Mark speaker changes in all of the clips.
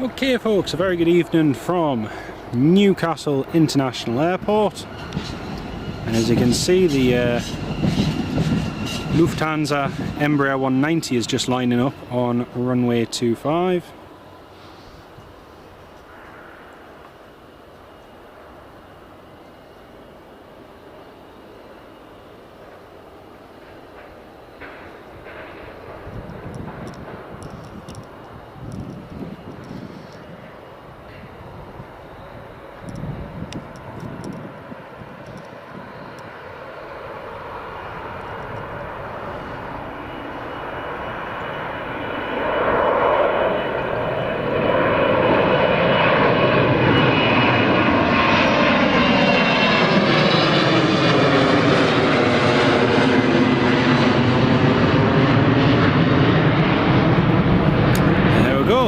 Speaker 1: Okay folks, a very good evening from Newcastle International Airport, and as you can see the Lufthansa Embraer 190 is just lining up on runway 25.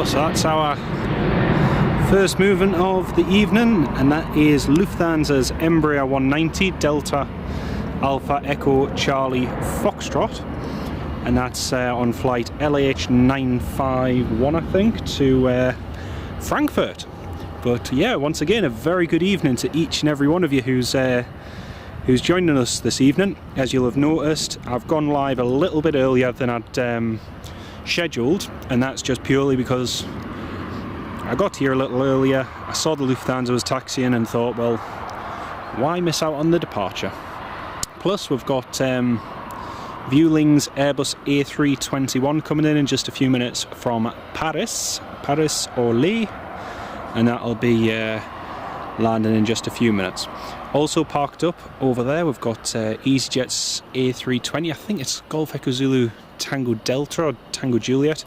Speaker 1: So that's our first movement of the evening, and that is Lufthansa's Embraer 190 Delta Alpha Echo Charlie Foxtrot, and that's on flight LH 951 I think to Frankfurt. But yeah, once again a very good evening to each and every one of you who's joining us this evening. As you'll have noticed, I've gone live a little bit earlier than I'd scheduled, and that's just purely because I got here a little earlier. I saw the Lufthansa was taxiing and thought, well, why miss out on the departure? Plus we've got Vueling's Airbus A321 coming in just a few minutes from Paris Orly, and that'll be landing in just a few minutes. Also parked up over there we've got EasyJet's A320, I think it's Golf Echo Zulu Tango Delta or Tango Juliet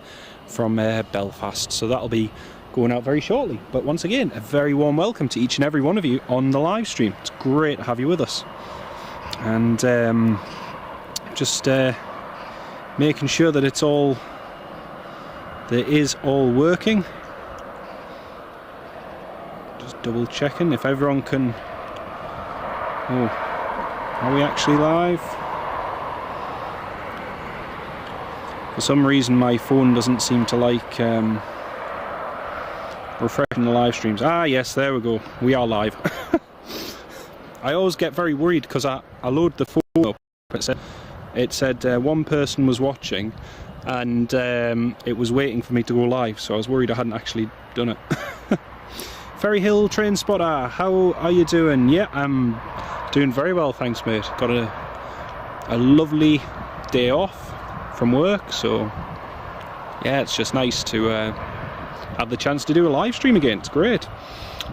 Speaker 1: from Belfast, so that'll be going out very shortly. But once again, a very warm welcome to each and every one of you on the live stream. It's great to have you with us, and just making sure that it's all working. Just double checking if everyone can. Oh, are we actually live? For some reason my phone doesn't seem to like refreshing the live streams. Ah yes, there we go, we are live. I always get very worried because I load the phone up, it said one person was watching, and it was waiting for me to go live, so I was worried I hadn't actually done it. Ferry Hill Train Spotter, how are you doing? Yeah, I'm doing very well, thanks mate. Got a lovely day off from work, so yeah, it's just nice to have the chance to do a live stream again. It's great.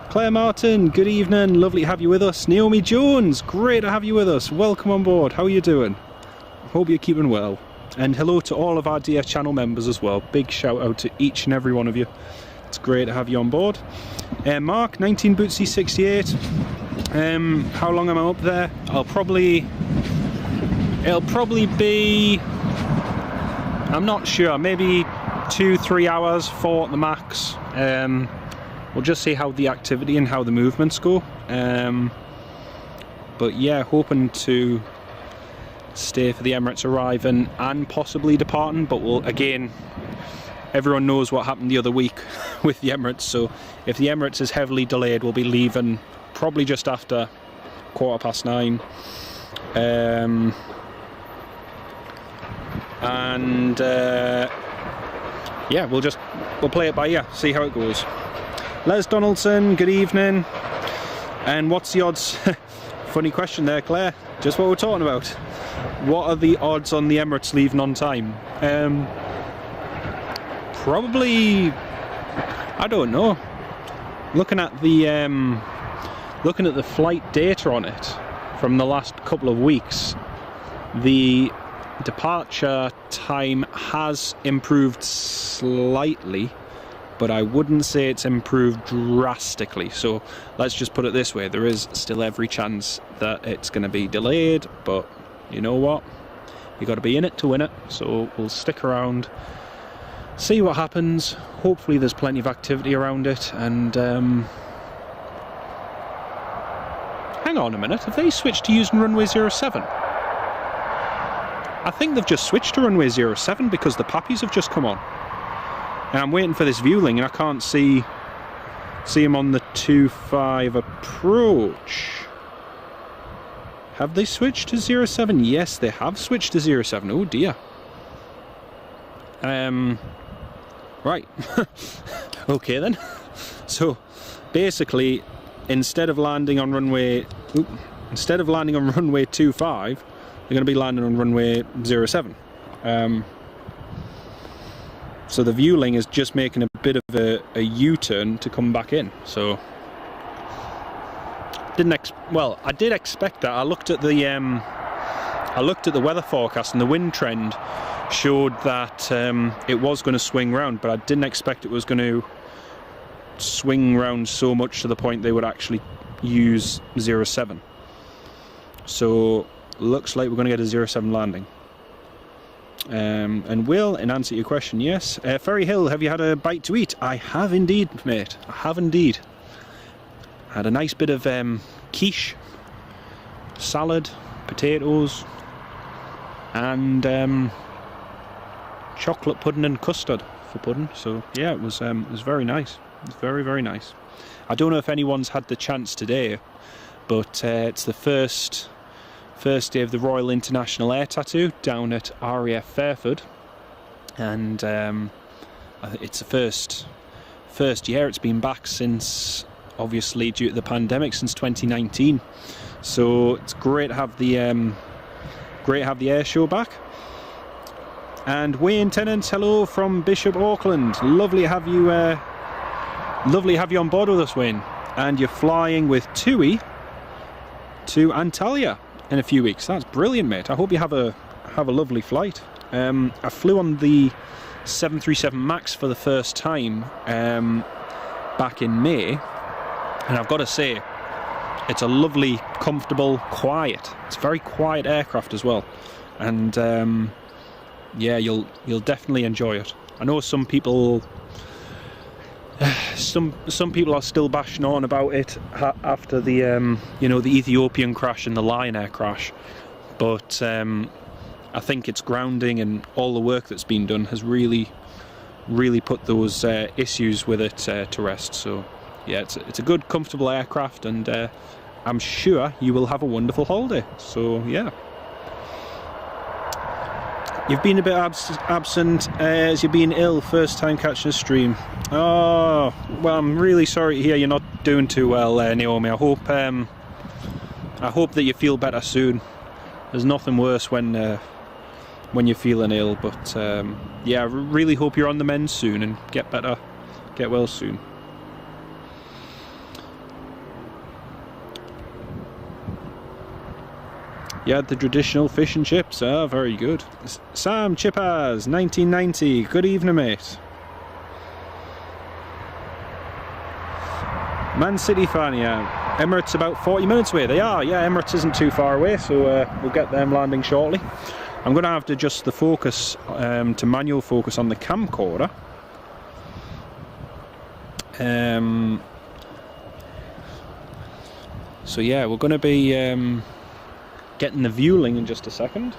Speaker 1: Claire Martin, good evening, lovely to have you with us. Naomi Jones, great to have you with us, welcome on board. How are you doing? Hope you're keeping well, and hello to all of our dear channel members as well. Big shout out to each and every one of you. It's great to have you on board. Mark 19 Bootsy 68, how long am I up there? It'll probably be, I'm not sure, maybe 2-3 hours, 4 at the max. We'll just see how the activity and how the movements go. But yeah, hoping to stay for the Emirates arriving and possibly departing, but we'll, again, everyone knows what happened the other week with the Emirates, so if the Emirates is heavily delayed, we'll be leaving probably just after 9:15. And yeah, we'll play it by ear, see how it goes. Les Donaldson, good evening. And what's the odds? Funny question there, Claire. Just what we're talking about. What are the odds on the Emirates leaving on time? Probably, I don't know. Looking at the flight data on it from the last couple of weeks, the departure time has improved slightly, but I wouldn't say it's improved drastically. So let's just put it this way, there is still every chance that it's going to be delayed, but you know what, you got to be in it to win it, so we'll stick around, see what happens. Hopefully there's plenty of activity around it. And hang on a minute, have they switched to using runway 07? I think they've just switched to runway 07 because the Pappies have just come on. And I'm waiting for this viewing, and I can't see him on the 2.5 approach. Have they switched to 0.7? Yes, they have switched to 0.7. Oh dear. Right. Okay then. So basically, instead of landing on runway 25, they're going to be landing on runway 07. So the viewing is just making a bit of a U-turn to come back in. So I did expect that. I looked at the weather forecast, and the wind trend showed that it was going to swing round, but I didn't expect it was going to swing round so much to the point they would actually use 07. So looks like we're going to get a 07 landing. And Will, in answer to your question, yes. Ferry Hill, have you had a bite to eat? I have indeed, mate. I have indeed. Had a nice bit of quiche, salad, potatoes, and chocolate pudding and custard for pudding. So yeah, it was very nice. It was very, very nice. I don't know if anyone's had the chance today, but it's the first day of the Royal International Air Tattoo down at RAF Fairford, and it's the first year it's been back since, obviously due to the pandemic, since 2019. So it's great to have the air show back. And Wayne Tennant, hello from Bishop Auckland. Lovely to have you on board with us, Wayne. And you're flying with TUI to Antalya in a few weeks. That's brilliant, mate. I hope you have a lovely flight. I flew on the 737 MAX for the first time back in May, and I've got to say, it's a lovely, comfortable, quiet. It's a very quiet aircraft as well, and yeah, you'll definitely enjoy it. I know some people are still bashing on about it after the the Ethiopian crash and the Ryanair crash, but I think its grounding and all the work that's been done has really put those issues with it to rest. So yeah, it's a good, comfortable aircraft, and I'm sure you will have a wonderful holiday. So yeah. You've been a bit absent as you've been ill, first time catching a stream. Oh, well, I'm really sorry to hear you're not doing too well, Naomi. I hope that you feel better soon. There's nothing worse when you're feeling ill, but yeah, I really hope you're on the mend soon and get better, get well soon. Yeah, the traditional fish and chips. Ah, very good. Sam Chippers, 1990. Good evening, mate. Man City fan, yeah. Emirates about 40 minutes away. They are, yeah. Emirates isn't too far away, so we'll get them landing shortly. I'm going to have to adjust the focus to manual focus on the camcorder. So yeah, we're going to be getting the viewing in just a second.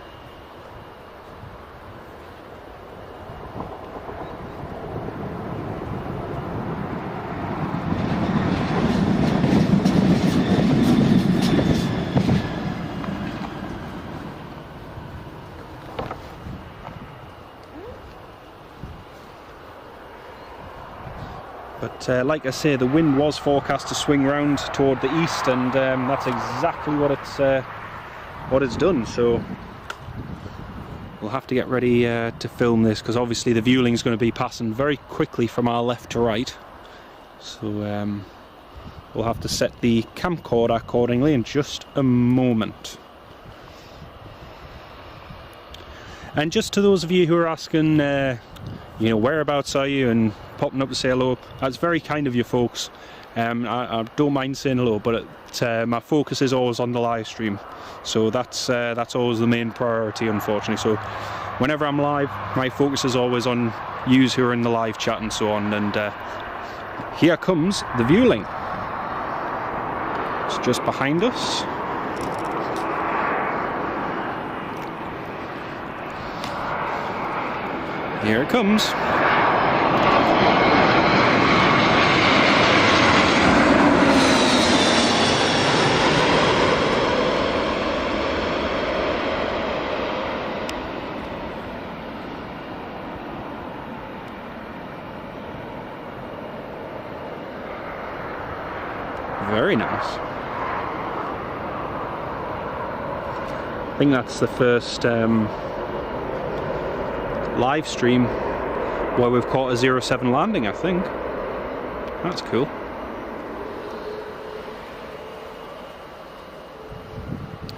Speaker 1: But like I say, the wind was forecast to swing round toward the east, and that's exactly what it's done. So we'll have to get ready to film this, because obviously the viewing is going to be passing very quickly from our left to right. So we'll have to set the camcorder accordingly in just a moment. And just to those of you who are asking, whereabouts are you, and popping up to say hello, that's very kind of you folks. I don't mind saying hello, but my focus is always on the live stream, so that's always the main priority, unfortunately. So whenever I'm live, my focus is always on yous who are in the live chat and so on. And here comes the viewing. It's just behind us. Here it comes. Very nice. I think that's the first live stream where we've caught a 07 landing, I think. That's cool.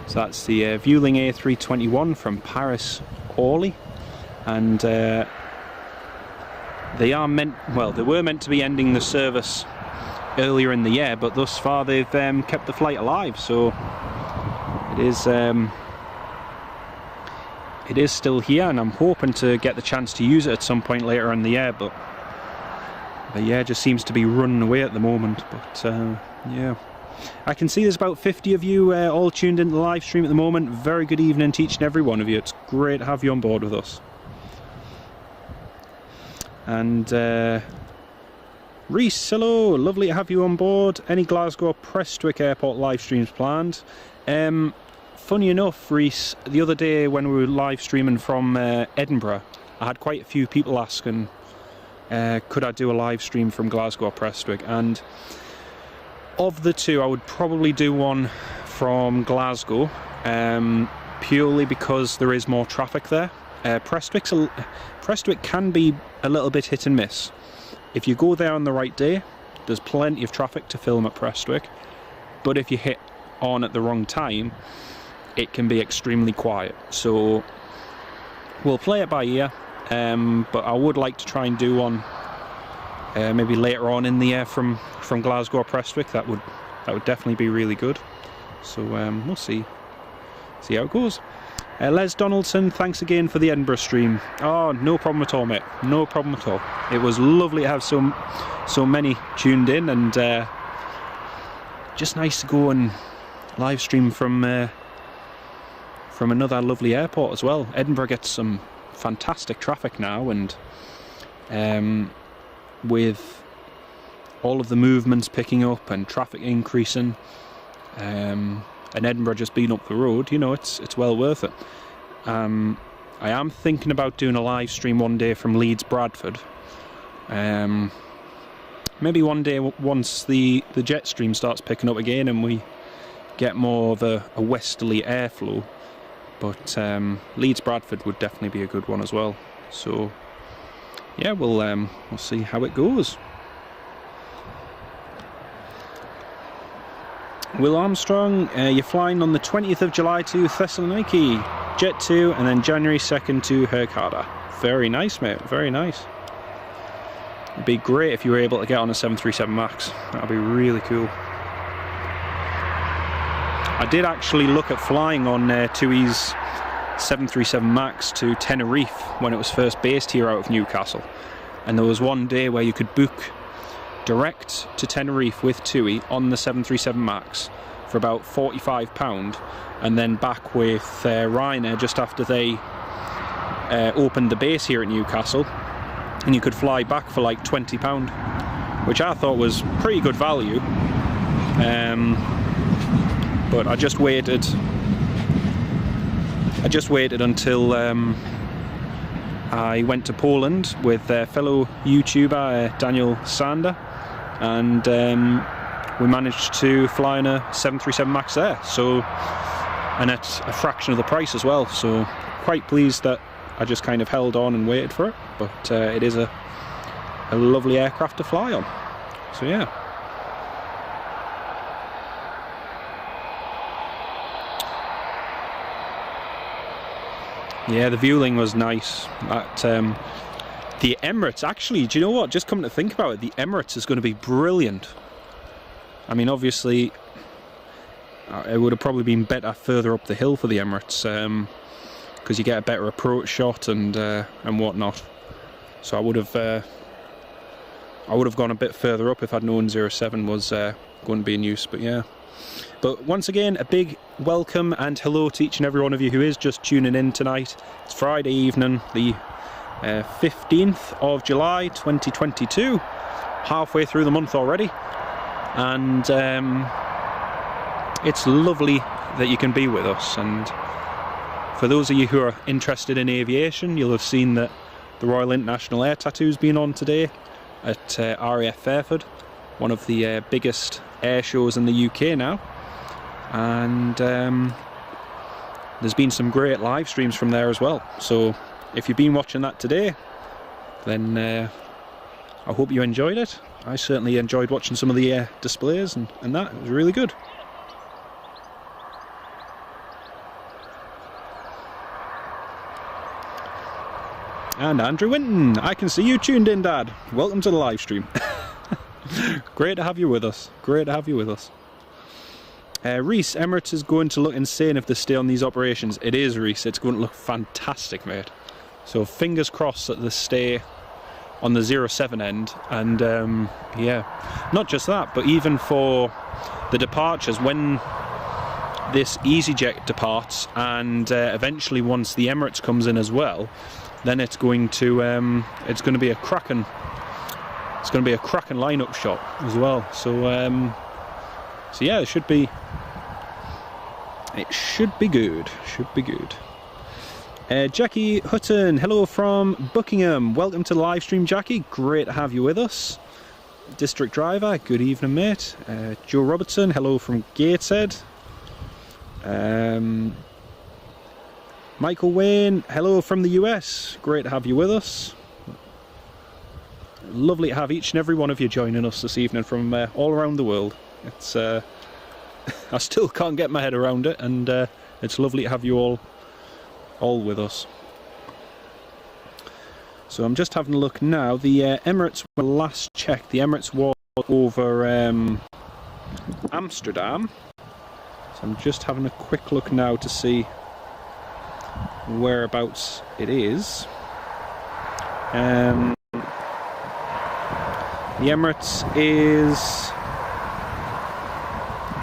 Speaker 1: So that's the Vueling A321 from Paris Orly, and they are meant, well, they were meant to be ending the service earlier in the year, but thus far they've kept the flight alive, so it is still here, and I'm hoping to get the chance to use it at some point later in the year, but yeah, it just seems to be running away at the moment. But yeah, I can see there's about 50 of you all tuned into the live stream at the moment. Very good evening to each and every one of you. It's great to have you on board with us. And Reese, hello, lovely to have you on board. Any Glasgow Prestwick Airport live streams planned? Funny enough, Reese, the other day when we were live streaming from Edinburgh, I had quite a few people asking could I do a live stream from Glasgow or Prestwick, and of the two I would probably do one from Glasgow, purely because there is more traffic there. Prestwick can be a little bit hit and miss. If you go there on the right day, there's plenty of traffic to film at Prestwick, but if you hit on at the wrong time, it can be extremely quiet. So we'll play it by ear, but I would like to try and do one maybe later on in the year from Glasgow or Prestwick. That would definitely be really good. So we'll see how it goes. Les Donaldson, thanks again for the Edinburgh stream. Oh, no problem at all, mate. No problem at all. It was lovely to have so many tuned in, and just nice to go and live stream from another lovely airport as well. Edinburgh gets some fantastic traffic now, and with all of the movements picking up and traffic increasing, and Edinburgh just being up the road, you know, it's well worth it. I am thinking about doing a live stream one day from Leeds, Bradford. Maybe one day once the jet stream starts picking up again and we get more of a westerly airflow. But Leeds, Bradford would definitely be a good one as well. So yeah, we'll see how it goes. Will Armstrong, you're flying on the 20th of July to Thessaloniki, Jet 2, and then January 2nd to Hurghada. Very nice, mate, very nice. It'd be great if you were able to get on a 737 MAX. That'd be really cool. I did actually look at flying on TUI's 737 MAX to Tenerife when it was first based here out of Newcastle. And there was one day where you could book direct to Tenerife with TUI on the 737 MAX for about £45, and then back with Ryanair just after they opened the base here at Newcastle, and you could fly back for like £20, which I thought was pretty good value. But I just waited until I went to Poland with fellow YouTuber Daniel Sander, and we managed to fly on a 737 MAX there, so, and at a fraction of the price as well, so quite pleased that I just kind of held on and waited for it. But it is a lovely aircraft to fly on, so yeah. Yeah, the Vueling was nice. The Emirates, actually, do you know what? Just coming to think about it, the Emirates is going to be brilliant. I mean, obviously, it would have probably been better further up the hill for the Emirates, because you get a better approach shot and whatnot. So I would have gone a bit further up if I'd known 07 was going to be in use. But yeah. But once again, a big welcome and hello to each and every one of you who is just tuning in tonight. It's Friday evening, the 15th of July 2022, halfway through the month already, and it's lovely that you can be with us. And for those of you who are interested in aviation, you'll have seen that the Royal International Air Tattoo's been on today at RAF Fairford, one of the biggest air shows in the UK now, and there's been some great live streams from there as well. So if you've been watching that today, then I hope you enjoyed it. I certainly enjoyed watching some of the displays and that. It was really good. And Andrew Winton, I can see you tuned in, Dad. Welcome to the live stream. Great to have you with us. Great to have you with us. Reese, Emirates is going to look insane if they stay on these operations. It is, Reese. It's going to look fantastic, mate. So fingers crossed that they stay on the 07 end. And yeah, not just that, but even for the departures, when this EasyJet departs, and eventually once the Emirates comes in as well, then it's going to be a cracking lineup shot as well. So so yeah, it should be good. Should be good. Jackie Hutton, hello from Buckingham. Welcome to the live stream, Jackie. Great to have you with us. District Driver, good evening, mate. Joe Robertson, hello from Gateshead. Michael Wayne, hello from the US. Great to have you with us. Lovely to have each and every one of you joining us this evening from all around the world. It's I still can't get my head around it, and it's lovely to have you all with us. So I'm just having a look now. The Emirates, when last checked, the Emirates was over Amsterdam. So I'm just having a quick look now to see whereabouts it is. The Emirates is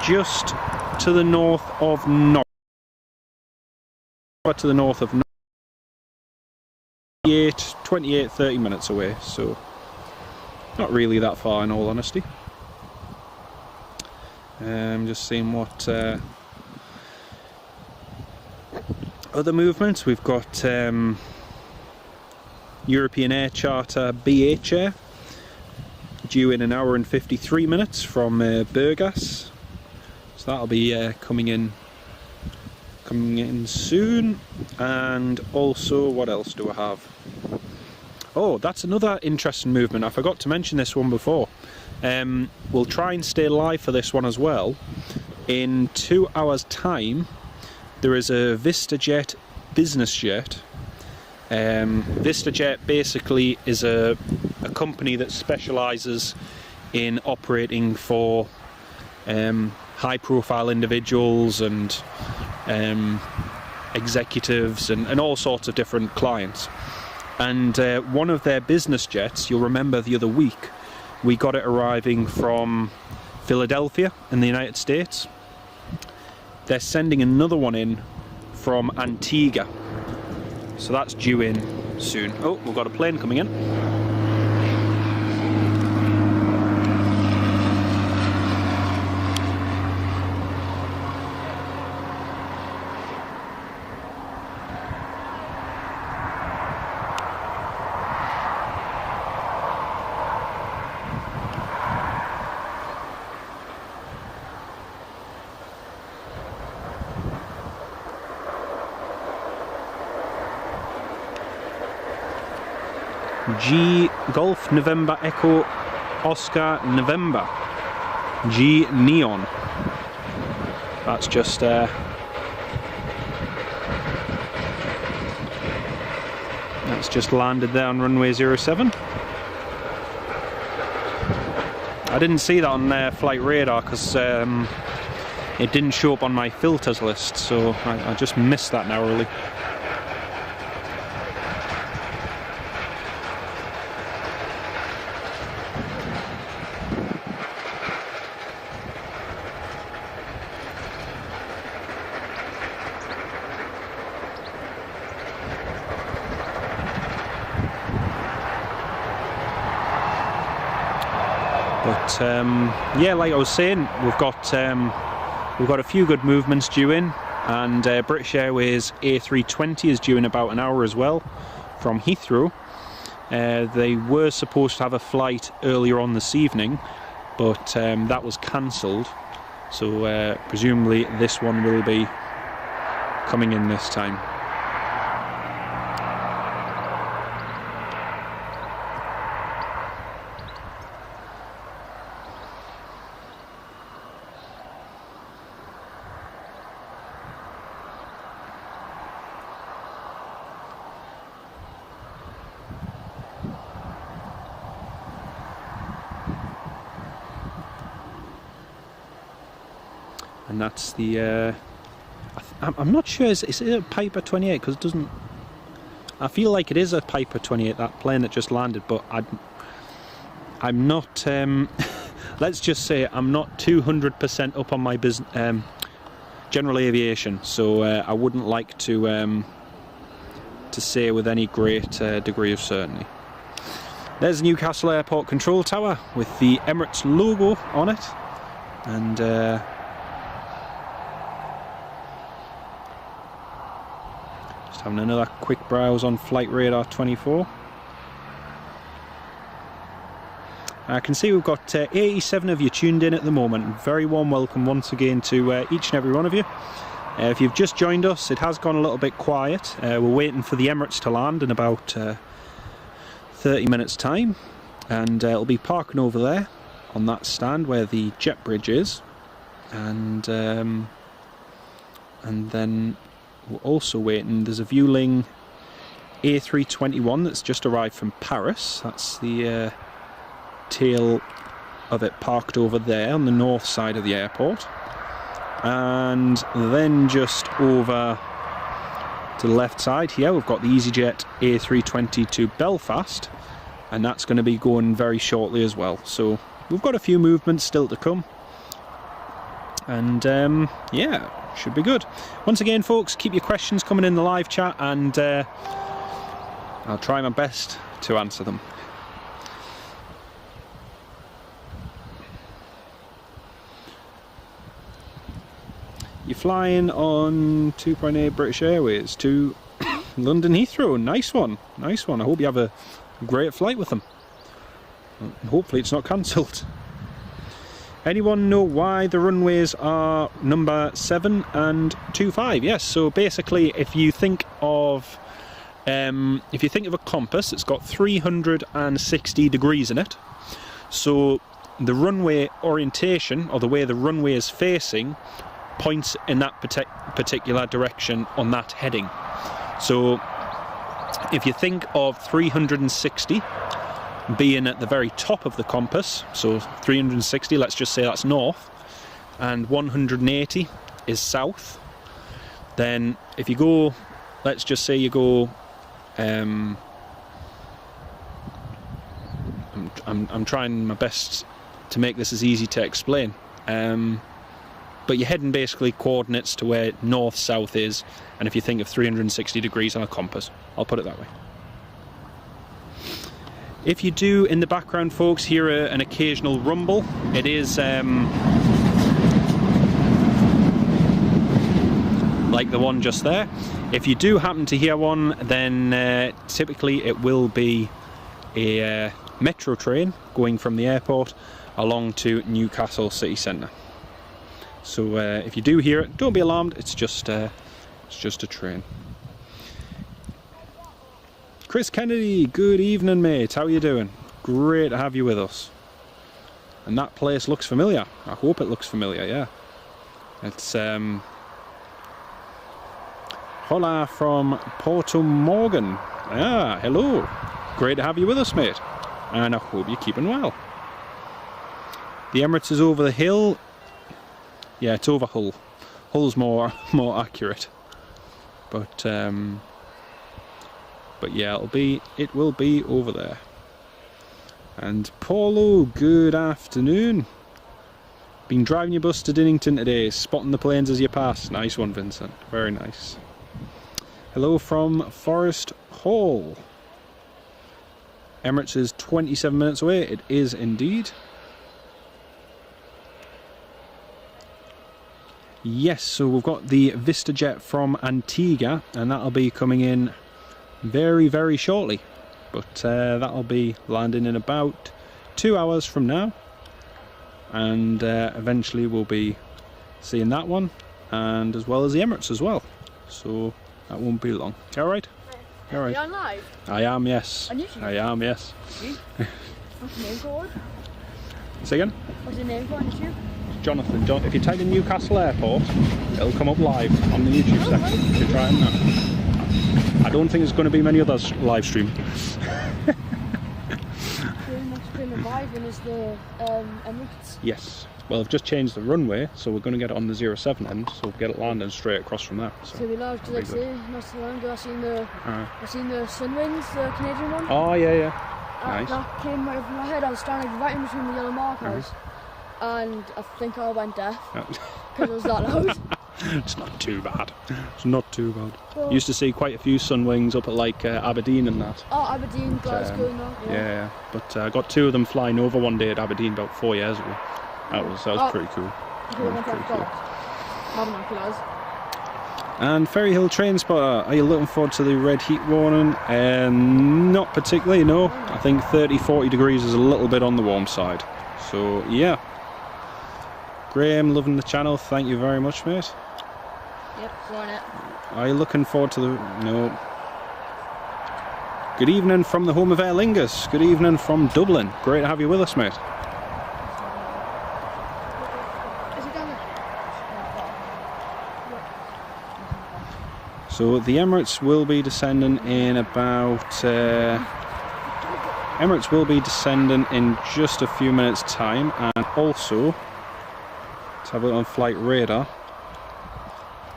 Speaker 1: just to the north of Norwich. To the north of 28-30 minutes away, so not really that far in all honesty. Just seeing what other movements we've got. European Air Charter BH Air due in 1 hour and 53 minutes from BOURGAS, so that'll be coming in soon. And also, what else do I have? Oh, that's another interesting movement. I forgot to mention this one before. We'll try and stay live for this one as well. In 2 hours time, there is a VistaJet business jet. VistaJet basically is a company that specialises in operating for high profile individuals and executives and all sorts of different clients. And one of their business jets, you'll remember the other week, we got it arriving from Philadelphia in the United States. They're sending another one in from Antigua, so that's due in soon. Oh, we've got a plane coming in. G Golf November Echo Oscar November G Neon. That's just landed there on runway 07. I didn't see that on flight radar because it didn't show up on my filters list, so I just missed that narrowly. But yeah, like I was saying, we've got a few good movements due in, and British Airways A320 is due in about an hour as well from Heathrow. They were supposed to have a flight earlier on this evening, but that was cancelled, so presumably this one will be coming in this time. And that's the I'm not sure, is it a Piper 28, because it doesn't, I feel like it is a Piper 28, that plane that just landed, but I'm not let's just say I'm not 200% up on my business, general aviation, so I wouldn't like to say with any great degree of certainty. There's the Newcastle Airport control tower with the Emirates logo on it, and just having another quick browse on Flight Radar 24. I can see we've got 87 of you tuned in at the moment. Very warm welcome once again to each and every one of you. If you've just joined us, it has gone a little bit quiet. We're waiting for the Emirates to land in about 30 minutes time, and it'll be parking over there on that stand where the jet bridge is, and then we're also waiting. There's a Vueling A321 that's just arrived from Paris. That's the tail of it parked over there on the north side of the airport, and then just over to the left side here we've got the EasyJet A320 to Belfast, and that's going to be going very shortly as well. So we've got a few movements still to come, and yeah, should be good. Once again folks, keep your questions coming in the live chat, and I'll try my best to answer them. You're flying on 2.8 British Airways to London Heathrow. Nice one, nice one. I hope you have a great flight with them. Hopefully it's not cancelled. Anyone know why the runways are number 7 and 25? Yes, so basically if you think of a compass, it's got 360 degrees in it. So the runway orientation, or the way the runway is facing, points in that particular direction on that heading. So if you think of 360 being at the very top of the compass, so 360, let's just say that's north, and 180 is south, then if you go, let's just say you go, I'm trying my best to make this as easy to explain, but you're heading basically coordinates to where north-south is, and if you think of 360 degrees on a compass, I'll put it that way. If you do, in the background folks, hear an occasional rumble, it is like the one just there. If you do happen to hear one, then typically it will be a metro train going from the airport along to Newcastle city centre. So if you do hear it, don't be alarmed, it's just a train. Chris Kennedy, good evening mate, how are you doing? Great to have you with us. And that place looks familiar. I hope it looks familiar, yeah. It's hola from Porto Morgan. Ah, hello. Great to have you with us mate. And I hope you're keeping well. The Emirates is over the hill. Yeah, it's over Hull. Hull's more accurate, but yeah, it will be over there. And Paulo, good afternoon. Been driving your bus to Dinnington today, spotting the planes as you pass. Nice one, Vincent. Very nice. Hello from Forest Hall. Emirates is 27 minutes away. It is indeed. Yes, so we've got the VistaJet from Antigua, and that'll be coming in very, very shortly. But that'll be landing in about 2 hours from now. and eventually we'll be seeing that one, and as well as the Emirates as well. So that won't be long. You alright? You alright?
Speaker 2: Are you on live?
Speaker 1: I am, yes.
Speaker 2: On YouTube?
Speaker 1: I am, yes.
Speaker 2: What's your name called?
Speaker 1: Say again?
Speaker 2: What's your name called on YouTube?
Speaker 1: Jonathan. If you type in Newcastle Airport, it'll come up live on the YouTube section. You should try it now. I don't think there's going to be many others live stream.
Speaker 2: The next stream live is the Emirates.
Speaker 1: Yes. Well, I've just changed the runway, so we're going to get it on the 07 end, so we'll get it landing straight across from there.
Speaker 2: So we love, like say, not so long ago, I seen the Sunwings, the Canadian one.
Speaker 1: Oh, yeah. Nice.
Speaker 2: That came right over my head. I was standing right in between the yellow markers, and I think I went deaf because it was that loud.
Speaker 1: It's not too bad. It's not too bad. Well, used to see quite a few Sunwings up at like Aberdeen and that.
Speaker 2: Oh, Aberdeen, Glasgow and that.
Speaker 1: Yeah. But I got 2 of them flying over one day at Aberdeen about 4 years ago. That was pretty cool. And Ferry Hill Train Spotter, are you looking forward to the red heat warning? Not particularly, no. I think 30-40 degrees is a little bit on the warm side. So yeah. Graham, loving the channel, thank you very much, mate.
Speaker 2: Yep, on it.
Speaker 1: Are you looking forward to the... No. Good evening from the home of Aer Lingus. Good evening from Dublin. Great to have you with us, mate. So the Emirates will be descending in about... Emirates will be descending in just a few minutes' time, and also, let's have a look on flight radar.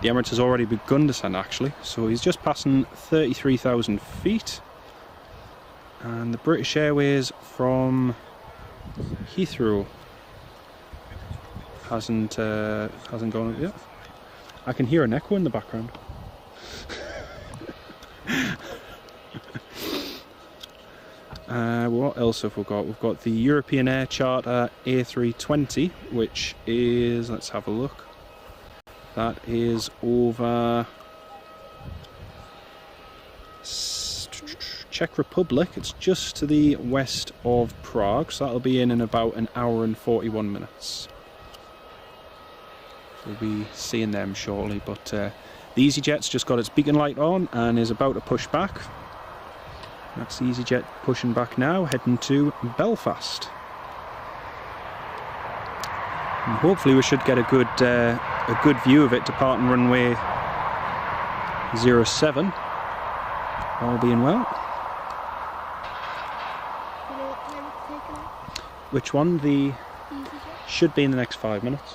Speaker 1: The Emirates has already begun descent actually, so he's just passing 33,000 feet. And the British Airways from Heathrow hasn't gone up yet. I can hear an echo in the background. What else have we got? We've got the European Air Charter A320, which is, let's have a look. That is over Czech Republic. It's just to the west of Prague, so that'll be in about an hour and 41 minutes. We'll be seeing them shortly, but the EasyJet's just got its beacon light on and is about to push back. That's the EasyJet pushing back now, heading to Belfast. And hopefully we should get a good view of it departing runway 07, all being well. Which one? The should be in the next 5 minutes.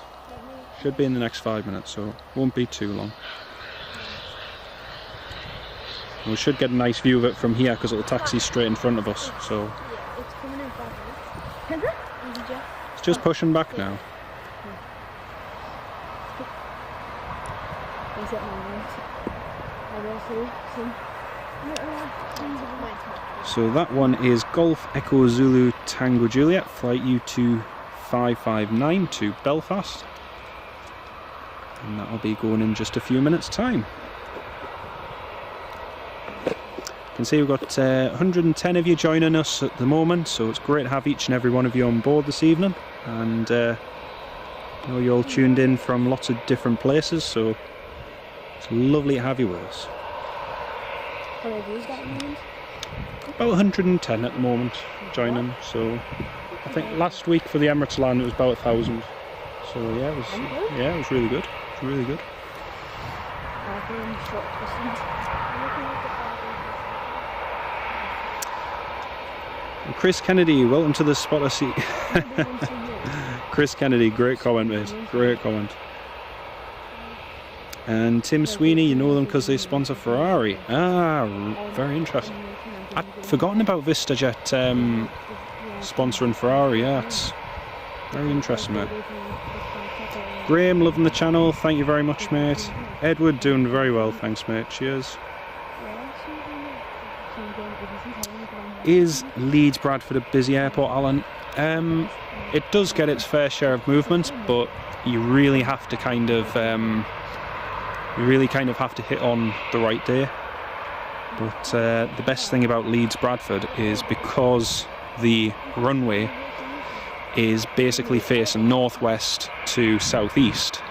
Speaker 1: Should be in the next 5 minutes, so won't be too long. We should get a nice view of it from here because it'll taxi straight in front of us. So
Speaker 2: it's coming in 5 minutes.
Speaker 1: It's just pushing back now. So that one is Golf Echo Zulu Tango Juliet, flight U2559 to Belfast. And that'll be going in just a few minutes' time. You can see we've got 110 of you joining us at the moment, so it's great to have each and every one of you on board this evening. And I know you're all tuned in from lots of different places, so it's lovely to have you with us.
Speaker 2: How many views got at the moment?
Speaker 1: About 110 at the moment joining, so I think last week for the Emirates land it was about 1,000. So yeah, it was really good. It was really good. And Chris Kennedy, welcome to the spotter seat. Chris Kennedy, great comment, mate. Great comment. And Tim Sweeney, you know them because they sponsor Ferrari. Ah, very interesting. I'd forgotten about VistaJet sponsoring Ferrari. Yeah, it's very interesting, mate. Graham, loving the channel. Thank you very much, mate. Edward, doing very well. Thanks, mate. Cheers. Is Leeds Bradford a busy airport, Alan? It does get its fair share of movement, but you really have to kind of have to hit on the right day. But the best thing about Leeds Bradford is because the runway is basically facing northwest to southeast.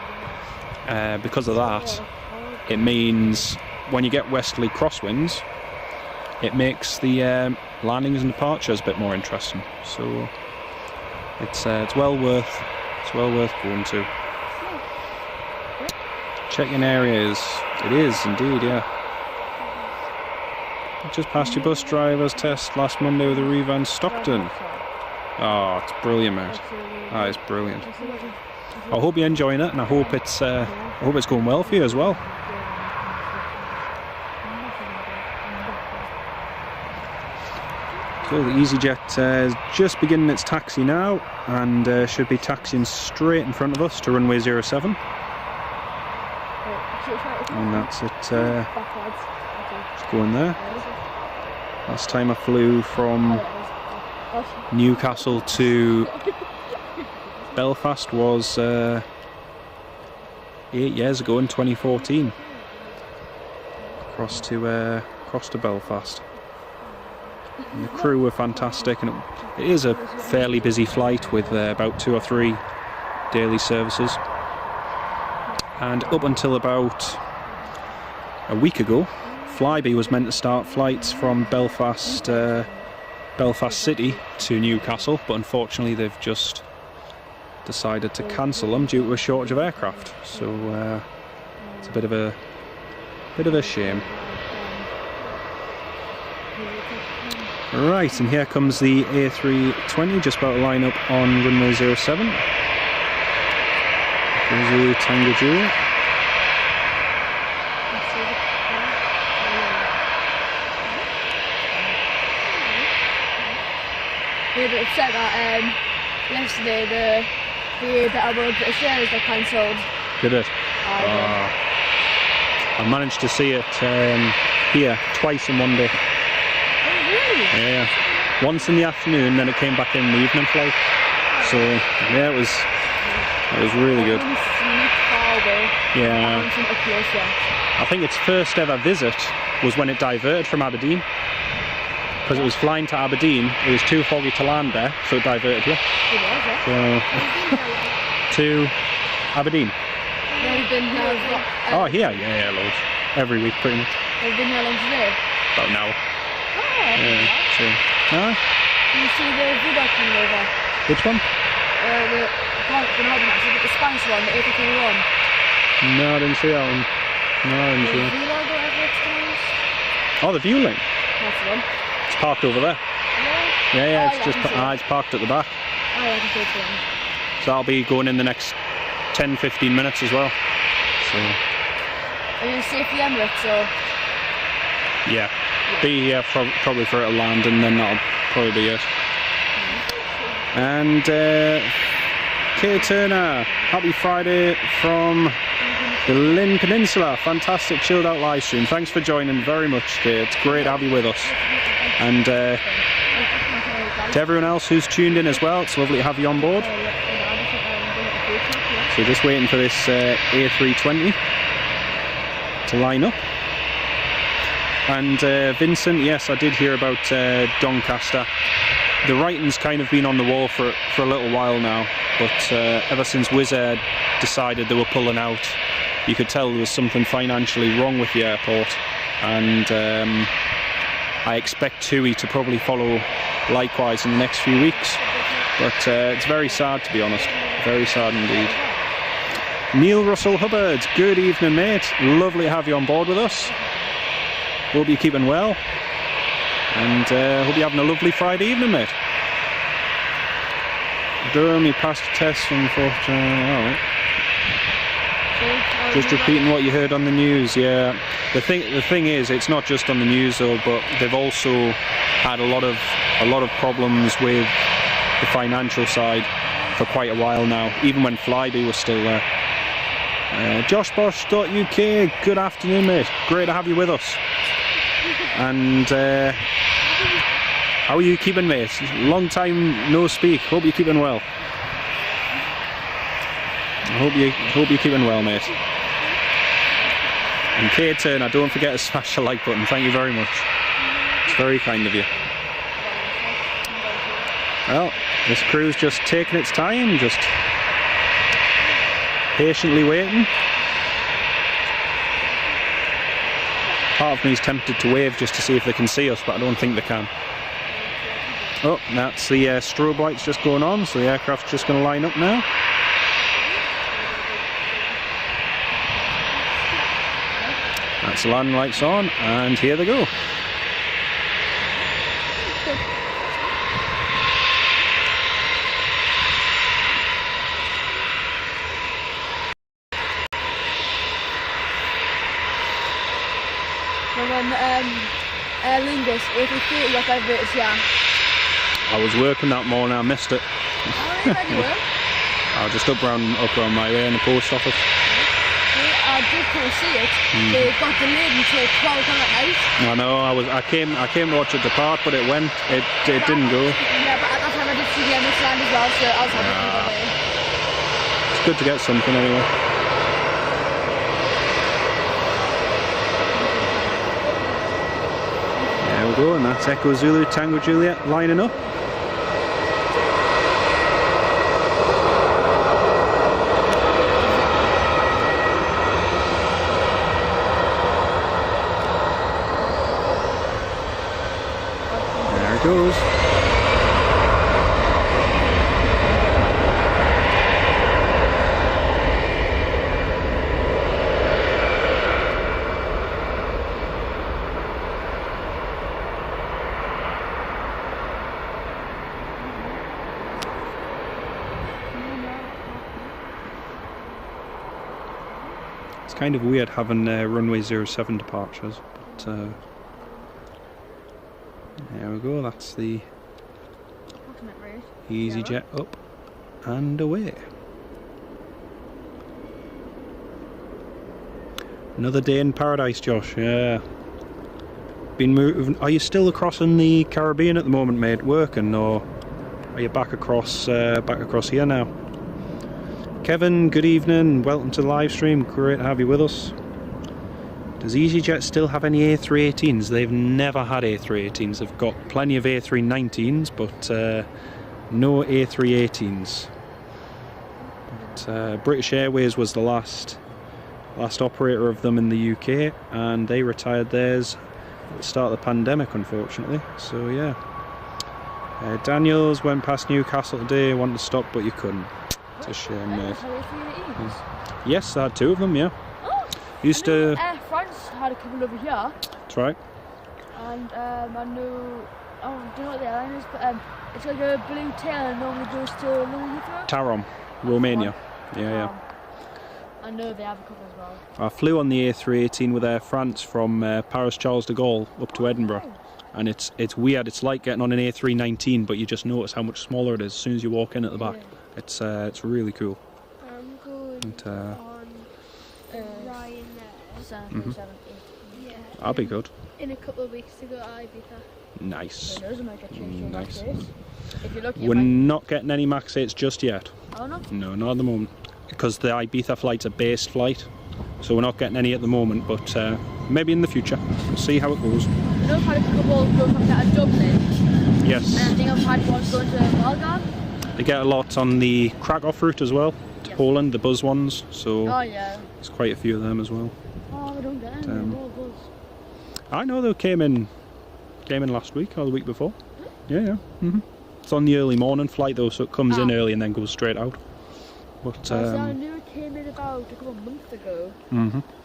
Speaker 1: Because of that, it means when you get westerly crosswinds, it makes the landings and departures a bit more interesting. So it's well worth going to. Check-in areas. It is indeed, yeah. Just passed your bus driver's test last Monday with a Revan Stockton. Oh, it's brilliant, mate. That is brilliant. I hope you're enjoying it, and I hope it's going well for you as well. So the EasyJet is just beginning its taxi now, and should be taxiing straight in front of us to runway 07. And that's it. Just going there. Last time I flew from Newcastle to Belfast was 8 years ago in 2014. Across to Belfast. And the crew were fantastic, and it is a fairly busy flight with about 2 or 3 daily services. And up until about a week ago, Flybe was meant to start flights from Belfast City to Newcastle, but unfortunately they've just decided to cancel them due to a shortage of aircraft. So it's a bit of a shame. Right, and here comes the A320, just about to line up on runway 07. There's Tango Juliet.
Speaker 2: Yeah, but it's said that yesterday the Battleboard British Airways got cancelled.
Speaker 1: Did it? I managed to see it here twice in one day.
Speaker 2: Oh, really?
Speaker 1: Yeah. Once in the afternoon, then it came back in the evening flight. So yeah, it was really good. Yeah. I think its first ever visit was when it diverted from Aberdeen. Because it was flying to Aberdeen, it was too foggy to land there, so it diverted you. So, to Aberdeen. Oh, here, yeah, loads. Every week, pretty much.
Speaker 2: Have you been here long today?
Speaker 1: About an hour.
Speaker 2: Oh,
Speaker 1: yeah. So, huh?
Speaker 2: Did you see the video coming over?
Speaker 1: Which one?
Speaker 2: The Spanish one, the A321.
Speaker 1: No, I didn't see that one. No, I didn't see it. Oh, the view link?
Speaker 2: That's the one.
Speaker 1: It's parked over there. Yeah, it's just it's parked at the back.
Speaker 2: Oh, yeah, I can see it.
Speaker 1: So I'll be going in the next 10-15 minutes as well. So.
Speaker 2: Are you going to stay for the Emirates or?
Speaker 1: Yeah. Be here probably for it to land, and then that'll probably be it. And Kay Turner, happy Friday from the Lynn Peninsula. Fantastic chilled out live stream. Thanks for joining very much, Kay. It's great to have you with us. And to everyone else who's tuned in as well, it's lovely to have you on board. So just waiting for this A320 to line up. And Vincent, yes, I did hear about Doncaster. The writing's kind of been on the wall for a little while now, but ever since Wizz Air decided they were pulling out, you could tell there was something financially wrong with the airport, and I expect TUI to probably follow likewise in the next few weeks. But it's very sad, to be honest. Very sad indeed. Neil Russell Hubbard, good evening, mate. Lovely to have you on board with us. Hope you're keeping well, and hope you're having a lovely Friday evening, mate. Durham, you passed the test from 4th January. Alright. Just repeating what you heard on the news. Yeah, the thing is, it's not just on the news though, but they've also had a lot of problems with the financial side for quite a while now, even when Flybe was still there. JoshBosch.uk, good afternoon, mate. Great to have you with us. And how are you keeping, mate? Long time no speak. Hope you're keeping well. I hope you're keeping well, mate. And Kay Turner, don't forget to smash the like button. Thank you very much. It's very kind of you. Well, This crew's just taking its time, just patiently waiting. Part of me is tempted to wave just to see if they can see us, but I don't think they can. Oh, that's the strobe lights just going on, so the aircraft's just going to line up now. That's the landing lights on, and here they go.
Speaker 2: Aer Lingus, A330 got diverted, yeah.
Speaker 1: I was working that morning, I missed it.
Speaker 2: Oh, yeah, you were?
Speaker 1: I was just up around my way in the post office.
Speaker 2: I did come see it. They got delayed until 12 o'clock at night.
Speaker 1: I know, I came to watch it depart, but it didn't go.
Speaker 2: Yeah, but at that time I did see the Emirates land as well, so I was happy with that.
Speaker 1: It's good to get something anyway. There we go, and that's Echo Zulu Tango Juliet lining up. There it goes. It's kind of weird having runway 07 departures, but there we go, that's the EasyJet up and away. Another day in paradise, Josh, yeah. Been moving. Are you still across in the Caribbean at the moment, mate, working, or are you back across here now? Kevin, good evening, welcome to the live stream, great to have you with us. Does EasyJet still have any A318s? They've never had A318s, they've got plenty of A319s, but no A318s. But British Airways was the last operator of them in the UK, and they retired theirs at the start of the pandemic, unfortunately, so yeah. Daniels went past Newcastle today, wanted to stop but you couldn't. It's a shame, mate. Yes, I had two of them, yeah.
Speaker 2: Oh,
Speaker 1: Used to.
Speaker 2: Air France had a couple over here.
Speaker 1: That's right.
Speaker 2: And I know, I don't know what the airline is, but it's like a blue tail and normally goes to Heathrow.
Speaker 1: Tarom, Romania. Yeah.
Speaker 2: I know they have a couple as well.
Speaker 1: I flew on the A318 with Air France from Paris Charles de Gaulle up to Edinburgh. And it's weird, it's like getting on an A319, but you just notice how much smaller it is as soon as you walk in at the back.
Speaker 2: Yeah.
Speaker 1: It's really cool.
Speaker 3: I'm going
Speaker 1: And,
Speaker 3: on Ryanair.
Speaker 2: 737.
Speaker 3: Yeah.
Speaker 1: That'll be good.
Speaker 3: In a couple of weeks to go to Ibiza.
Speaker 1: Nice.
Speaker 2: Who knows, it might get changed to a
Speaker 1: Nice.
Speaker 2: Max 8. If you're lucky,
Speaker 1: We're not getting any Max 8s just yet.
Speaker 2: Oh no?
Speaker 1: No, not at the moment. Because the Ibiza flight's a based flight. So we're not getting any at the moment, but maybe in the future. We'll see how it goes.
Speaker 2: I know I've had a couple go from that to Dublin.
Speaker 1: Yes.
Speaker 2: And I think I've had one going to BOURGAS.
Speaker 1: They get a lot on the Krakow route as well, to Poland, the buzz ones, so
Speaker 2: Oh yeah.
Speaker 1: there's quite a few of them as well.
Speaker 2: Oh, we don't get any more buzz.
Speaker 1: I know they came in last week or the week before. Yeah. It's on the early morning flight though, so it comes in early and then goes straight out. But
Speaker 2: I knew it came in about a couple of months ago,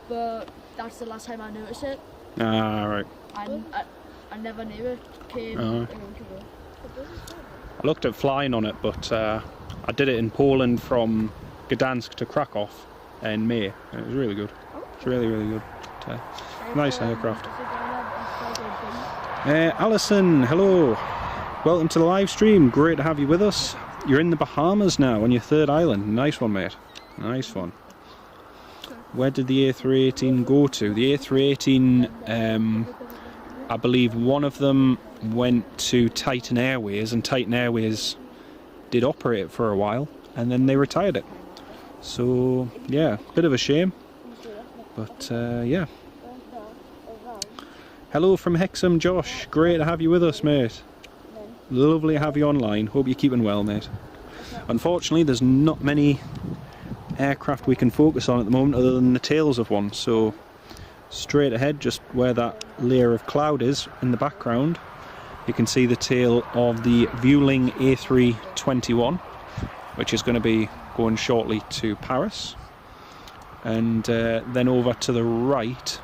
Speaker 2: but that's the last time I noticed it.
Speaker 1: Right.
Speaker 2: I never knew it came a month ago.
Speaker 1: I looked at flying on it, but I did it in Poland from Gdansk to Krakow in May. And it was really good. It's really, really good. Nice aircraft. Alison, hello. Welcome to the live stream. Great to have you with us. You're in the Bahamas now on your third island. Nice one, mate. Nice one. Where did the A318 go to? The A318, I believe one of them went to Titan Airways, and Titan Airways did operate for a while, and then they retired it. So, yeah, bit of a shame. But, yeah. Hello from Hexham, Josh. Great to have you with us, mate. Lovely to have you online. Hope you're keeping well, mate. Unfortunately, there's not many aircraft we can focus on at the moment other than the tails of one, so straight ahead, just where that layer of cloud is in the background, you can see the tail of the Vueling A321, which is going to be going shortly to Paris. And then over to the right,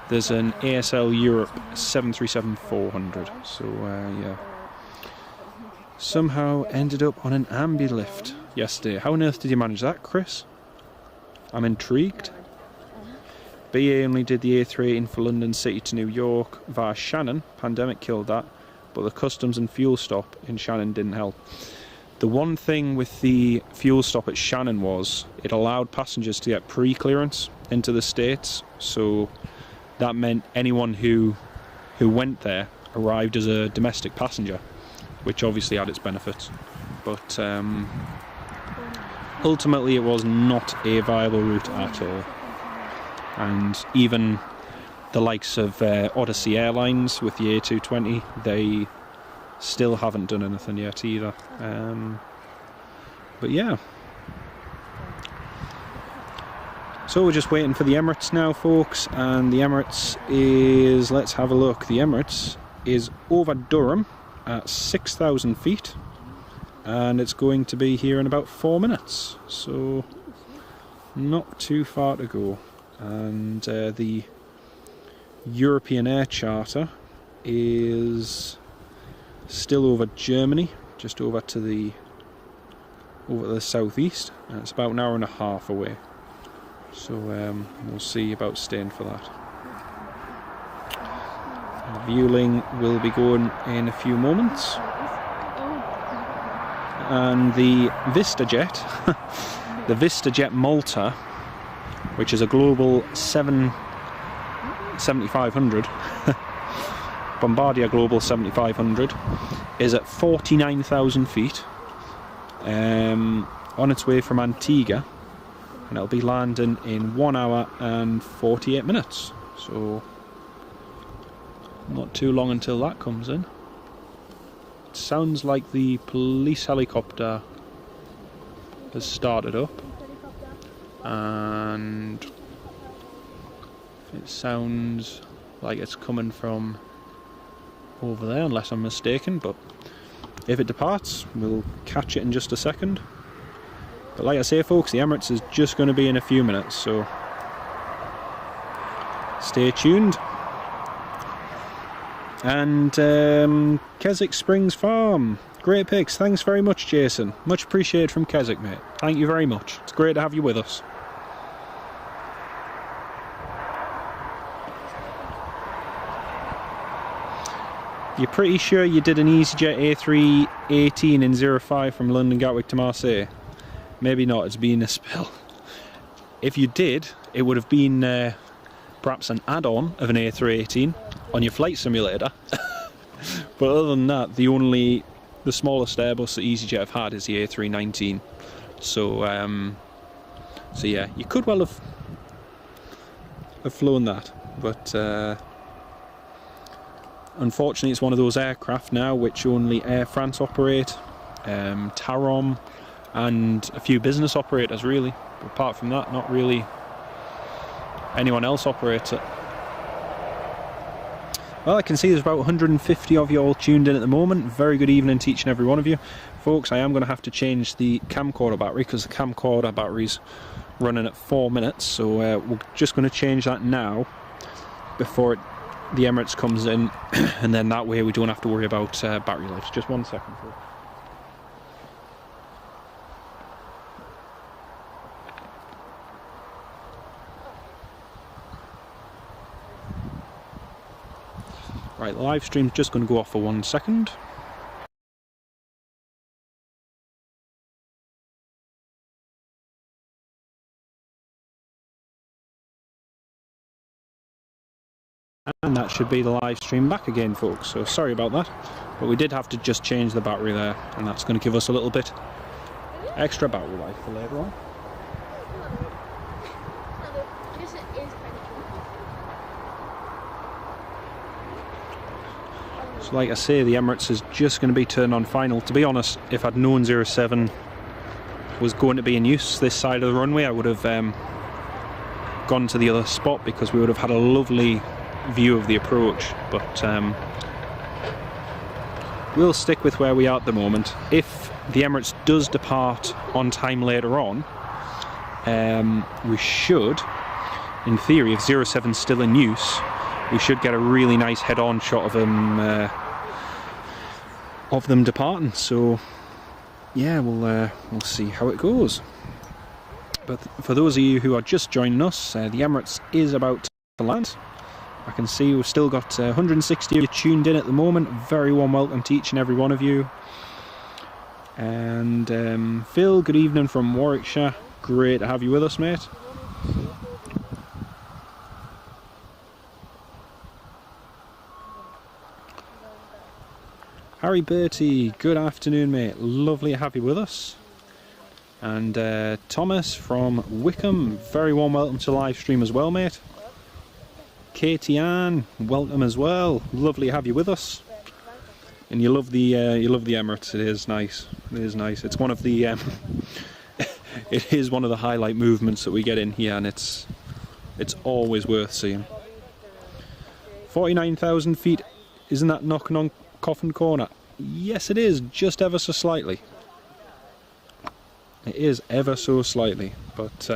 Speaker 1: there's an ASL Europe 737-400. So yeah, somehow ended up on an ambi lift yesterday. How on earth did you manage that, Chris? I'm intrigued. BA only did the A318 for London City to New York via Shannon. Pandemic killed that, but the customs and fuel stop in Shannon didn't help. The one thing with the fuel stop at Shannon was it allowed passengers to get pre-clearance into the States, so that meant anyone who went there arrived as a domestic passenger, which obviously had its benefits. But ultimately it was not a viable route at all. And even the likes of Odyssey Airlines with the A220, they still haven't done anything yet either. But yeah. So we're just waiting for the Emirates now, folks, and the Emirates is, let's have a look, the Emirates is over Durham at 6,000 feet, and it's going to be here in about 4 minutes, so not too far to go. And the European Air Charter is still over Germany, just over to the southeast, and it's about an hour and a half away. So we'll see about staying for that. Vueling will be going in a few moments, and the VistaJet, the VistaJet Malta, which is a global 7500, Bombardier Global 7500, is at 49,000 feet, on its way from Antigua, and it'll be landing in 1 hour and 48 minutes. So not too long until that comes in. It sounds like the police helicopter has started up, and it sounds like it's coming from over there, unless I'm mistaken, but if it departs, we'll catch it in just a second. But like I say, folks, the Emirates is just going to be in a few minutes, so stay tuned. And Keswick Springs Farm, great pics. Thanks very much, Jason. Much appreciated from Keswick, mate. Thank you very much. It's great to have you with us. You're pretty sure you did an EasyJet A318 in 05 from London Gatwick to Marseille? Maybe not, it's been a spill. If you did, it would have been perhaps an add-on of an A318 on your flight simulator. But other than that, the smallest Airbus that EasyJet have had is the A319. So yeah, you could well have flown that, but unfortunately it's one of those aircraft now which only Air France operate, Tarom, and a few business operators really. But apart from that, not really anyone else operates it. Well, I can see there's about 150 of you all tuned in at the moment. Very good evening to each and every one of you. Folks, I am going to have to change the camcorder battery because the camcorder battery's running at 4 minutes, so we're just going to change that now before the Emirates comes in, and then that way we don't have to worry about battery life. Just 1 second, folks. Right, the live stream's just going to go off for 1 second. And that should be the live stream back again, folks, so sorry about that, but we did have to just change the battery there, and that's going to give us a little bit extra battery life for later on. So like I say, the Emirates is just going to be turned on final. To be honest, if I'd known 07 was going to be in use this side of the runway, I would have gone to the other spot because we would have had a lovely view of the approach. But we'll stick with where we are at the moment. If the Emirates does depart on time later on, we should, in theory, if 07's still in use, we should get a really nice head-on shot of them departing. So yeah, we'll see how it goes. But for those of you who are just joining us, the Emirates is about to land. I can see we've still got 160 of you tuned in at the moment. Very warm welcome to each and every one of you. And Phil, good evening from Warwickshire. Great to have you with us, mate. Harry Bertie, good afternoon, mate. Lovely to have you with us. And Thomas from Wickham, very warm welcome to live stream as well, mate. Katie Ann, welcome as well. Lovely to have you with us. And you love the Emirates. It is nice. It is nice. It's one of the it is one of the highlight movements that we get in here, and it's always worth seeing. 49,000 feet. Isn't that knocking on Coffin Corner? Yes, it is, just ever so slightly. It is ever so slightly, but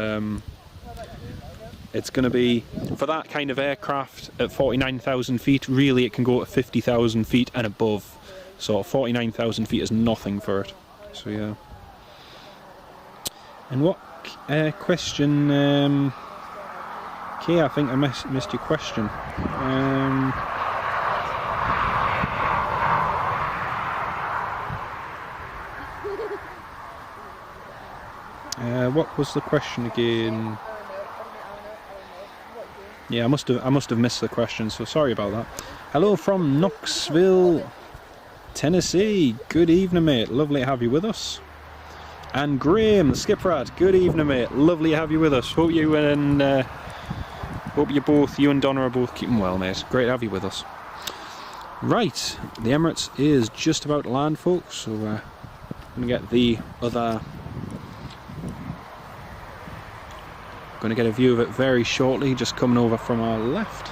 Speaker 1: it's going to be, for that kind of aircraft at 49,000 feet, really it can go at 50,000 feet and above. So 49,000 feet is nothing for it. So yeah. And what question? Okay, I think I missed your question. What was the question again? Yeah, I must have missed the question, so sorry about that. Hello from Knoxville, Tennessee. Good evening, mate. Lovely to have you with us. And Graham, the skiprat. Good evening, mate. Lovely to have you with us. Hope you and Donna are both keeping well, mate. Great to have you with us. Right, the Emirates is just about to land, folks. So I'm gonna get the other. Going to get a view of it very shortly, just coming over from our left.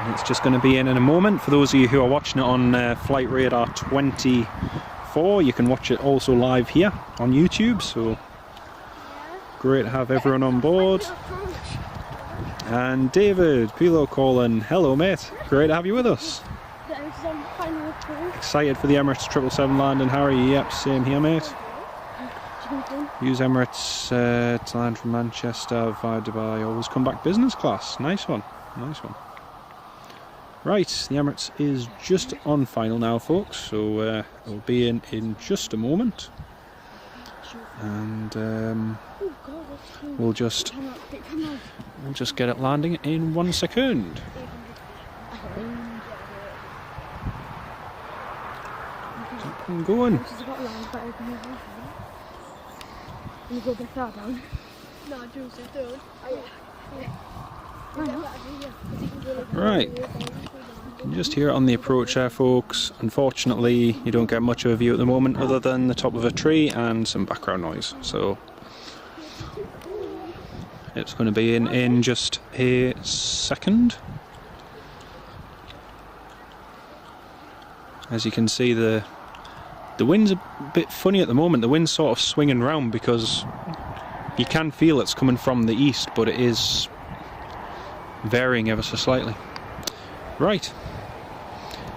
Speaker 1: And it's just going to be in a moment. For those of you who are watching it on Flight Radar 24, you can watch it also live here on YouTube. So great to have everyone on board. And David, Pilo calling. Hello, mate. Great to have you with us. Excited for the Emirates 777 landing, Harry. Yep, same here, mate. Use Emirates to land from Manchester via Dubai. Always come back business class. Nice one. Nice one. Right, the Emirates is just on final now, folks. So it'll be in just a moment. And we'll just get it landing in 1 second. Keep on going. Right, just here on the approach there, folks. Unfortunately, you don't get much of a view at the moment other than the top of a tree and some background noise. So it's going to be in just a second. As you can see, the wind's a bit funny at the moment. The wind's sort of swinging round because you can feel it's coming from the east, but it is varying ever so slightly. Right,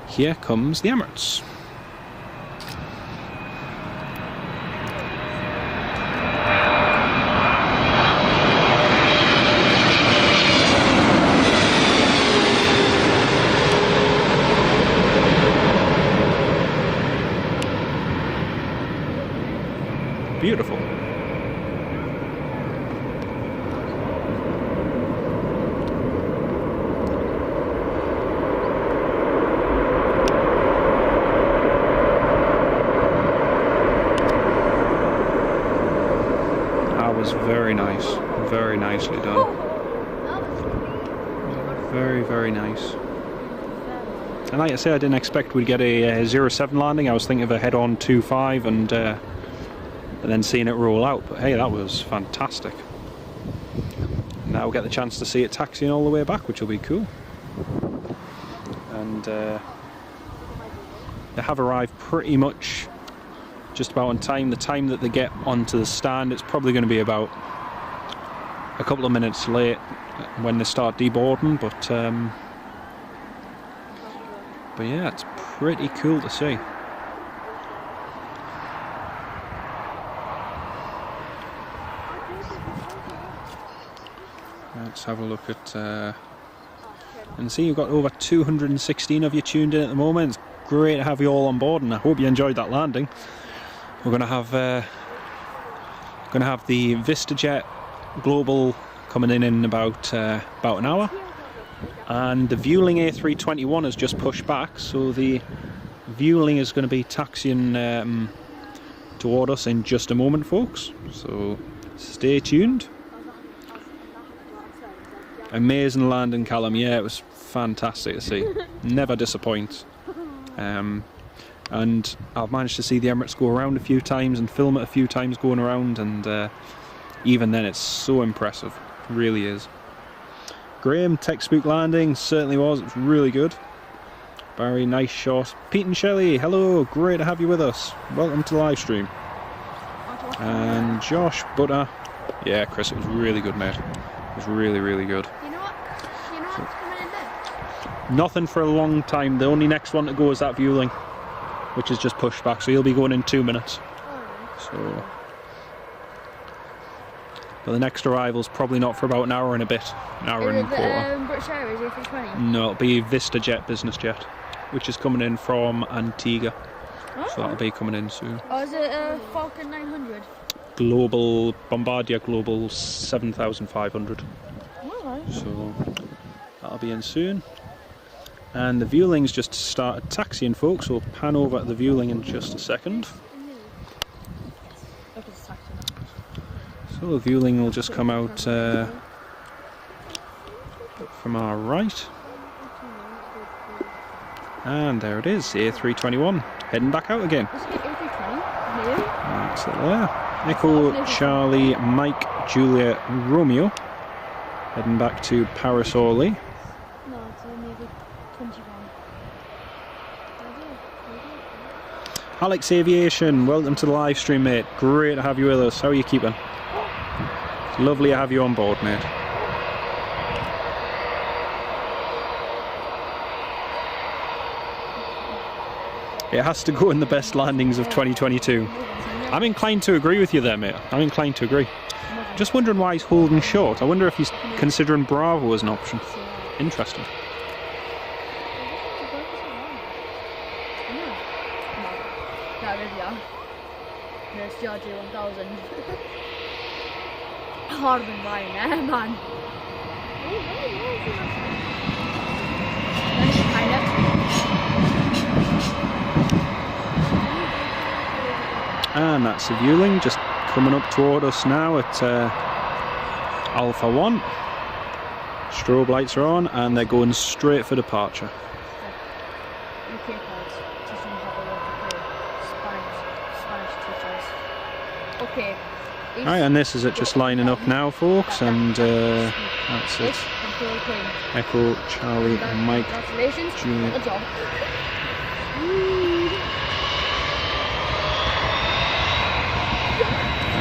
Speaker 1: here comes the Emirates. Beautiful. very nicely done. Very, very nice. And like I say, I didn't expect we'd get a 07 landing. I was thinking of a head-on 2.5 and then seeing it roll out. But hey, that was fantastic. Now we'll get the chance to see it taxiing all the way back, which will be cool. And they have arrived pretty much just about on time. The time that they get onto the stand, it's probably going to be about a couple of minutes late when they start deboarding, but yeah, it's pretty cool to see. Let's have a look at and see, you've got over 216 of you tuned in at the moment. It's great to have you all on board, and I hope you enjoyed that landing. We're going to have the VistaJet Global coming in about an hour, and the Vueling A321 has just pushed back, so the Vueling is going to be taxiing toward us in just a moment, folks, so stay tuned. Amazing landing, Callum. Yeah, it was fantastic to see. Never disappoints. And I've managed to see the Emirates go around a few times and film it a few times going around, and even then it's so impressive. It really is. Graham, textbook landing, certainly was. It was really good. Barry, nice shot. Pete and Shelley, hello, great to have you with us. Welcome to the live stream. And Josh, Butter. Yeah, Chris, it was really good, mate. It was really, really good.
Speaker 3: You know what's coming in then?
Speaker 1: Nothing for a long time. The only next one to go is that Vueling, which is just pushed back, so he'll be going in 2 minutes. So, but the next arrival's probably not for about an hour and a bit, an hour and a quarter.
Speaker 2: British Airways A320?
Speaker 1: No, it'll be VistaJet business jet, which is coming in from Antigua.
Speaker 2: Oh.
Speaker 1: So that'll be coming in soon.
Speaker 2: Or is it a Falcon 900?
Speaker 1: Global Bombardier Global 7500.
Speaker 2: Alright.
Speaker 1: So that'll be in soon. And the Vueling's just started taxiing, folks. We'll pan over to the Vueling in just a second. So the Vueling will just come out from our right. And there it is, A321, heading back out again. That's it there. Echo Charlie Mike Julia Romeo, heading back to Paris Orly.
Speaker 2: No, it's maybe 21.
Speaker 1: Alex Aviation, welcome to the live stream, mate. Great to have you with us. How are you keeping? It's lovely to have you on board, mate. It has to go in the best landings of 2022. I'm inclined to agree with you there, mate. I'm inclined to agree. Just wondering why he's holding short. I wonder if he's considering Bravo as an option. Interesting.
Speaker 2: There's Georgia 1000. Harder than Ryanair, man.
Speaker 1: And that's the Vueling just coming up toward us now at Alpha 1. Strobe lights are on and they're going straight for departure.
Speaker 2: Okay.
Speaker 1: Right, and this is it just lining up now, folks, and that's it. Echo Charlie and Mike Julia.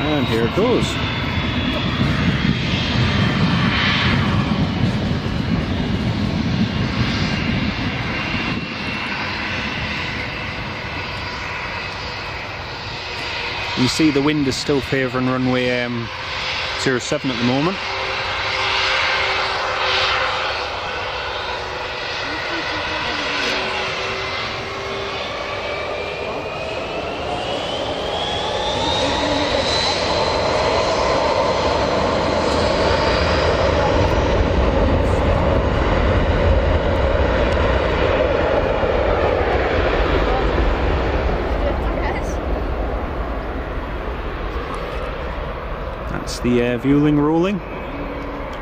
Speaker 1: And here it goes. You see the wind is still favouring runway 07 at the moment. The Vueling rolling.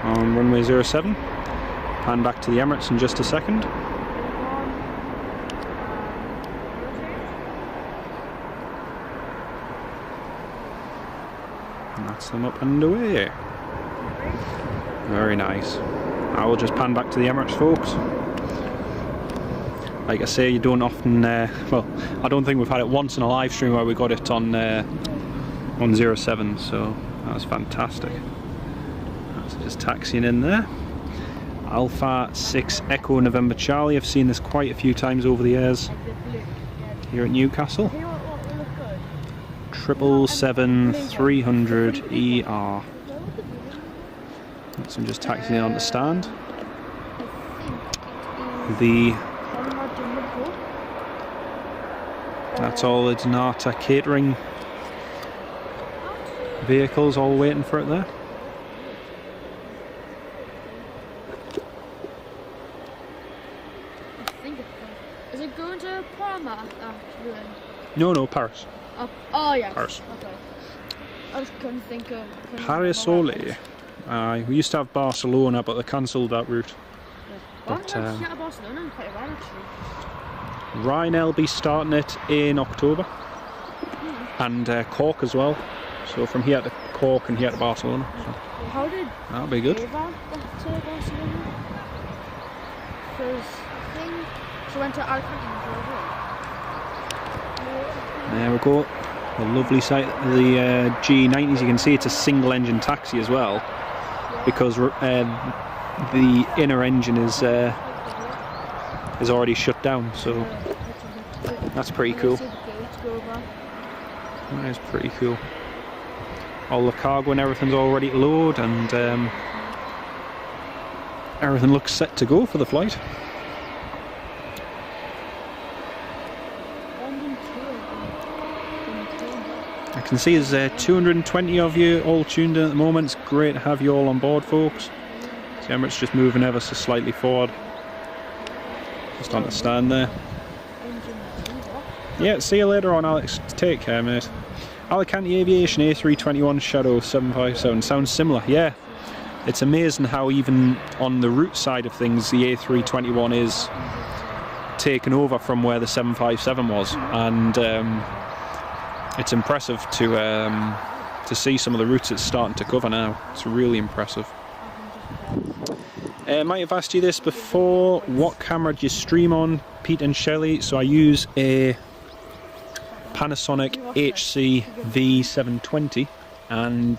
Speaker 1: on runway 07. Pan back to the Emirates in just a second. And that's them up and away. Very nice. I will just pan back to the Emirates, folks. Like I say, you don't often, well, I don't think we've had it once in a live stream where we got it on 07, so that was fantastic. That's just taxiing in there. Alpha 6 Echo November Charlie. I've seen this quite a few times over the years here at Newcastle. 777-300 ER. So I'm just taxiing on the stand. That's all the Donata catering vehicles all waiting for it there.
Speaker 2: Is it going to Parma actually?
Speaker 1: No, Paris.
Speaker 2: Oh yes.
Speaker 1: Paris.
Speaker 2: Okay. I just couldn't think of.
Speaker 1: Paris Orly. We used to have Barcelona, but they cancelled that route.
Speaker 2: Yeah.
Speaker 1: But
Speaker 2: Barcelona quite well actually.
Speaker 1: Ryanair will be starting it in October, and Cork as well. So from here to Cork and here to Barcelona. So
Speaker 2: how did
Speaker 1: that'll be good.
Speaker 2: Ava get to Barcelona? Because I think she went to Alicante.
Speaker 1: There we go. A lovely sight. The G90s. You can see it's a single engine taxi as well, because the inner engine is already shut down. So that's pretty cool. That is pretty cool. All the cargo and everything's all ready to load, and everything looks set to go for the flight. I can see there's 220 of you all tuned in at the moment. It's great to have you all on board, folks. So Emirates just moving ever so slightly forward. Just on the stand there. Yeah, see you later on, Alex. Take care, mate. Alicante Aviation A321 Shadow 757. Sounds similar, yeah. It's amazing how even on the route side of things, the A321 is taken over from where the 757 was, and it's impressive to see some of the routes it's starting to cover now. It's really impressive. Might have asked you this before. What camera do you stream on, Pete and Shelley? So I use a Panasonic HC V720, and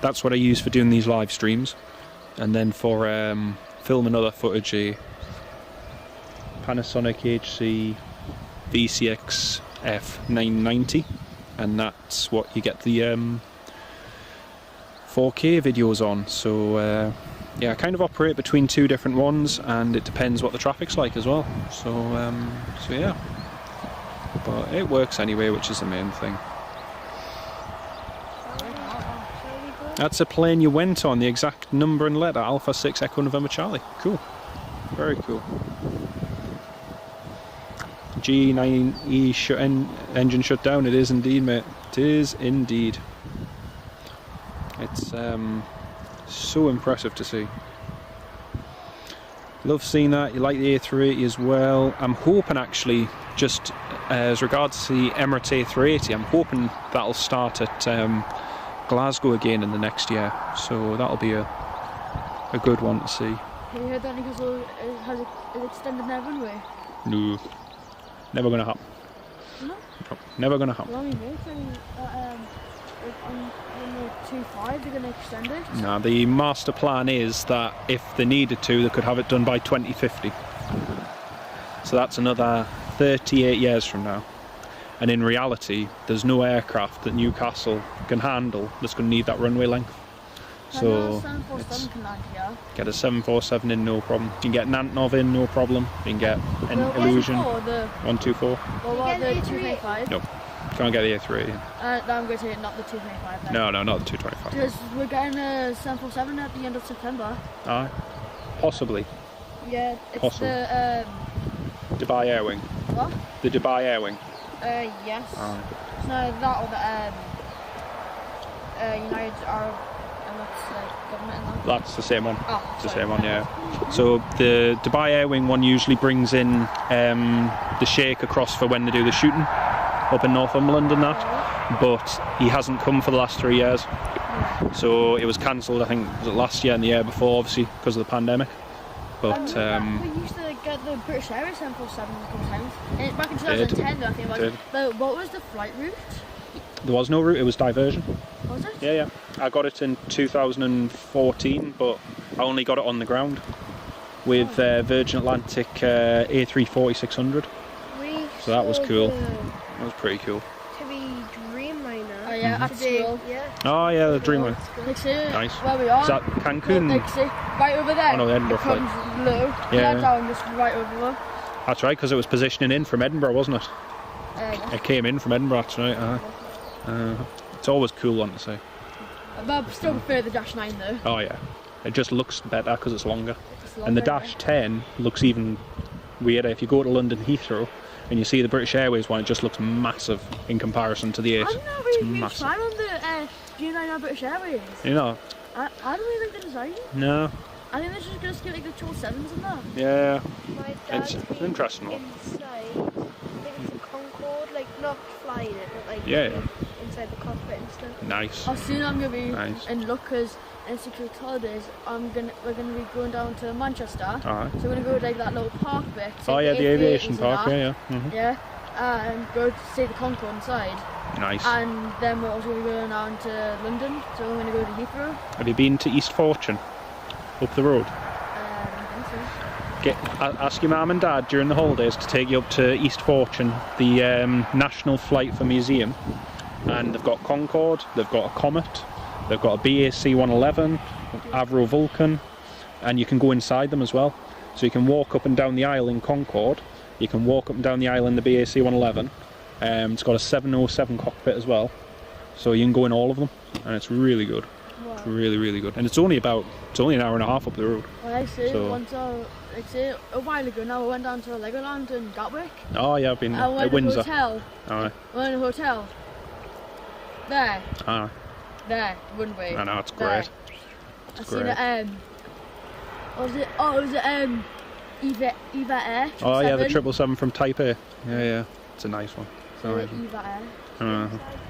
Speaker 1: that's what I use for doing these live streams. And then for filming other footage, a Panasonic HC VCX F990, and that's what you get the 4K videos on. So yeah, I kind of operate between two different ones, and it depends what the traffic's like as well. So yeah, but it works anyway, which is the main thing. That's a plane you went on, the exact number and letter, Alpha 6 Echo November Charlie. Cool, very cool. G9E engine shut down. It is indeed, mate. It is indeed. It's so impressive to see. Love seeing that. You like the A380 as well. I'm hoping actually, just as regards to the Emirates A380, I'm hoping that'll start at Glasgow again in the next year. So that'll be a good one to see.
Speaker 2: Have you heard that Newcastle has extended their runway?
Speaker 1: No. Never gonna happen.
Speaker 2: No?
Speaker 1: No, never gonna happen.
Speaker 2: Well, on the 25 they're gonna extend it.
Speaker 1: No, the master plan is that if they needed to, they could have it done by 2050. So that's another 38 years from now. And in reality, there's no aircraft that Newcastle can handle that's going to need that runway length. So get a 747 in, no problem. You can get an Antonov in, no problem. You can get an Illusion 124.
Speaker 2: What about the 225?
Speaker 1: No, can't get the A380 in.
Speaker 2: I'm going to say not the 225 then.
Speaker 1: No, not the 225.
Speaker 2: Because we're getting a 747 at the end of September.
Speaker 1: Aye, possibly.
Speaker 2: Yeah, it's
Speaker 1: possibly.
Speaker 2: The
Speaker 1: Dubai Airwing.
Speaker 2: what?
Speaker 1: The Dubai Airwing.
Speaker 2: Yes.
Speaker 1: Aye.
Speaker 2: So that or the United Arab That's like government and that.
Speaker 1: That's the same one.
Speaker 2: Oh,
Speaker 1: It's the
Speaker 2: sorry.
Speaker 1: same one, yeah. So the Dubai Air Wing one usually brings in the Sheikh across for when they do the shooting up in Northumberland and that, but he hasn't come for the last 3 years. So it was cancelled, I think, was it last year and the year before, obviously, because of the pandemic. But
Speaker 2: we used to get the British Airways 747 a couple times. Back in 2010, though, I think it was. But what was the flight route?
Speaker 1: there was no route, it was diversion.
Speaker 2: Was it?
Speaker 1: Yeah, yeah. I got it in 2014, but I only got it on the ground with Virgin Atlantic A340-600. So that was cool. That was pretty cool.
Speaker 3: To be Dreamliner.
Speaker 2: Oh yeah, at school.
Speaker 3: Yeah.
Speaker 1: Oh yeah, the Dreamliner.
Speaker 2: Nice.
Speaker 1: Nice.
Speaker 2: Where we are.
Speaker 1: Is that Cancun?
Speaker 2: Right over there.
Speaker 1: Oh no, the Edinburgh
Speaker 2: it comes
Speaker 1: flight.
Speaker 2: low.
Speaker 1: Yeah.
Speaker 2: And down just right over there.
Speaker 1: That's right, because it was positioning in from Edinburgh, wasn't it? It came in from Edinburgh, that's right. It's always cool one to say.
Speaker 2: But I still prefer the Dash 9 though.
Speaker 1: Oh yeah, it just looks better because it's longer. And the
Speaker 2: longer,
Speaker 1: Dash 10 looks even weirder. If you go to London Heathrow and you see the British Airways one, it just looks massive in comparison to the 8.
Speaker 2: I'm not really big fan on the G9 British Airways.
Speaker 1: You know?
Speaker 2: I don't really like the design.
Speaker 1: No.
Speaker 2: I think they're just going to skip like the 777s and that.
Speaker 1: Yeah.
Speaker 3: My
Speaker 1: It's
Speaker 3: dad's
Speaker 1: an
Speaker 3: been
Speaker 1: interesting one.
Speaker 3: inside, I think it's a Concorde, like not flying it, but like
Speaker 1: Yeah.
Speaker 3: inside the cockpit and stuff.
Speaker 1: Nice.
Speaker 2: Oh, soon I'm going to be
Speaker 1: Nice.
Speaker 2: in luck because in secret holidays we're going to be going down to Manchester.
Speaker 1: Alright.
Speaker 2: So we're going to go to like that little park bit.
Speaker 1: Oh yeah, the aviation park, yeah.
Speaker 2: Yeah. And go to see the Concorde inside.
Speaker 1: Nice.
Speaker 2: And then we're also going to be going down to London, so we're going to go to Heathrow.
Speaker 1: Have you been to East Fortune? Up the road?
Speaker 2: I think so.
Speaker 1: Ask your mum and dad during the holidays to take you up to East Fortune, the national flight for museum. And they've got Concorde, they've got a Comet, they've got a BAC 111, Avro Vulcan, and you can go inside them as well. So you can walk up and down the aisle in Concorde, you can walk up and down the aisle in the BAC 111. It's got a 707 cockpit as well, so you can go in all of them, and it's really good.
Speaker 2: Wow.
Speaker 1: It's really, really good. And it's only an hour and a half up the road.
Speaker 2: Well, I see
Speaker 1: So-
Speaker 2: once a while ago now, I went down to Legoland in Gatwick.
Speaker 1: Oh yeah, I've been
Speaker 2: I went
Speaker 1: at
Speaker 2: to a
Speaker 1: Windsor.
Speaker 2: hotel.
Speaker 1: Alright.
Speaker 2: Went to a hotel. There.
Speaker 1: Ah,
Speaker 2: There. Runway.
Speaker 1: I know, it's
Speaker 2: There.
Speaker 1: great.
Speaker 2: I
Speaker 1: It's
Speaker 2: seen
Speaker 1: great.
Speaker 2: it, what was it? Oh, it was Eva Air.
Speaker 1: Oh yeah, the
Speaker 2: 777.
Speaker 1: 777 from Taipei. Yeah, yeah. It's a nice one. It's a nice one.
Speaker 2: Eva Air.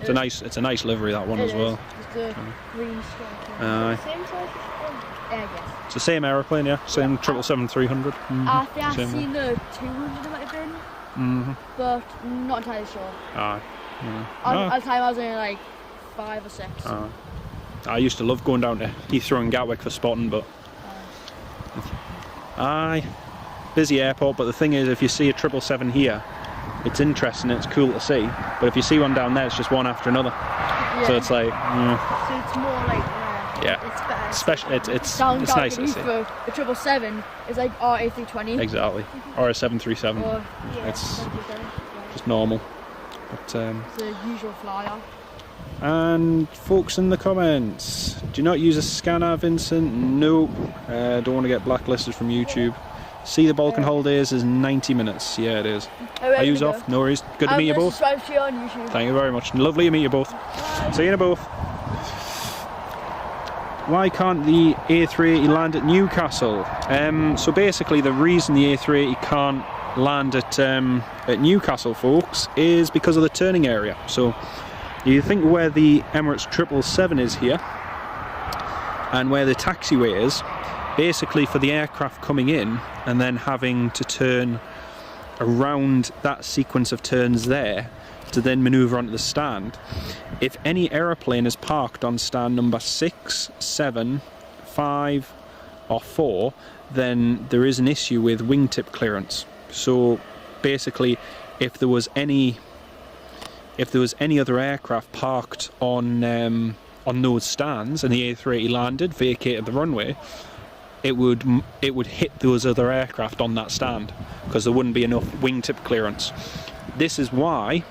Speaker 1: It's a nice livery, that one
Speaker 2: It
Speaker 1: as well.
Speaker 2: is. It's the green stripe.
Speaker 1: Aye.
Speaker 3: Same size as one.
Speaker 2: Yeah, I guess.
Speaker 1: It's the same aeroplane, yeah. Same 777-300.
Speaker 2: I think I've
Speaker 1: Same one.
Speaker 2: seen the 200 it might have been, but not entirely sure.
Speaker 1: Aye.
Speaker 2: At the time I was only like 5 or 6.
Speaker 1: I used to love going down to Heathrow and Gatwick for spotting, but aye, busy airport. But the thing is, if you see a 777 here, it's interesting, it's cool to see. But if you see one down there, it's just one after another.
Speaker 2: Yeah.
Speaker 1: So it's like,
Speaker 3: So it's more like
Speaker 1: yeah,
Speaker 3: it's better.
Speaker 1: special. It's
Speaker 2: Down
Speaker 1: nice to see.
Speaker 2: The 777 is like A320.
Speaker 1: Exactly, or a 737.
Speaker 2: Or
Speaker 1: It's
Speaker 2: 737.
Speaker 1: just normal. But
Speaker 2: It's the usual flyer.
Speaker 1: and folks in the comments, do you not use a scanner, Vincent? Nope. Don't want to get blacklisted from YouTube. See the Balkan holidays is 90 minutes. Yeah, it is. Are you off? No worries. Good to meet you both.
Speaker 2: Subscribe to you on YouTube.
Speaker 1: Thank you very much. Lovely to meet you both. See you in a both. Why can't the A380 land at Newcastle? So basically the reason the A380 can't land at Newcastle, folks, is because of the turning area. So you think where the Emirates 777 is here and where the taxiway is, basically for the aircraft coming in and then having to turn around that sequence of turns there to then manoeuvre onto the stand. If any aeroplane is parked on stand number 6, 7, 5 or 4, then there is an issue with wingtip clearance. So basically if there was any other aircraft parked on those stands and the A380 landed, vacated the runway, it would hit those other aircraft on that stand because there wouldn't be enough wingtip clearance. This is why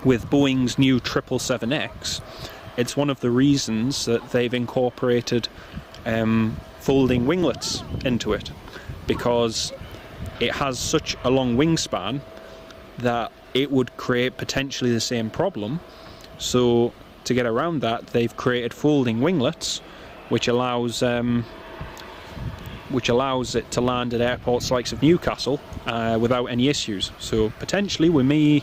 Speaker 1: with Boeing's new 777X, it's one of the reasons that they've incorporated folding winglets into it, because it has such a long wingspan that it would create potentially the same problem. So to get around that, they've created folding winglets which allows it to land at airports likes of Newcastle without any issues. So potentially we may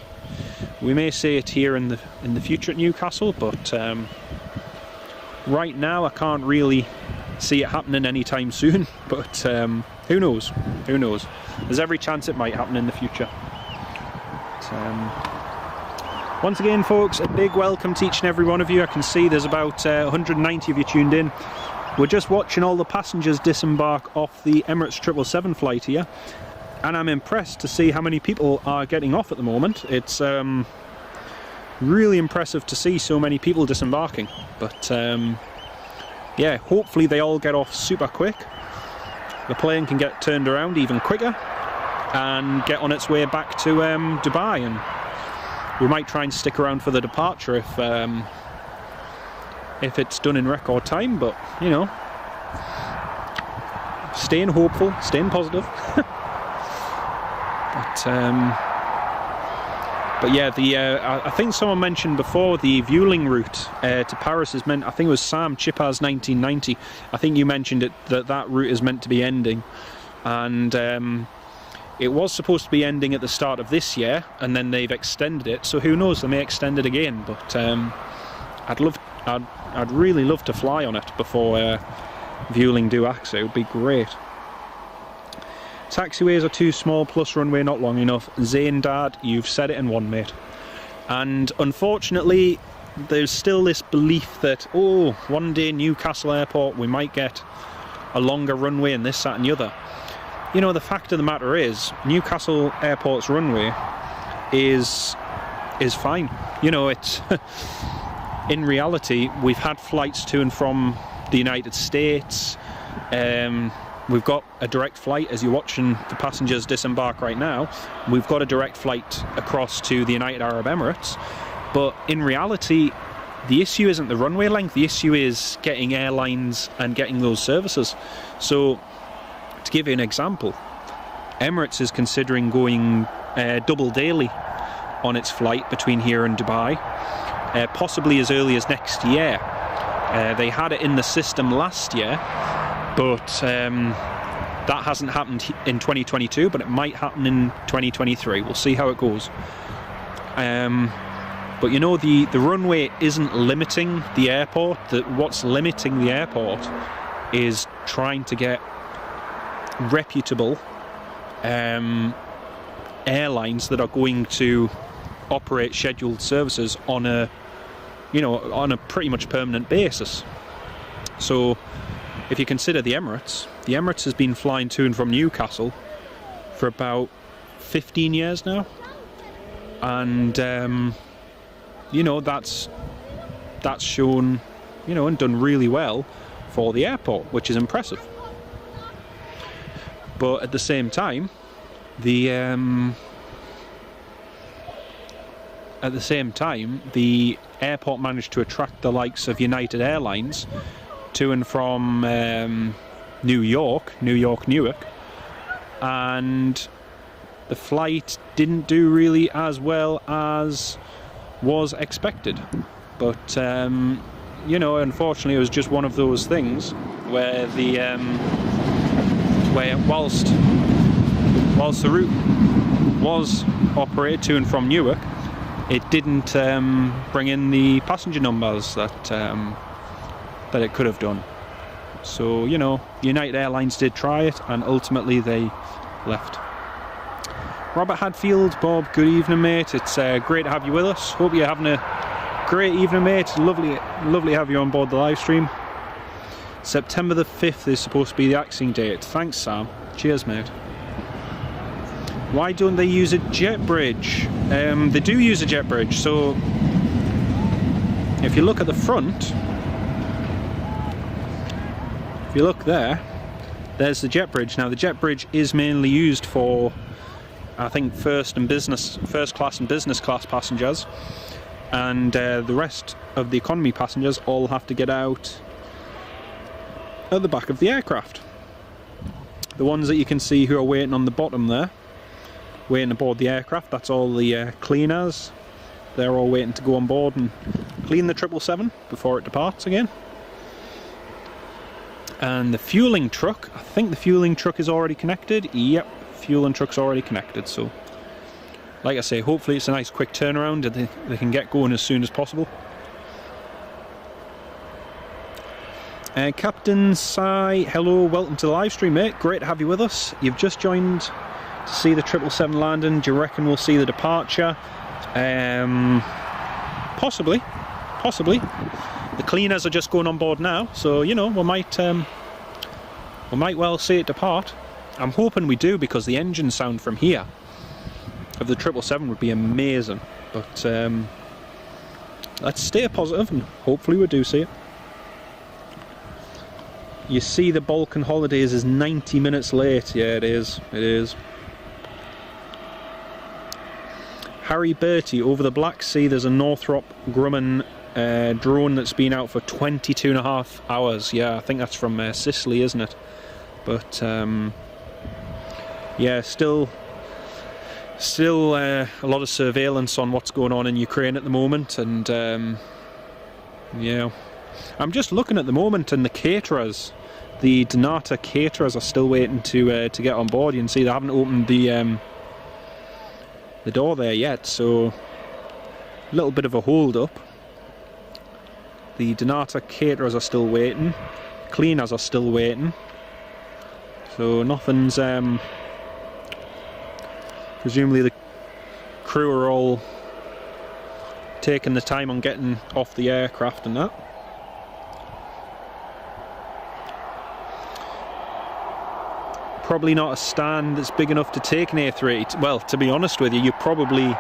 Speaker 1: see it here in the future at Newcastle, but right now I can't really see it happening anytime soon. But who knows? Who knows? There's every chance it might happen in the future. But, once again, folks, a big welcome to each and every one of you. I can see there's about 190 of you tuned in. We're just watching all the passengers disembark off the Emirates 777 flight here, and I'm impressed to see how many people are getting off at the moment. It's really impressive to see so many people disembarking, but yeah, hopefully they all get off super quick. The plane can get turned around even quicker and get on its way back to Dubai, and we might try and stick around for the departure if it's done in record time. But you know, staying hopeful, staying positive. But yeah, I think someone mentioned before the Vueling route to Paris is meant. I think it was Sam Chippaz 1990. I think you mentioned it, that route is meant to be ending, and it was supposed to be ending at the start of this year, and then they've extended it. So who knows? They may extend it again. But I'd really love to fly on it before Vueling do axe. It would be great. Taxiways are too small, plus runway not long enough. Zane, Dad, you've said it in one, mate. And unfortunately, there's still this belief that, oh, one day Newcastle Airport, we might get a longer runway and this, that and the other. You know, the fact of the matter is, Newcastle Airport's runway is fine. You know, it's in reality, we've had flights to and from the United States. We've got a direct flight, as you're watching the passengers disembark right now. We've got a direct flight across to the United Arab Emirates. But in reality, the issue isn't the runway length. The issue is getting airlines and getting those services. So, to give you an example, Emirates is considering going double daily on its flight between here and Dubai, possibly as early as next year. They had it in the system last year, but that hasn't happened in 2022, but it might happen in 2023. We'll see how it goes. But you know, the runway isn't limiting the airport. What's limiting the airport is trying to get reputable airlines that are going to operate scheduled services on a pretty much permanent basis. So if you consider the Emirates has been flying to and from Newcastle for about 15 years now, and you know, that's shown, you know, and done really well for the airport, which is impressive. But at the same time, the airport managed to attract the likes of United Airlines to and from Newark, and the flight didn't do really as well as was expected. But you know, unfortunately, it was just one of those things where whilst the route was operated to and from Newark, it didn't bring in the passenger numbers that it could have done. So, you know, United Airlines did try it, and ultimately they left. Robert Hadfield, Bob, good evening, mate. It's great to have you with us. Hope you're having a great evening, mate. Lovely to have you on board the live stream. September the 5th is supposed to be the axing date. Thanks, Sam. Cheers, mate. Why don't they use a jet bridge? They do use a jet bridge. So if you look at the front, if you look there, there's the jet bridge. Now the jet bridge is mainly used for, I think, first class and business class passengers, and the rest of the economy passengers all have to get out at the back of the aircraft. The ones that you can see who are waiting on the bottom there, waiting aboard the aircraft, that's all the cleaners. They're all waiting to go on board and clean the 777 before it departs again. And the fueling truck, I think the fueling truck is already connected. Yep, fueling truck's already connected. So, like I say, hopefully it's a nice quick turnaround and they can get going as soon as possible. Captain Sai, hello, welcome to the live stream, mate. Great to have you with us. You've just joined to see the 777 landing. Do you reckon we'll see the departure? Possibly. The cleaners are just going on board now, so you know we might well see it depart. I'm hoping we do, because the engine sound from here of the 777 would be amazing. But let's stay positive and hopefully we do see it. You see the Balkan Holidays is 90 minutes late. Yeah, it is. Harry Bertie, over the Black Sea there's a Northrop Grumman drone that's been out for 22.5 hours. Yeah, I think that's from Sicily, isn't it? But yeah, still a lot of surveillance on what's going on in Ukraine at the moment. And yeah, I'm just looking at the moment, and the caterers, the Donata caterers, are still waiting to get on board. You can see they haven't opened the door there yet, so a little bit of a hold up. The Donata caterers are still waiting, cleaners are still waiting, so nothing's presumably the crew are all taking the time on getting off the aircraft and that. Probably not a stand that's big enough to take an A380. Well, to be honest with you, you probably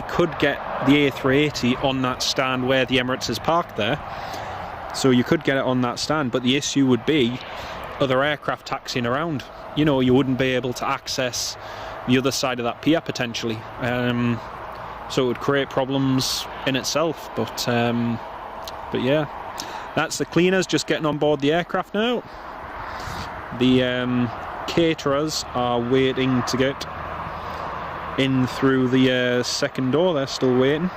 Speaker 1: could get the A380 on that stand where the Emirates is parked there. So you could get it on that stand, but the issue would be other aircraft taxiing around. You know, you wouldn't be able to access the other side of that pier potentially. So it would create problems in itself. But yeah, that's the cleaners just getting on board the aircraft now. The caterers are waiting to get in through the second door. They're still waiting.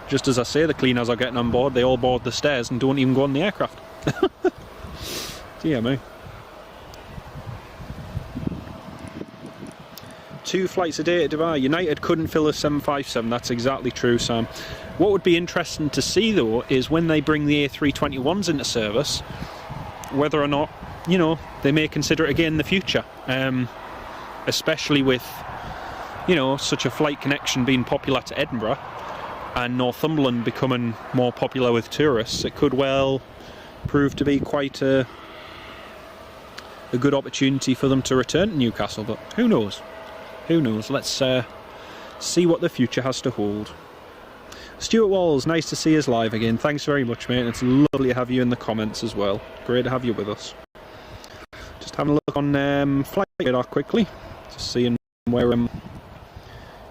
Speaker 1: Just as I say, the cleaners are getting on board. They all board the stairs and don't even go on the aircraft. Dear me. 2 flights a day to Dubai. United couldn't fill a 757. That's exactly true, Sam. What would be interesting to see though is when they bring the A321s into service, whether or not, you know, they may consider it again in the future, especially with, you know, such a flight connection being popular to Edinburgh and Northumberland becoming more popular with tourists. It could well prove to be quite a good opportunity for them to return to Newcastle, but who knows? Who knows? Let's see what the future has to hold. Stuart Walls, nice to see us live again. Thanks very much, mate. It's lovely to have you in the comments as well. Great to have you with us. Just having a look on flight radar quickly, just seeing where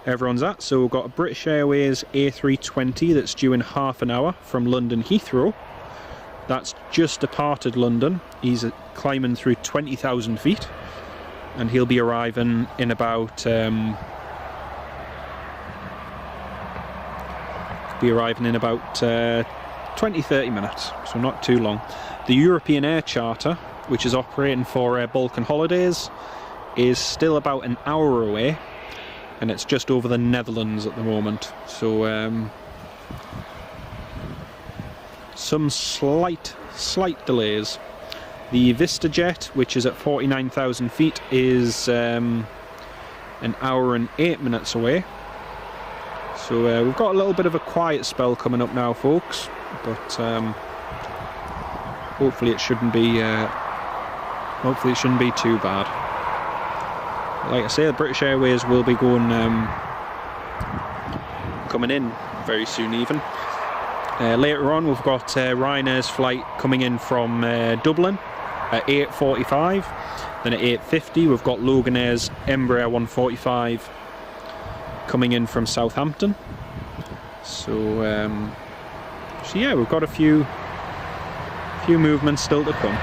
Speaker 1: everyone's at. So we've got a British Airways A320 that's due in half an hour from London Heathrow. That's just departed London. He's climbing through 20,000 feet, and he'll be arriving in about 20-30 minutes, so not too long. The European Air Charter, which is operating for Balkan Holidays, is still about an hour away, and it's just over the Netherlands at the moment. So some slight delays. The VistaJet, which is at 49,000 feet, is an hour and 8 minutes away. So we've got a little bit of a quiet spell coming up now, folks, but hopefully it shouldn't be too bad. Like I say, the British Airways will be going coming in very soon even. Later on we've got Ryanair's flight coming in from Dublin at 8:45. Then at 8:50 we've got Loganair's Embraer 145 coming in from Southampton. So yeah, we've got a few movements still to come.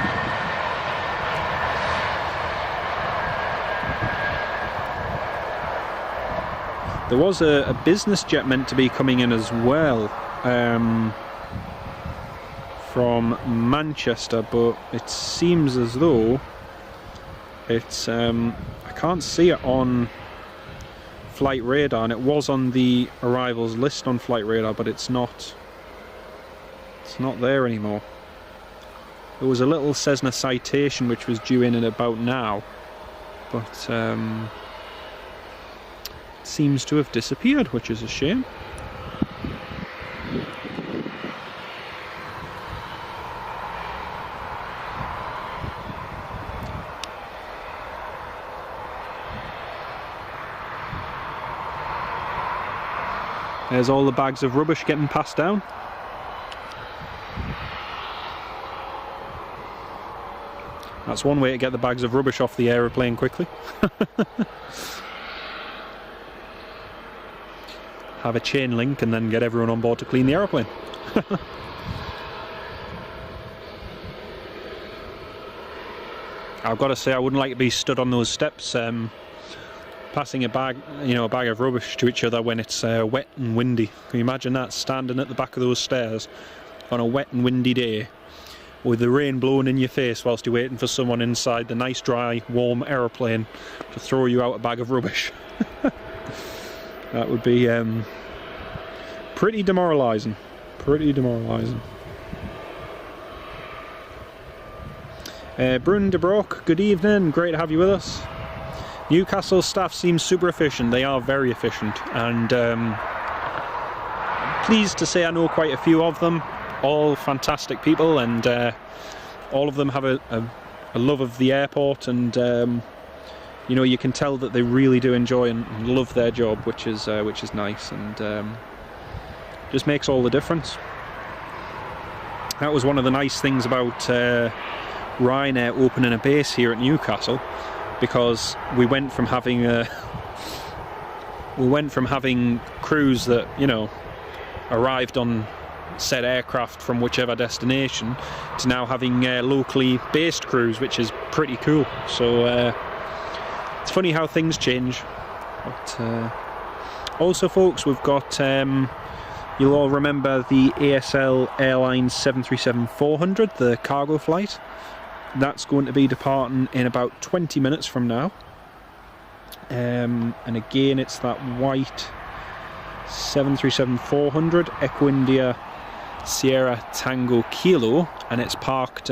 Speaker 1: There was a business jet meant to be coming in as well from from Manchester, but it seems as though it's I can't see it on Flight Radar, and it was on the arrivals list on Flight Radar, but it's not there anymore. There was a little Cessna Citation which was due in at about now, but it seems to have disappeared, which is a shame. There's all the bags of rubbish getting passed down. That's one way to get the bags of rubbish off the aeroplane quickly. Have a chain link and then get everyone on board to clean the aeroplane. I've got to say, I wouldn't like to be stood on those steps passing a bag, a bag of rubbish to each other when it's wet and windy. Can you imagine that, standing at the back of those stairs on a wet and windy day with the rain blowing in your face whilst you're waiting for someone inside the nice, dry, warm aeroplane to throw you out a bag of rubbish? That would be pretty demoralising. Pretty demoralising. Brun de Broek, good evening, great to have you with us. Newcastle staff seem super efficient. They are very efficient, and pleased to say I know quite a few of them. All fantastic people, and all of them have a love of the airport, and you can tell that they really do enjoy and love their job, which is nice, and just makes all the difference. That was one of the nice things about Ryanair opening a base here at Newcastle, because we went from having crews that arrived on said aircraft from whichever destination to now having locally based crews, which is pretty cool. So it's funny how things change. But also, folks, we've got you'll all remember the ASL Airlines 737-400, the cargo flight. That's going to be departing in about 20 minutes from now, and again it's that white 737-400 Echo India Sierra Tango Kilo, and it's parked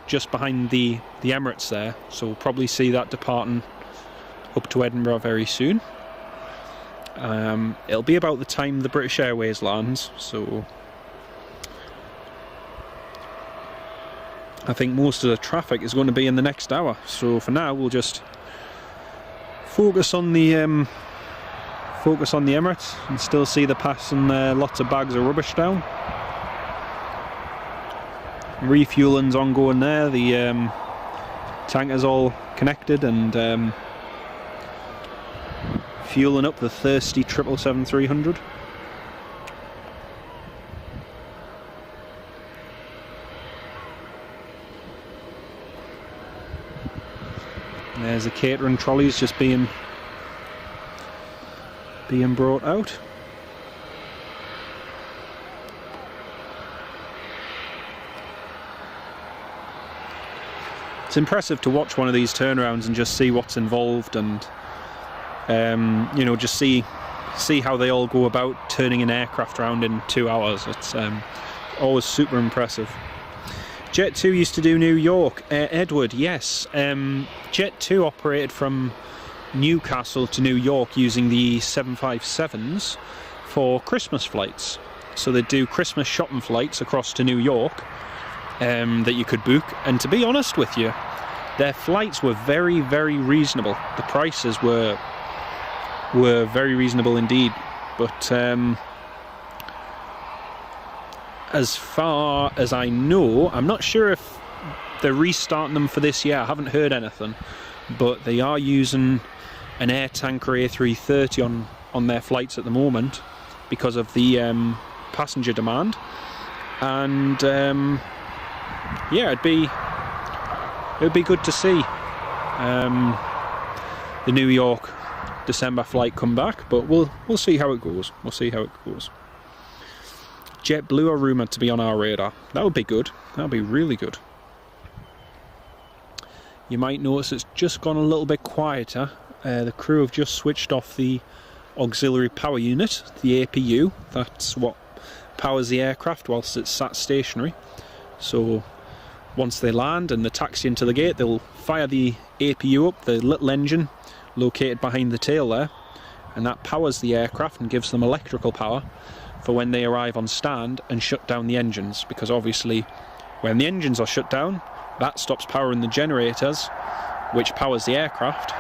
Speaker 1: just behind the Emirates there, so we'll probably see that departing up to Edinburgh very soon. It'll be about the time the British Airways lands, so I think most of the traffic is going to be in the next hour. So for now, we'll just focus on the Emirates and still see the passing lots of bags of rubbish down. Refueling's ongoing there. The tanker's all connected and fueling up the thirsty 777-300. There's the catering trolleys just being brought out. It's impressive to watch one of these turnarounds and just see what's involved, and just see how they all go about turning an aircraft around in 2 hours. It's always super impressive. Jet 2 used to do New York. Edward, yes. Jet 2 operated from Newcastle to New York using the 757s for Christmas flights. So they'd do Christmas shopping flights across to New York that you could book. And to be honest with you, their flights were very, very reasonable. The prices were very reasonable indeed. But as far as I know, I'm not sure if they're restarting them for this year. I haven't heard anything, but they are using an Air Tanker A330 on their flights at the moment because of the passenger demand. And yeah, it'd be good to see the New York December flight come back, but we'll see how it goes. We'll see how it goes. JetBlue are rumoured to be on our radar. That would be good. That would be really good. You might notice it's just gone a little bit quieter. The crew have just switched off the auxiliary power unit, the APU. That's what powers the aircraft whilst it's sat stationary. So once they land and they taxi into the gate, they'll fire the APU up, the little engine located behind the tail there, and that powers the aircraft and gives them electrical power for when they arrive on stand and shut down the engines, because obviously when the engines are shut down, that stops powering the generators, which powers the aircraft.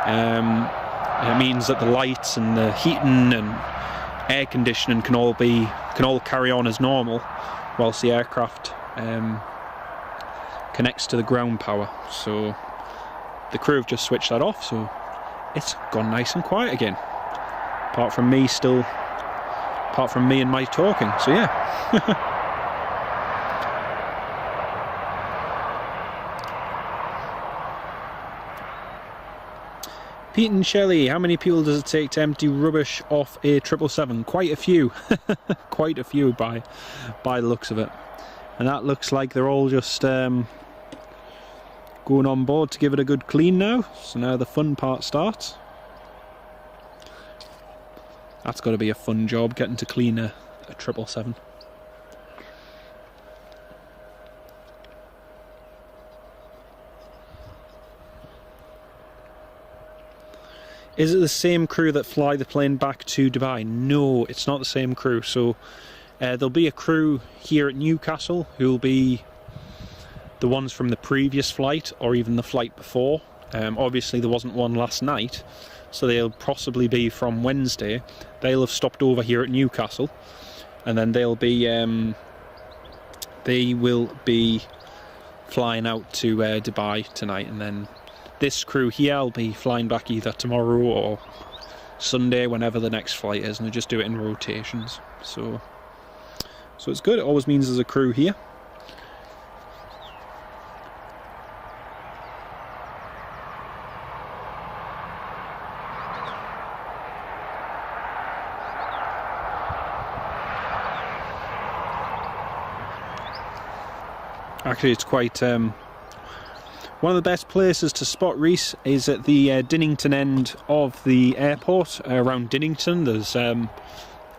Speaker 1: And it means that the lights and the heating and air conditioning can all carry on as normal, whilst the aircraft connects to the ground power. So the crew have just switched that off, so it's gone nice and quiet again. Apart from me and my talking, so yeah. Pete and Shelley, how many people does it take to empty rubbish off a 777? Quite a few. Quite a few by the looks of it. And that looks like they're all just going on board to give it a good clean now. So now the fun part starts. That's got to be a fun job, getting to clean a 777. Is it the same crew that fly the plane back to Dubai? No, it's not the same crew. So there'll be a crew here at Newcastle who'll be the ones from the previous flight or even the flight before. Obviously there wasn't one last night, so they'll possibly be from Wednesday. They'll have stopped over here at Newcastle, and then they will be flying out to Dubai tonight, and then this crew here will be flying back either tomorrow or Sunday, whenever the next flight is, and they just do it in rotations. So it's good. It always means there's a crew here. Actually, it's quite one of the best places to spot Reese is at the Dinnington end of the airport. Around Dinnington there's a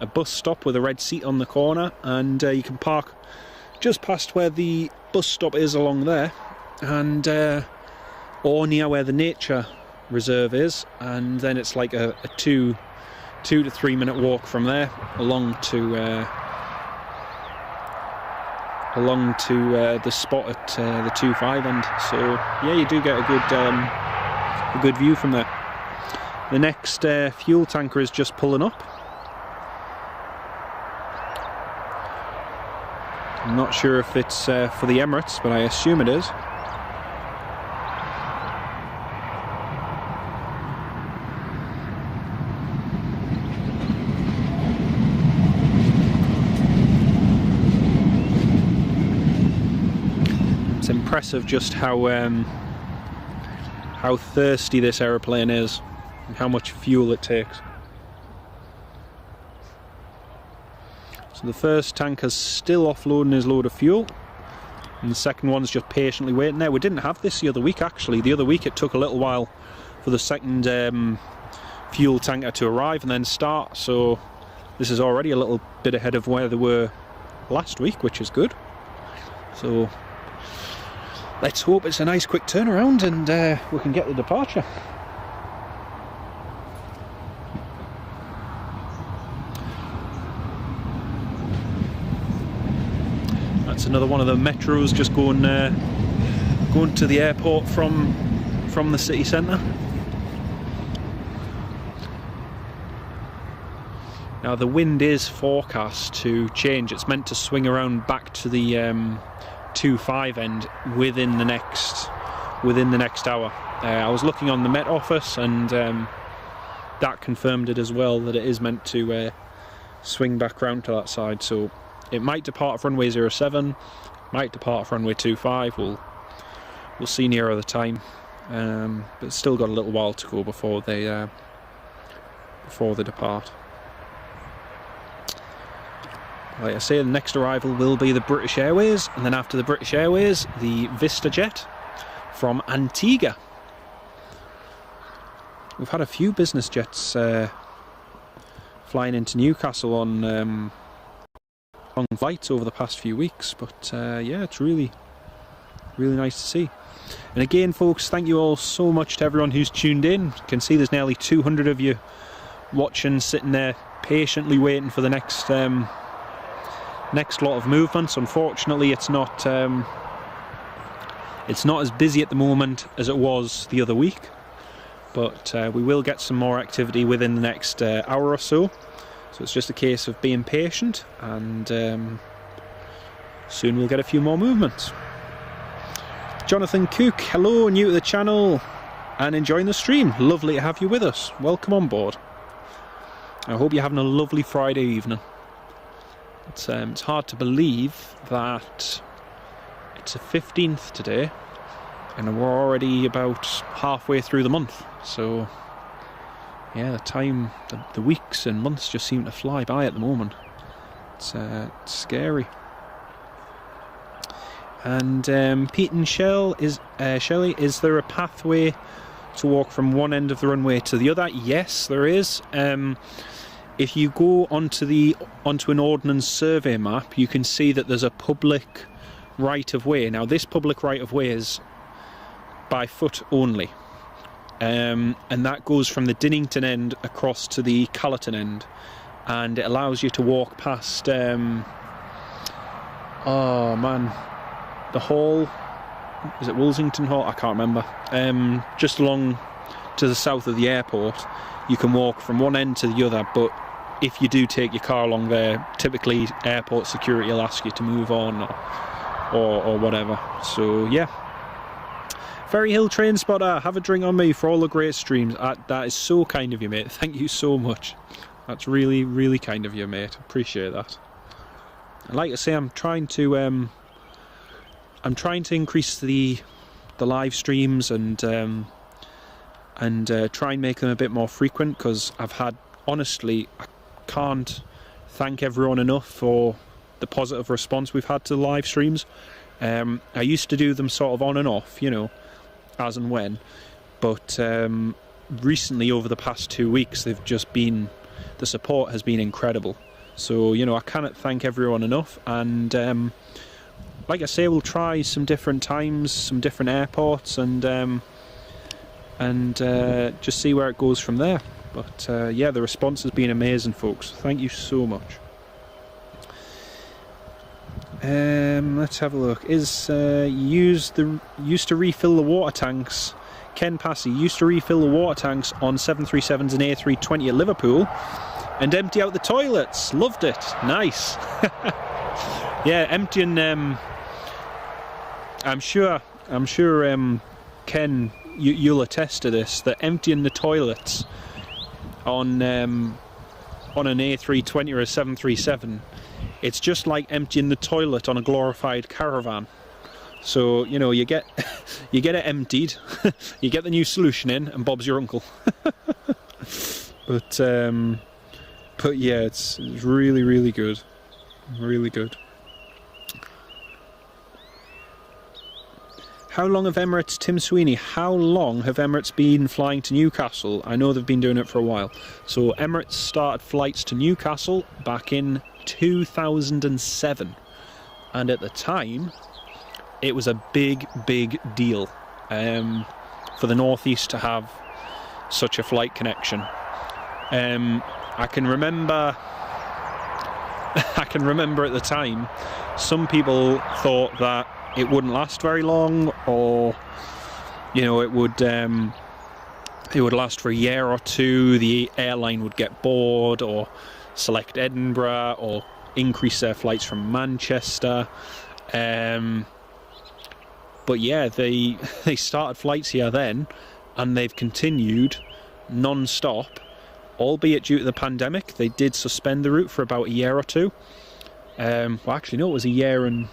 Speaker 1: bus stop with a red seat on the corner, and you can park just past where the bus stop is along there, and or near where the nature reserve is, and then it's like a 2 to 3 minute walk from there along to the spot at the 2-5 end. So yeah, you do get a good view from there. The next fuel tanker is just pulling up. I'm not sure if it's for the Emirates, but I assume it is. Impressive just how thirsty this aeroplane is and how much fuel it takes. So the first tanker's still offloading his load of fuel, and the second one's just patiently waiting there. We didn't have this the other week, actually. The other week it took a little while for the second fuel tanker to arrive and then start, so this is already a little bit ahead of where they were last week, which is good. So let's hope it's a nice quick turnaround and we can get the departure. That's another one of the metros just going to the airport from the city centre. Now the wind is forecast to change. It's meant to swing around back to the 2-5 end within the next hour. I was looking on the Met Office, and that confirmed it as well, that it is meant to swing back round to that side. So it might depart off runway 07, might depart off runway 25. We'll see nearer the time, but it's still got a little while to go before they depart. like I say, the next arrival will be the British Airways, and then after the British Airways, the VistaJet from Antigua. We've had a few business jets flying into Newcastle on long flights over the past few weeks, but yeah, it's really nice to see. And again, folks, thank you all so much to everyone who's tuned in. You can see there's nearly 200 of you watching, sitting there patiently waiting for the next lot of movements. Unfortunately, it's not as busy at the moment as it was the other week, but we will get some more activity within the next hour or so. So it's just a case of being patient, and soon we'll get a few more movements. Jonathan Cook, hello, new to the channel and enjoying the stream. Lovely to have you with us. Welcome on board. I hope you're having a lovely Friday evening. It's hard to believe that it's the 15th today and we're already about halfway through the month. So yeah, the weeks and months just seem to fly by at the moment. It's scary. And Pete and Shelley, is there a pathway to walk from one end of the runway to the other? Yes, there is. If you go onto an Ordnance Survey map, you can see that there's a public right of way. Now, this public right of way is by foot only, and that goes from the Dinnington end across to the Callerton end, and it allows you to walk past. Oh man. The hall, is it Woolsington Hall? I can't remember. Just along to the south of the airport, you can walk from one end to the other, but if you do take your car along there, typically airport security will ask you to move on or whatever. So yeah. Ferry Hill Train Spotter, have a drink on me for all the great streams. That is so kind of you, mate. Thank you so much. That's really, really kind of you, mate. Appreciate that. And like I say, I'm trying to increase the live streams and try and make them a bit more frequent, because I've had, honestly, I can't thank everyone enough for the positive response we've had to the live streams. I used to do them sort of on and off, you know, as and when, but recently, over the past 2 weeks, the support has been incredible. So, you know, I cannot thank everyone enough, and like I say, we'll try some different times, some different airports, and just see where it goes from there. But yeah, the response has been amazing, folks. Thank you so much. Let's have a look. Used to refill the water tanks. Ken Passy used to refill the water tanks on 737s and A320 at Liverpool, and empty out the toilets. Loved it. Nice. Yeah, emptying. I'm sure, Ken, you'll attest to this, that emptying the toilets on an A320 or a 737, it's just like emptying the toilet on a glorified caravan. So, you know, you get it emptied, you get the new solution in, and Bob's your uncle. But yeah, it's really, really good. Really good. How long have Emirates, Tim Sweeney, how long have Emirates been flying to Newcastle? I know they've been doing it for a while. So Emirates started flights to Newcastle back in 2007. And at the time, it was a big, big deal for the Northeast to have such a flight connection. I can remember at the time, some people thought that it wouldn't last very long, or you know, it would last for a year or two. The airline would get bored, or select Edinburgh, or increase their flights from Manchester. But yeah, they started flights here then, and they've continued non-stop, albeit due to the pandemic. They did suspend the route for about a year or two. Well, actually, no, it was a year and...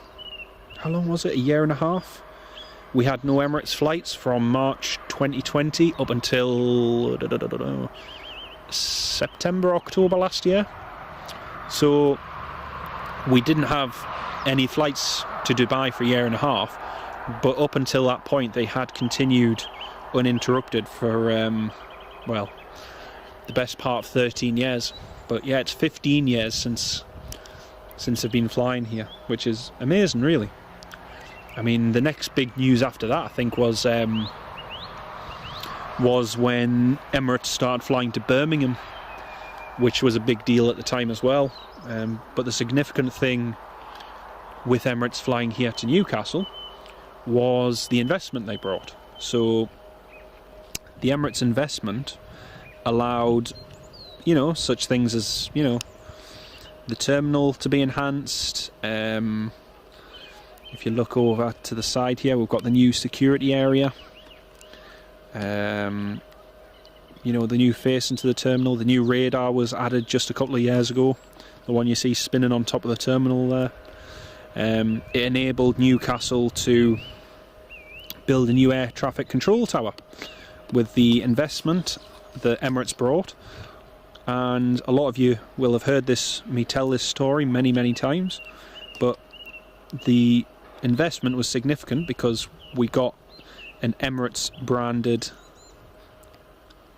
Speaker 1: how long was it? A year and a half? We had no Emirates flights from March 2020 up until September, October last year. So we didn't have any flights to Dubai for a year and a half, but up until that point they had continued uninterrupted for, well, the best part of 13 years. But yeah, it's 15 years since they've been flying here, which is amazing, really. I mean, the next big news after that, I think, was when Emirates started flying to Birmingham, which was a big deal at the time as well. But the significant thing with Emirates flying here to Newcastle was the investment they brought. So the Emirates investment allowed, you know, such things as, you know, the terminal to be enhanced. If you look over to the side here, we've got the new security area. You know, the new face into the terminal. The new radar was added just a couple of years ago. The one you see spinning on top of the terminal there. It enabled Newcastle to build a new air traffic control tower with the investment that Emirates brought. And a lot of you will have heard me tell this story many, many times. But the investment was significant because we got an Emirates branded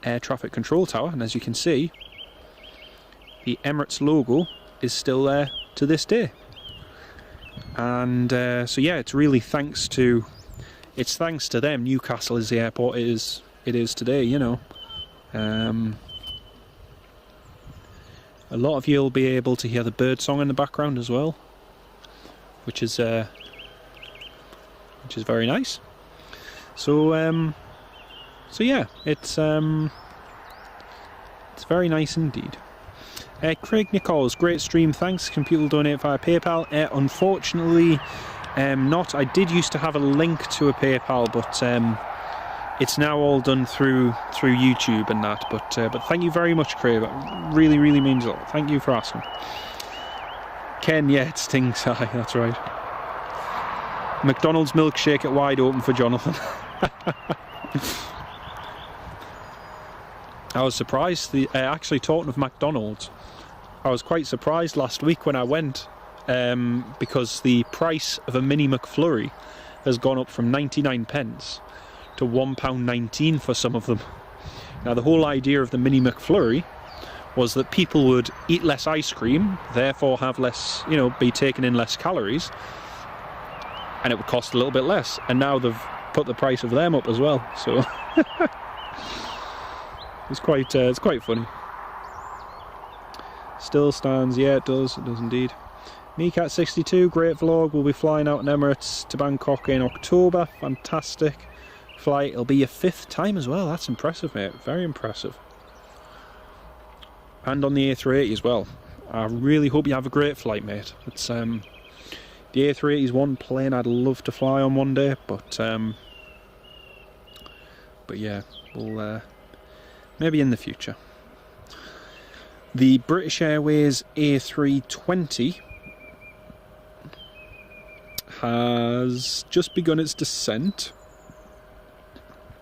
Speaker 1: air traffic control tower, and as you can see, the Emirates logo is still there to this day. And so yeah, it's really thanks to them Newcastle is the airport it is today, you know. A lot of you will be able to hear the bird song in the background as well, which is very nice. So yeah, it's very nice indeed. Craig Nichols, great stream, thanks. Can people donate via PayPal? Unfortunately, not. I did used to have a link to a PayPal, but it's now all done through YouTube and that. But thank you very much, Craig. That really, really means a lot. Thank you for asking. Ken, yeah, it stings. Aye, that's right. McDonald's milkshake at wide open for Jonathan. I was surprised. Actually, talking of McDonald's, I was quite surprised last week when I went, because the price of a mini McFlurry has gone up from 99 pence to £1.19 for some of them. Now, the whole idea of the mini McFlurry was that people would eat less ice cream, therefore have less, you know, be taking in less calories, and it would cost a little bit less. And now they've put the price of them up as well. So it's quite funny. Still stands, yeah, it does indeed. Mecat62, great vlog. We'll be flying out in Emirates to Bangkok in October. Fantastic flight. It'll be your 5th time as well. That's impressive, mate. Very impressive. And on the A380 as well. I really hope you have a great flight, mate. It's the A380 is one plane I'd love to fly on one day, but yeah, we'll maybe in the future. The British Airways A320 has just begun its descent.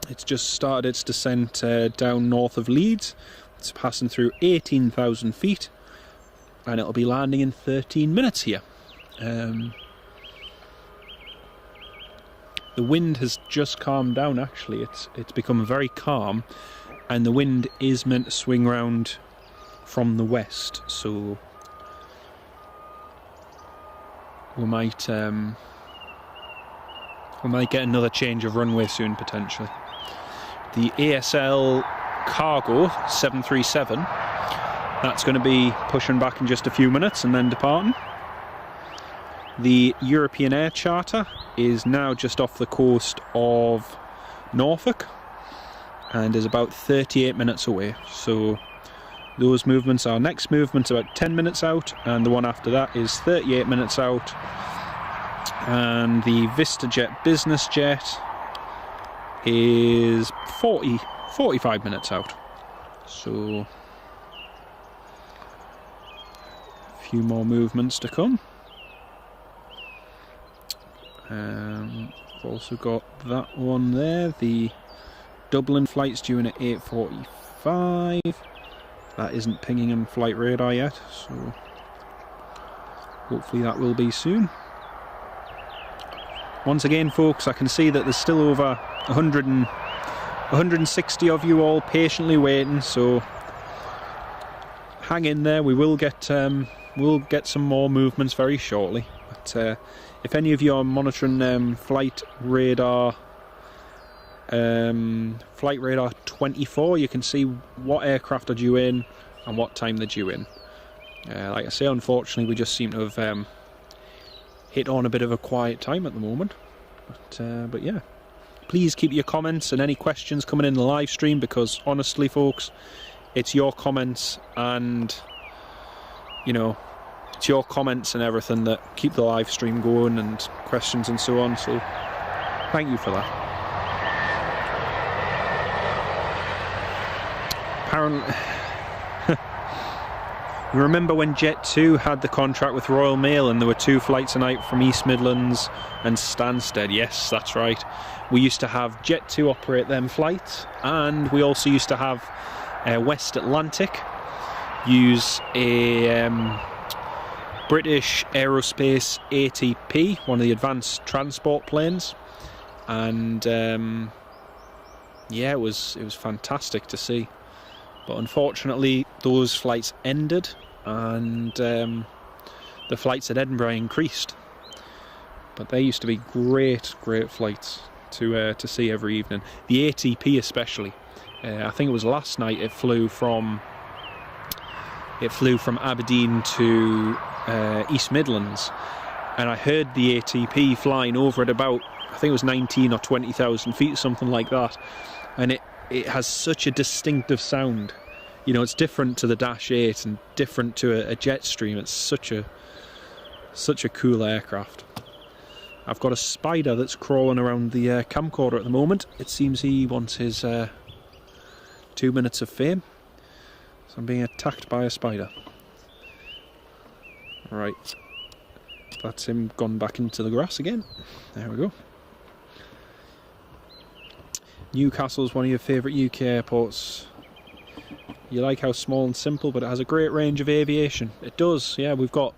Speaker 1: It's just started its descent down north of Leeds. It's passing through 18,000 feet, and it'll be landing in 13 minutes here. The wind has just calmed down. Actually, it's become very calm, and the wind is meant to swing round from the west, so we might get another change of runway soon, potentially. The ASL Cargo 737, that's going to be pushing back in just a few minutes and then departing. The European Air Charter is now just off the coast of Norfolk and is about 38 minutes away. So those movements, our next movement's about 10 minutes out, and the one after that is 38 minutes out. And the VistaJet Business Jet is 45 minutes out. So a few more movements to come. We've also got that one there. The Dublin flight's due in at 8:45. That isn't pinging in flight radar yet, so hopefully that will be soon. Once again, folks, I can see that there's still over 160 of you all patiently waiting, so hang in there. We'll get some more movements very shortly. But if any of you are monitoring flight radar 24, you can see what aircraft are due in and what time they're due in. Like I say, unfortunately we just seem to have hit on a bit of a quiet time at the moment, but yeah, please keep your comments and any questions coming in the live stream, because honestly folks, it's your comments and it's your comments and everything that keep the live stream going, and questions and so on, so thank you for that. Apparently you remember when Jet2 had the contract with Royal Mail and there were 2 flights a night from East Midlands and Stansted? Yes, that's right. We used to have Jet2 operate them flights, and we also used to have West Atlantic use a British Aerospace ATP, one of the advanced transport planes, and yeah, it was fantastic to see. But unfortunately those flights ended, and the flights at Edinburgh increased. But they used to be great flights to see every evening. The ATP especially. I think it was last night it flew from Aberdeen to East Midlands, and I heard the ATP flying over at about, I think it was 19 or 20,000 feet, something like that, and it has such a distinctive sound. It's different to the Dash 8 and different to a Jetstream. It's such a cool aircraft. I've got a spider that's crawling around the camcorder at the moment. It seems he wants his 2 minutes of fame. So I'm being attacked by a spider. Right. That's him gone back into the grass again. There we go. Newcastle's one of your favourite UK airports. You like how small and simple, but it has a great range of aviation. It does, yeah. We've got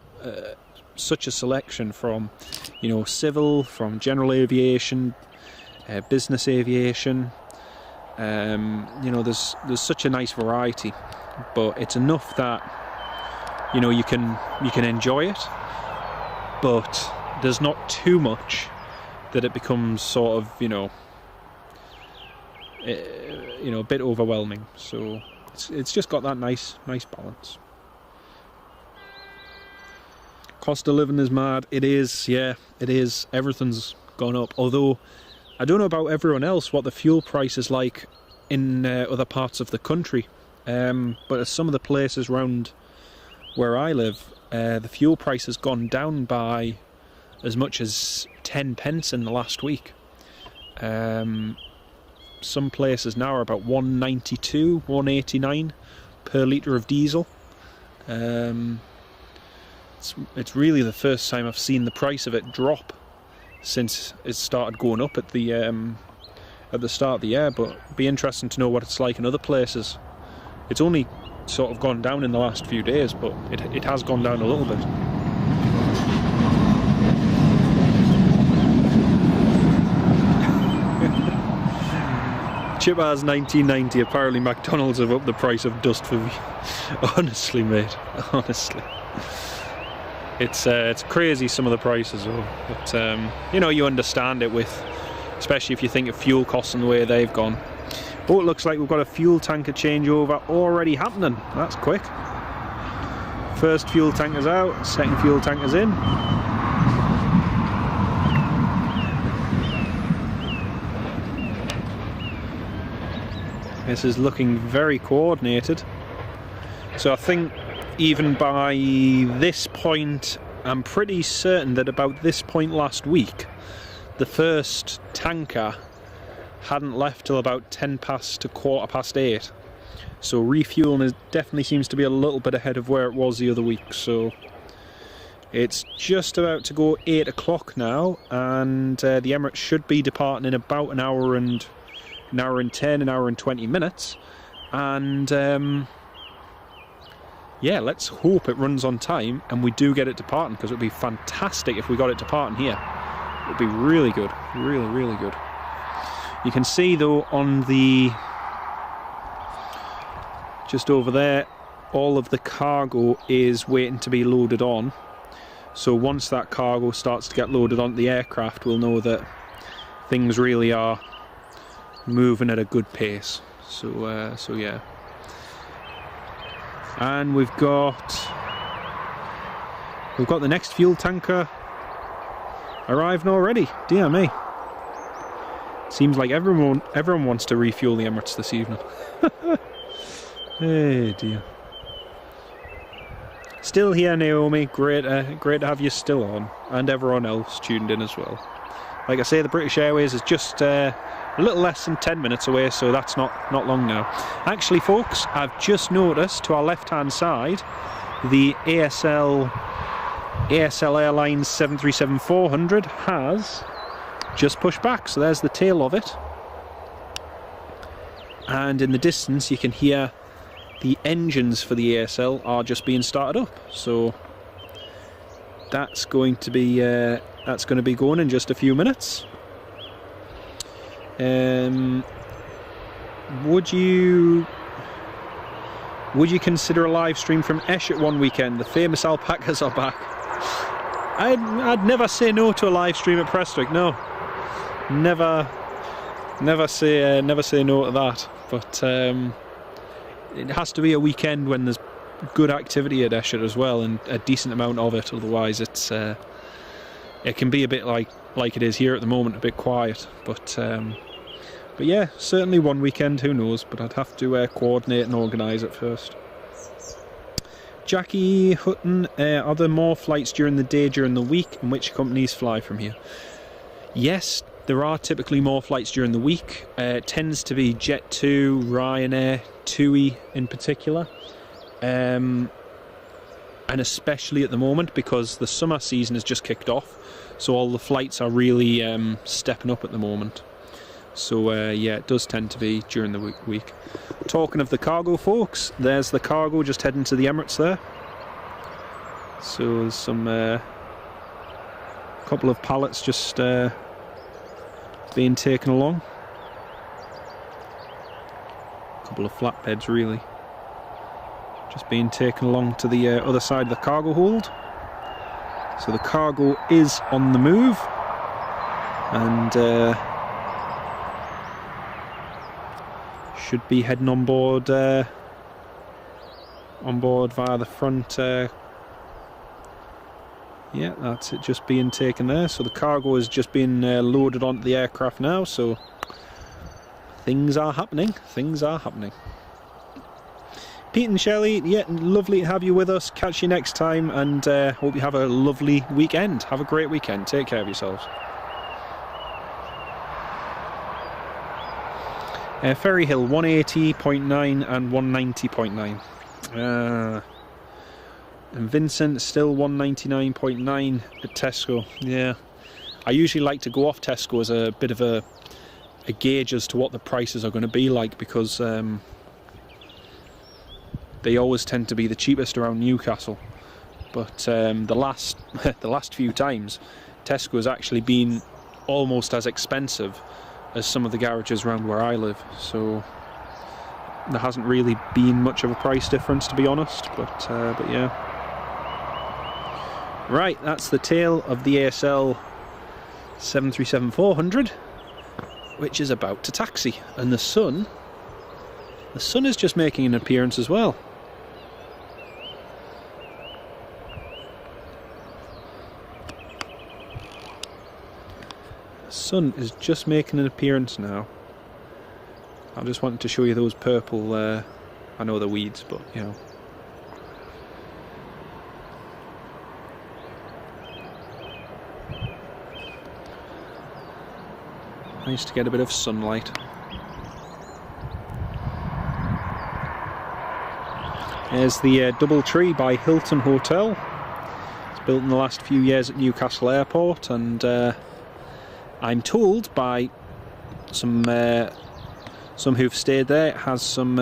Speaker 1: such a selection from, civil, from general aviation, business aviation. There's such a nice variety, but it's enough that you can enjoy it, but there's not too much that it becomes sort of a bit overwhelming. So it's just got that nice balance. Cost of living is mad. It is, yeah, it is. Everything's gone up. Although I don't know about everyone else what the fuel price is like in other parts of the country, but at some of the places around where I live, the fuel price has gone down by as much as 10 pence in the last week. Some places now are about 192, 189 per litre of diesel. It's really the first time I've seen the price of it drop since it started going up at the start of the year, but it'd be interesting to know what it's like in other places. It's only sort of gone down in the last few days, but it has gone down a little bit. Chipper's 1990, apparently McDonald's have upped the price of dust for me. Honestly, mate, honestly. It's crazy, some of the prices though, but you understand it with, especially if you think of fuel costs and the way they've gone. Oh, it looks like we've got a fuel tanker changeover already happening. That's quick. First fuel tanker's out, second fuel tanker's in. This is looking very coordinated. So I think even by this point, I'm pretty certain that about this point last week, the first tanker hadn't left till about 10 past to 8:15. So refueling definitely seems to be a little bit ahead of where it was the other week. So it's just about to go 8 o'clock now, and the Emirates should be departing in about an hour and 10, an hour and 20 minutes. And yeah, let's hope it runs on time and we do get it departing, because it would be fantastic if we got it departing here. It would be really good, really, really good. You can see though on the, just over there, all of the cargo is waiting to be loaded on. So once that cargo starts to get loaded onto the aircraft, we'll know that things really are moving at a good pace. So yeah. And we've got the next fuel tanker arriving already. Dear me. Seems like everyone wants to refuel the Emirates this evening. Hey dear. Still here, Naomi. Great to have you still on, and everyone else tuned in as well. Like I say, the British Airways is just a little less than 10 minutes away, so that's not long now. Actually, folks, I've just noticed to our left-hand side, the ASL Airlines 737-400 has just pushed back. So there's the tail of it, and in the distance you can hear the engines for the ASL are just being started up. So that's going to be going in just a few minutes. Would you consider a live stream from Eshet one weekend? The famous alpacas are back. I'd never say no to a live stream at Prestwick. No, never say no to that. But it has to be a weekend when there's good activity at Eshet as well, and a decent amount of it. Otherwise, it can be a bit like it is here at the moment, a bit quiet. But yeah, certainly one weekend. Who knows? But I'd have to coordinate and organise it first. Jackie Hutton, are there more flights during the day during the week, and which companies fly from here? Yes, there are typically more flights during the week. It tends to be Jet2, Ryanair, TUI in particular, and especially at the moment because the summer season has just kicked off, so all the flights are really stepping up at the moment. So yeah, it does tend to be during the week. Talking of the cargo, folks, there's the cargo just heading to the Emirates there. So there's some couple of pallets just being taken along. A couple of flatbeds really. Just being taken along to the other side of the cargo hold. So the cargo is on the move, and should be heading on board via the front. Yeah, that's it, just being taken there. So the cargo is just being loaded onto the aircraft now. So things are happening. Things are happening. Pete and Shelley, yeah, lovely to have you with us. Catch you next time, and hope you have a lovely weekend. Have a great weekend. Take care of yourselves. Ferry Hill 180.9 and 190.9. And Vincent still 199.9 at Tesco. Yeah, I usually like to go off Tesco as a bit of a gauge as to what the prices are going to be like, because they always tend to be the cheapest around Newcastle. But the last few times, Tesco has actually been almost as expensive as some of the garages around where I live. So there hasn't really been much of a price difference, to be honest. But yeah. Right, that's the tail of the ASL 737-400, which is about to taxi, and the sun is just making an appearance as well. The sun is just making an appearance now. I just wanted to show you those purple, I know they're weeds, but you know. Nice to get a bit of sunlight. There's the DoubleTree by Hilton Hotel. It's built in the last few years at Newcastle Airport, and I'm told by some who've stayed there, it has some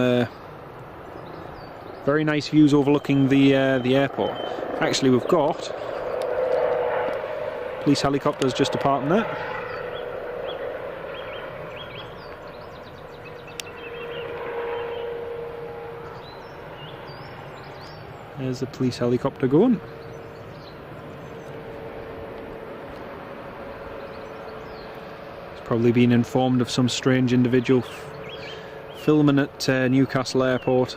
Speaker 1: Very nice views overlooking the airport. Actually, we've got police helicopters just departing there. There's the police helicopter going. It's probably been informed of some strange individual filming at Newcastle Airport.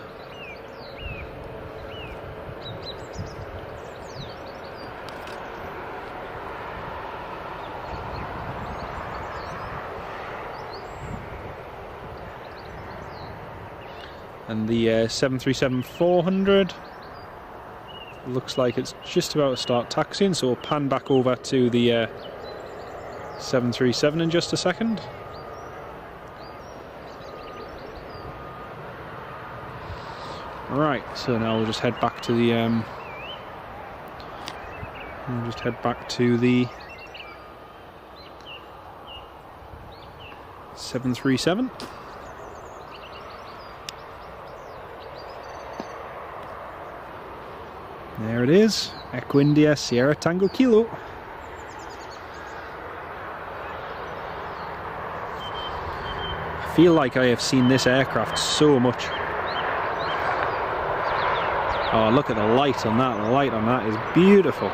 Speaker 1: And the 737-400 looks like it's just about to start taxiing, so we'll pan back over to the 737 in just a second. Right, so now we'll just head back to the 737. There it is, Echo India Sierra Tango Kilo. I feel like I have seen this aircraft so much. Oh, look at the light on that. The light on that is beautiful.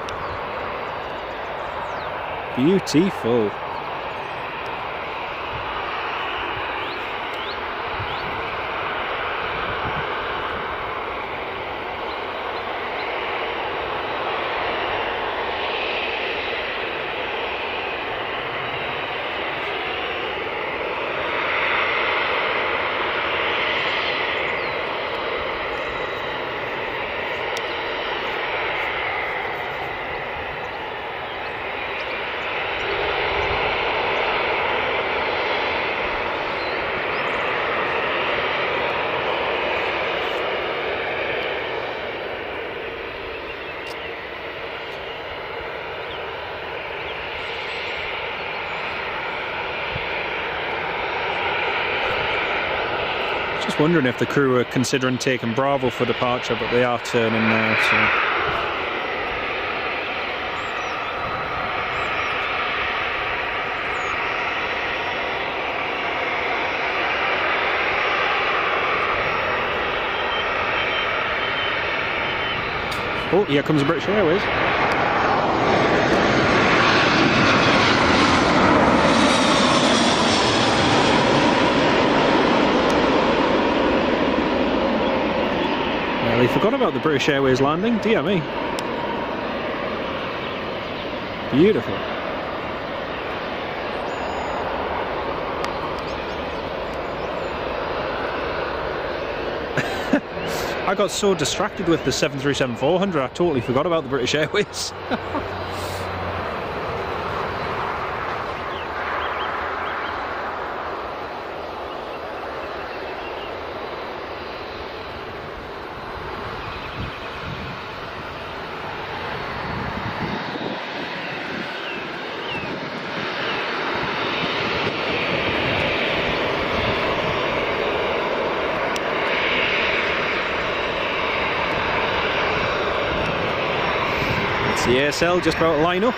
Speaker 1: Beautiful. Just wondering if the crew are considering taking Bravo for departure, but they are turning now, so. Oh, here comes the British Airways. They forgot about the British Airways landing, dear me. Beautiful. I got so distracted with the 737-400, I totally forgot about the British Airways. The ASL just about to line up.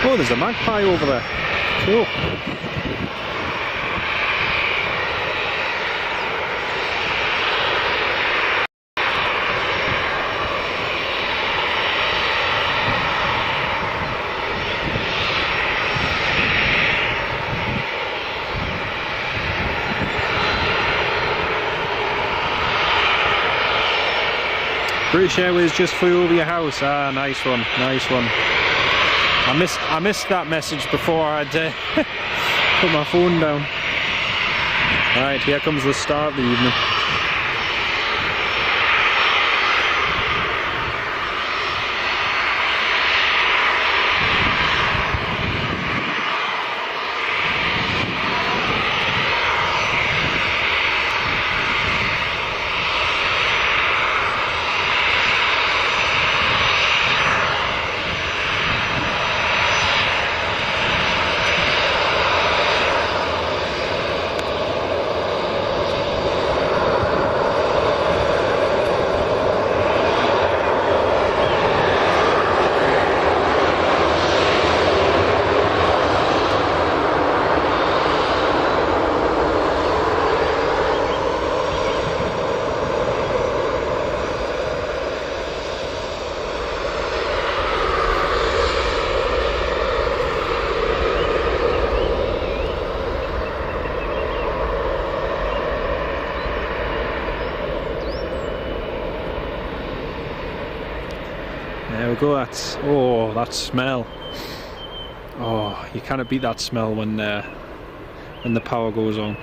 Speaker 1: Oh, there's a magpie over there. Cool. British Airways just flew over your house. Ah, nice one, nice one. I missed that message before I'd Put my phone down. Right, here comes the start of the evening. There we go, that's, oh, that smell. Oh, you cannot beat that smell when the power goes on.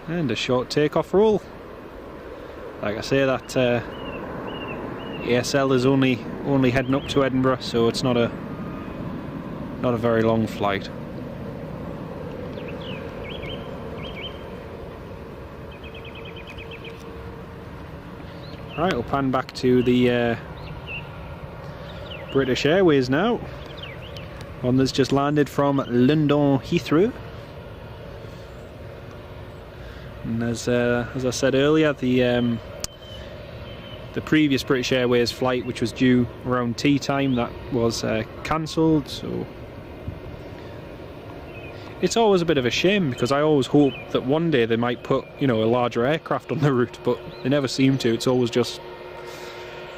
Speaker 1: And a short takeoff roll. Like I say, that ASL is only heading up to Edinburgh, so it's not a very long flight. Right, we'll pan back to the British Airways now. One that's just landed from London Heathrow. And as I said earlier, the previous British Airways flight, which was due around tea time, that was cancelled. So it's always a bit of a shame, because I always hope that one day they might put, you know, a larger aircraft on the route, but they never seem to. It's always just,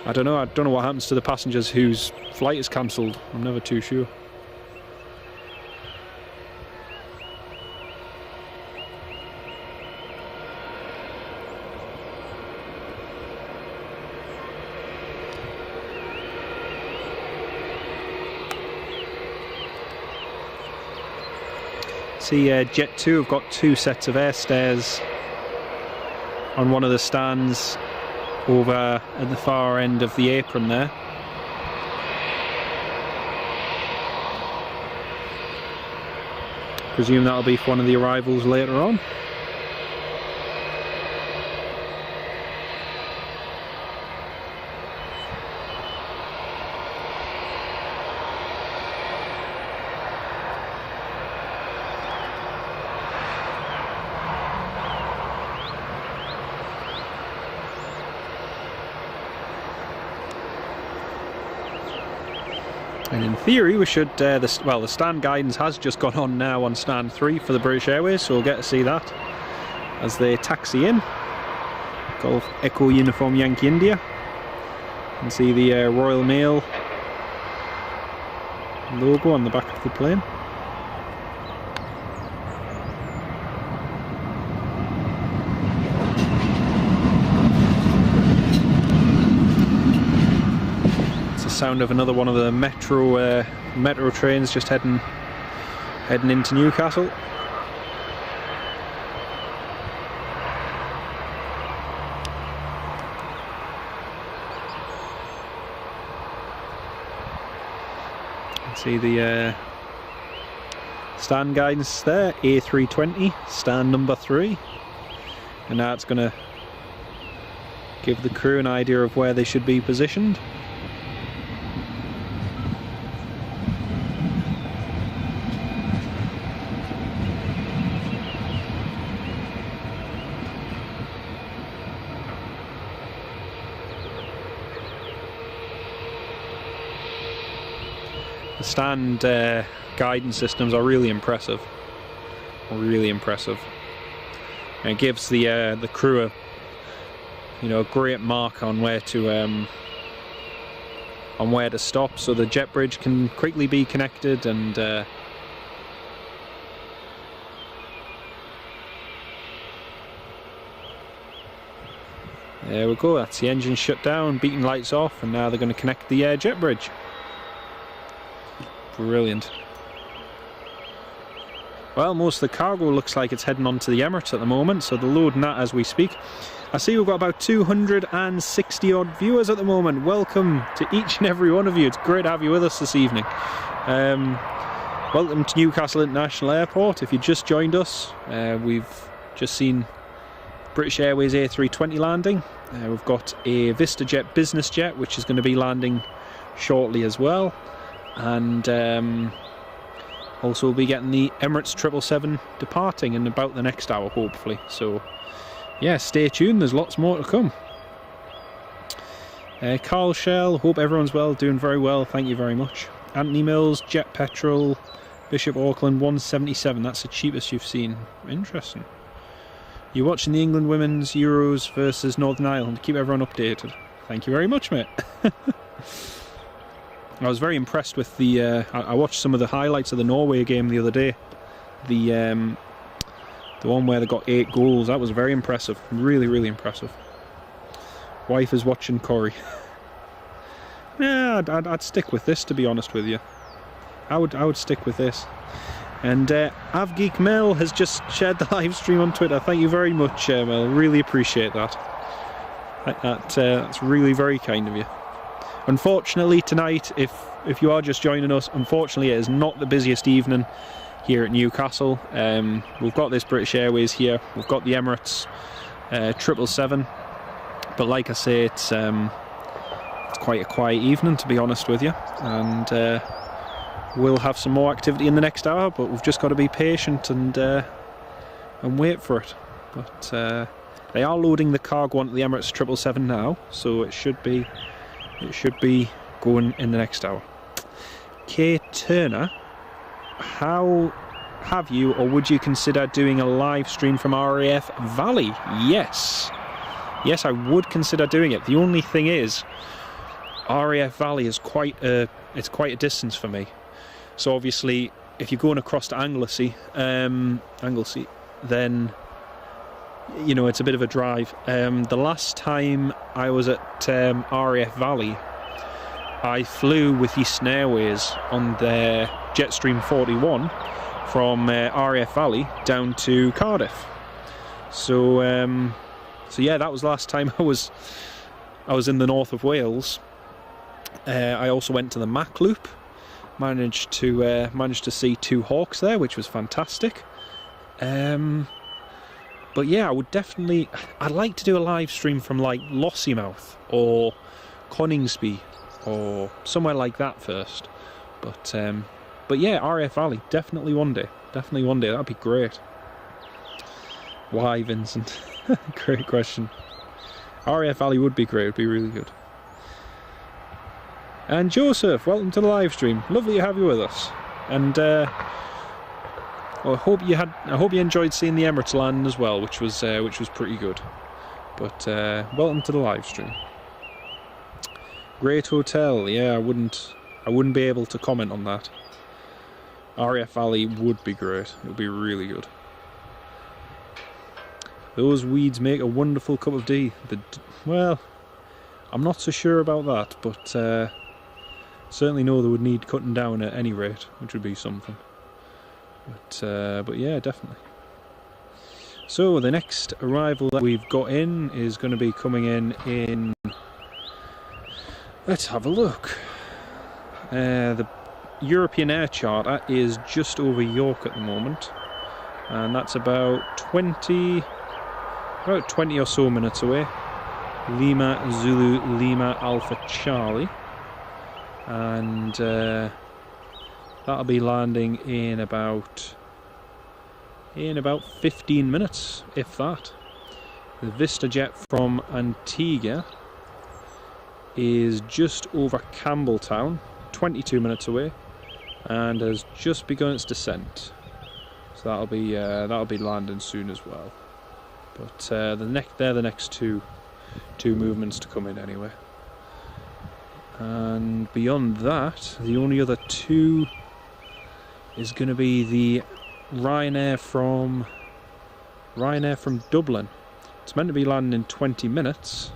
Speaker 1: I don't know what happens to the passengers whose flight is cancelled. I'm never too sure. See, Jet 2 have got two sets of air stairs on one of the stands over at the far end of the apron there. Presume that'll be for one of the arrivals later on. And in theory we should, the stand guidance has just gone on now on stand 3 for the British Airways, so we'll get to see that as they taxi in. Golf Echo Uniform Yankee India. You can see the Royal Mail logo on the back of the plane. Sound of another one of the metro trains just heading into Newcastle. See the stand guidance there, A320, stand number 3, and now it's going to give the crew an idea of where they should be positioned. The stand guidance systems are really impressive. Really impressive. And it gives the crew a great mark on where to stop, so the jet bridge can quickly be connected and There we go, that's the engine shut down, beating lights off, and now they're going to connect the jet bridge. Brilliant. Well, most of the cargo looks like it's heading on to the Emirates at the moment, so they're loading that as we speak. I see we've got about 260 odd viewers at the moment. Welcome to each and every one of you. It's great to have you with us this evening. Welcome to Newcastle International Airport. If you just joined us, we've just seen British Airways A320 landing. We've got a VistaJet business jet, which is going to be landing shortly as well. And also we'll be getting the Emirates 777 departing in about the next hour, hopefully. So, yeah, stay tuned. There's lots more to come. Carl Shell, hope everyone's well, doing very well. Thank you very much. Anthony Mills, Jet Petrol, Bishop Auckland 177. That's the cheapest you've seen. Interesting. You're watching the England Women's Euros versus Northern Ireland. Keep everyone updated. Thank you very much, mate. I was very impressed with the... I watched some of the highlights of the Norway game the other day. The one where they got 8 goals. That was very impressive. Really, really impressive. Wife is watching Corrie. Yeah, I'd stick with this, to be honest with you. I would stick with this. And Avgeek Mel has just shared the live stream on Twitter. Thank you very much, Mel. Really appreciate that. That's really very kind of you. Unfortunately tonight, if you are just joining us, unfortunately it is not the busiest evening here at Newcastle. We've got this British Airways here. We've got the Emirates 777. But like I say, it's quite a quiet evening, to be honest with you. And we'll have some more activity in the next hour, but we've just got to be patient and wait for it. But they are loading the cargo onto the Emirates 777 now, so it should be going in the next hour. Kay Turner, how have you or would you consider doing a live stream from RAF Valley? Yes, I would consider doing it. The only thing is, RAF Valley is quite a distance for me. So obviously, if you're going across to Anglesey, then you know it's a bit of a drive. The last time I was at RAF Valley, I flew with Eastern Airways on their Jetstream 41 from RAF Valley down to Cardiff. So yeah, that was the last time I was in the north of Wales. I also went to the Mac Loop. Managed to see 2 Hawks there, which was fantastic. But yeah, I'd like to do a live stream from like Lossiemouth or Coningsby or somewhere like that first. But yeah, RAF Valley, definitely one day, that'd be great. Why, Vincent? Great question. RAF Valley would be great, it'd be really good. And Joseph, welcome to the live stream. Lovely to have you with us. And well, I hope you enjoyed seeing the Emirates land as well, which was pretty good. But welcome to the live stream. Great hotel. Yeah, I wouldn't be able to comment on that. RAF Valley would be great. It would be really good. Those weeds make a wonderful cup of tea. Well, I'm not so sure about that, but certainly know they would need cutting down at any rate, which would be something. But yeah, definitely. So the next arrival that we've got in is going to be coming in. Let's have a look. The European Air Charter is just over York at the moment, and that's about 20 or so minutes away. Lima Zulu Lima Alpha Charlie, and that'll be landing in about 15 minutes, if that. The VistaJet from Antigua is just over Campbelltown, 22 minutes away, and has just begun its descent. So that'll be landing soon as well. But they're the next two movements to come in anyway. And beyond that, the only other 2 is going to be the Ryanair from Dublin, It's meant to be landing in 20 minutes,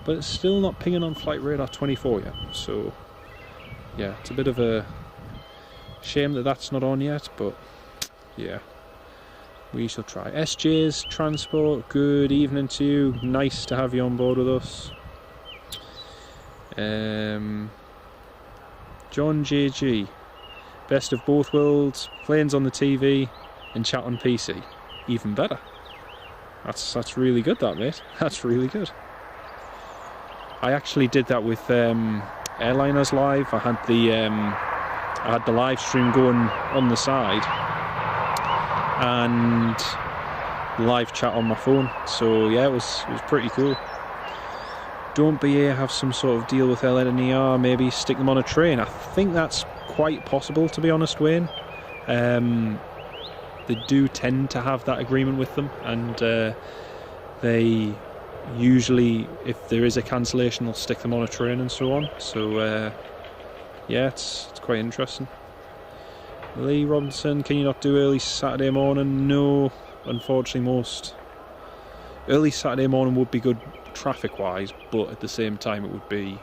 Speaker 1: but it's still not pinging on flight radar 24 yet. So yeah, it's a bit of a shame that that's not on yet, but yeah, we shall try. SJ's Transport, good evening to you. Nice to have you on board with us. John JG, best of both worlds, planes on the TV and chat on PC. Even better. That's really good, that, mate. That's really good. I actually did that with Airliners Live. I had the live stream going on the side and live chat on my phone. So yeah, it was pretty cool. Don't BA have some sort of deal with LNER? Maybe stick them on a train. I think that's quite possible, to be honest, Wayne. They do tend to have that agreement with them, and they usually, if there is a cancellation, they'll stick them on a train and so on. So yeah, it's quite interesting. Lee Robinson, can you not do early Saturday morning? No, unfortunately. Early Saturday morning would be good traffic wise, but at the same time it would be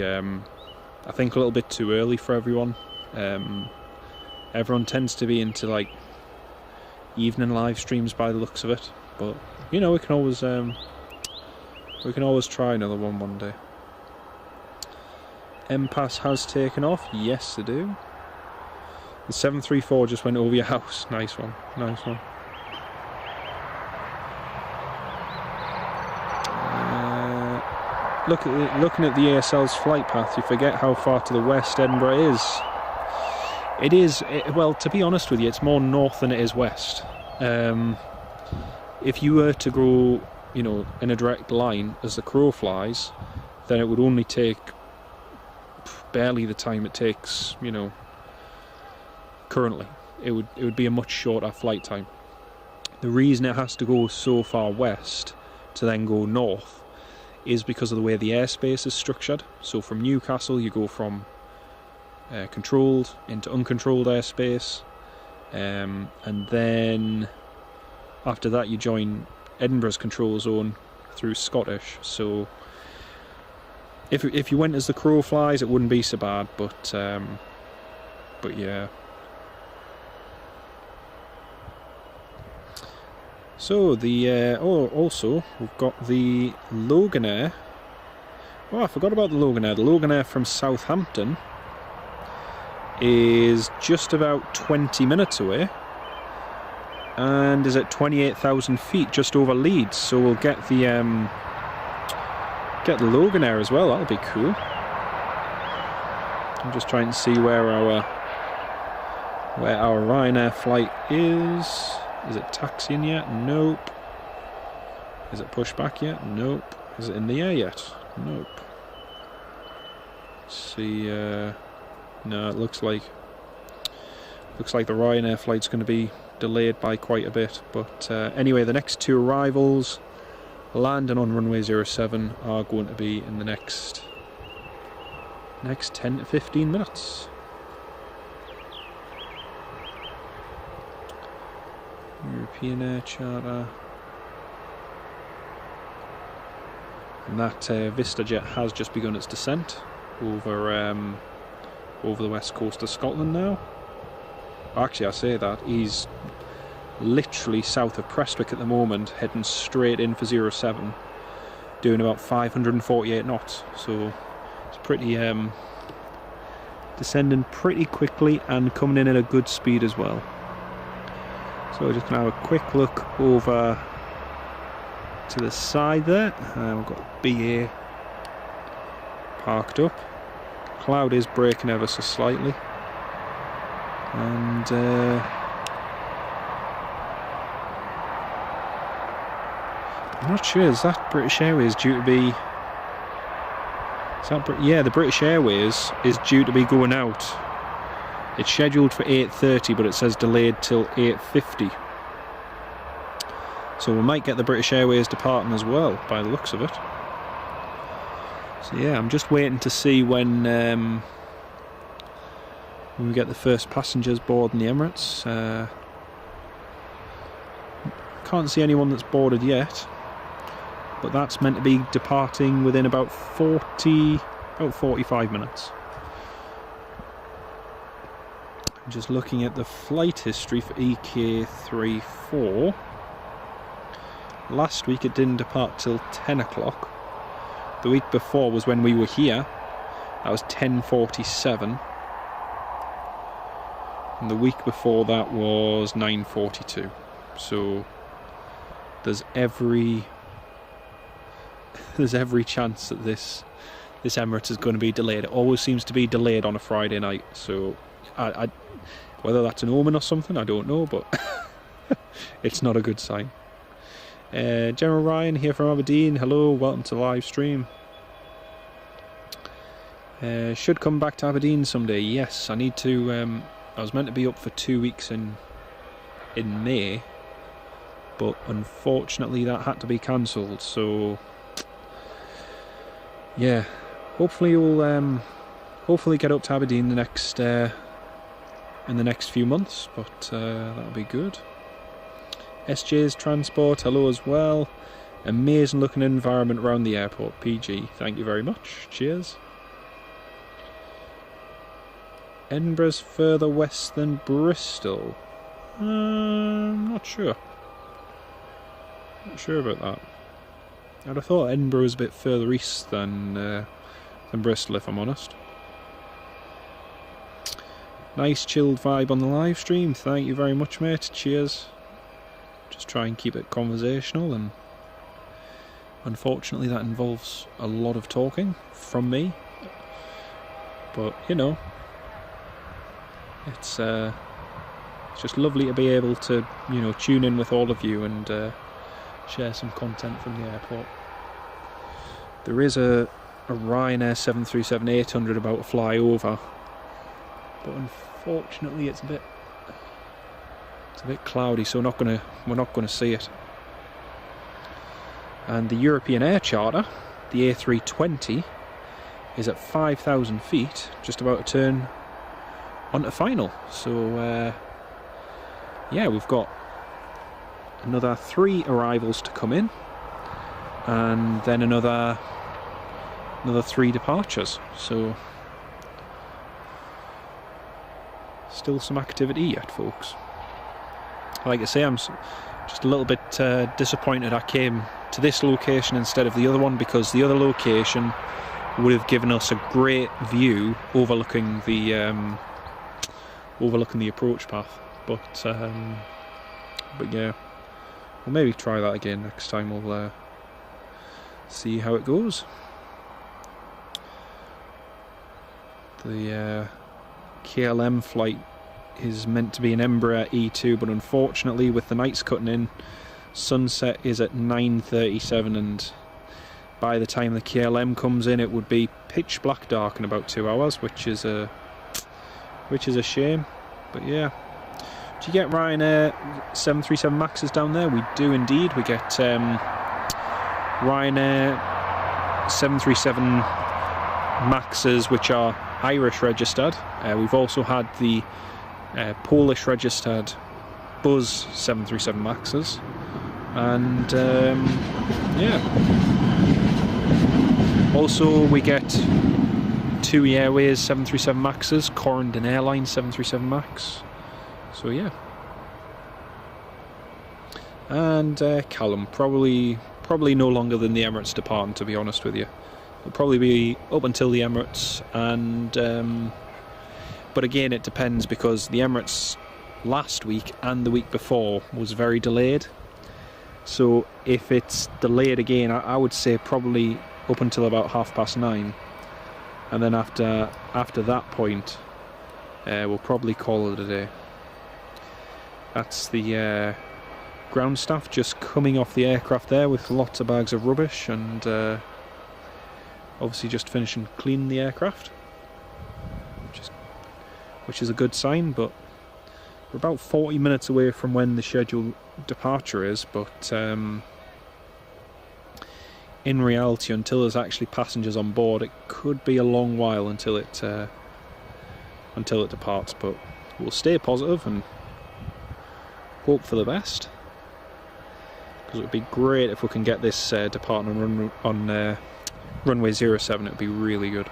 Speaker 1: I think a little bit too early for everyone. Everyone tends to be into like evening live streams by the looks of it, but you know, we can always try another one day. MPass has taken off. Yes, they do. The 734 just went over your house. Nice one, nice one. Looking at the ASL's flight path, you forget how far to the west Edinburgh is. It is, well, to be honest with you, it's more north than it is west. If you were to go, you know, in a direct line as the crow flies, then it would only take barely the time it takes, you know, currently. It would be a much shorter flight time. The reason it has to go so far west to then go north is because of the way the airspace is structured. So from Newcastle you go from controlled into uncontrolled airspace, and then after that you join Edinburgh's control zone through Scottish. So if you went as the crow flies, it wouldn't be so bad, but yeah. So the also we've got the Loganair. Oh, I forgot about the Loganair. The Loganair from Southampton is just about 20 minutes away and is at 28,000 feet, just over Leeds. So we'll get the Loganair as well. That'll be cool. I'm just trying to see where our Ryanair flight is. Is it taxiing yet? Nope. Is it pushed back yet? Nope. Is it in the air yet? Nope. Let's see. No, it looks like the Ryanair flight's going to be delayed by quite a bit. But anyway, the next two arrivals landing on runway 07 are going to be in the next 10 to 15 minutes. European Air Charter. And that VistaJet has just begun its descent over the west coast of Scotland now. Actually, I say that, he's literally south of Prestwick at the moment, heading straight in for 07, doing about 548 knots. So it's pretty descending pretty quickly and coming in at a good speed as well. So we're just going to have a quick look over to the side there. We've got BA parked up. Cloud is breaking ever so slightly. And I'm not sure, is that British Airways due to be... yeah, the British Airways is due to be going out. It's scheduled for 8:30, but it says delayed till 8:50. So we might get the British Airways departing as well, by the looks of it. So yeah, I'm just waiting to see when we get the first passengers board in the Emirates. Can't see anyone that's boarded yet, but that's meant to be departing within about 45 minutes. I'm just looking at the flight history for EK34. Last week it didn't depart till 10 o'clock. The week before was when we were here. That was 10:47. And the week before that was 9:42. So there's every chance that this Emirates is going to be delayed. It always seems to be delayed on a Friday night. So I whether that's an omen or something, I don't know, but it's not a good sign. General Ryan here from Aberdeen. Hello, welcome to the live stream. Should come back to Aberdeen someday. Yes, I need to. I was meant to be up for 2 weeks in May, but unfortunately that had to be cancelled. So yeah, hopefully we'll hopefully get up to Aberdeen in the next few months. But that'll be good. SJ's Transport, hello as well. Amazing looking environment around the airport. PG, thank you very much. Cheers. Edinburgh's further west than Bristol. I'm not sure. Not sure about that. I'd have thought Edinburgh was a bit further east than Bristol, if I'm honest. Nice chilled vibe on the live stream. Thank you very much, mate. Cheers. Just try and keep it conversational, and unfortunately that involves a lot of talking from me. But you know, it's just lovely to be able to, you know, tune in with all of you and share some content from the airport. There is a Ryanair 737-800 about to fly over, but unfortunately it's a bit cloudy, so we're not gonna see it. And the European Air Charter, the A320, is at 5,000 feet, just about to turn onto final. So yeah, we've got another 3 arrivals to come in, and then another 3 departures. So still some activity yet, folks. Like I say, I'm just a little bit disappointed I came to this location instead of the other one, because the other location would have given us a great view overlooking the approach path. But yeah, we'll maybe try that again next time. We'll see how it goes. The KLM flight is meant to be an Embraer E2, but unfortunately with the nights cutting in, sunset is at 9:37, and by the time the KLM comes in it would be pitch black dark in about 2 hours, which is a shame. But yeah, do you get Ryanair 737 Maxes down there? We do indeed. We get Ryanair 737 Maxes which are Irish registered. We've also had the Polish registered Buzz 737 Maxes, and yeah, also we get TUI Airways 737 Maxes, Corendon Airlines 737 Max. So yeah, and Callum probably no longer than the Emirates departing, to be honest with you. It'll probably be up until the Emirates, and but again it depends, because the Emirates last week and the week before was very delayed. So if it's delayed again, I would say probably up until about 9:30, and then after that point we'll probably call it a day. That's the ground staff just coming off the aircraft there with lots of bags of rubbish, and obviously just finishing cleaning the aircraft, which is a good sign. But we're about 40 minutes away from when the scheduled departure is, but in reality, until there's actually passengers on board, it could be a long while until it departs. But we'll stay positive and hope for the best. because it would be great if we can get this departing on runway 07. It would be really good.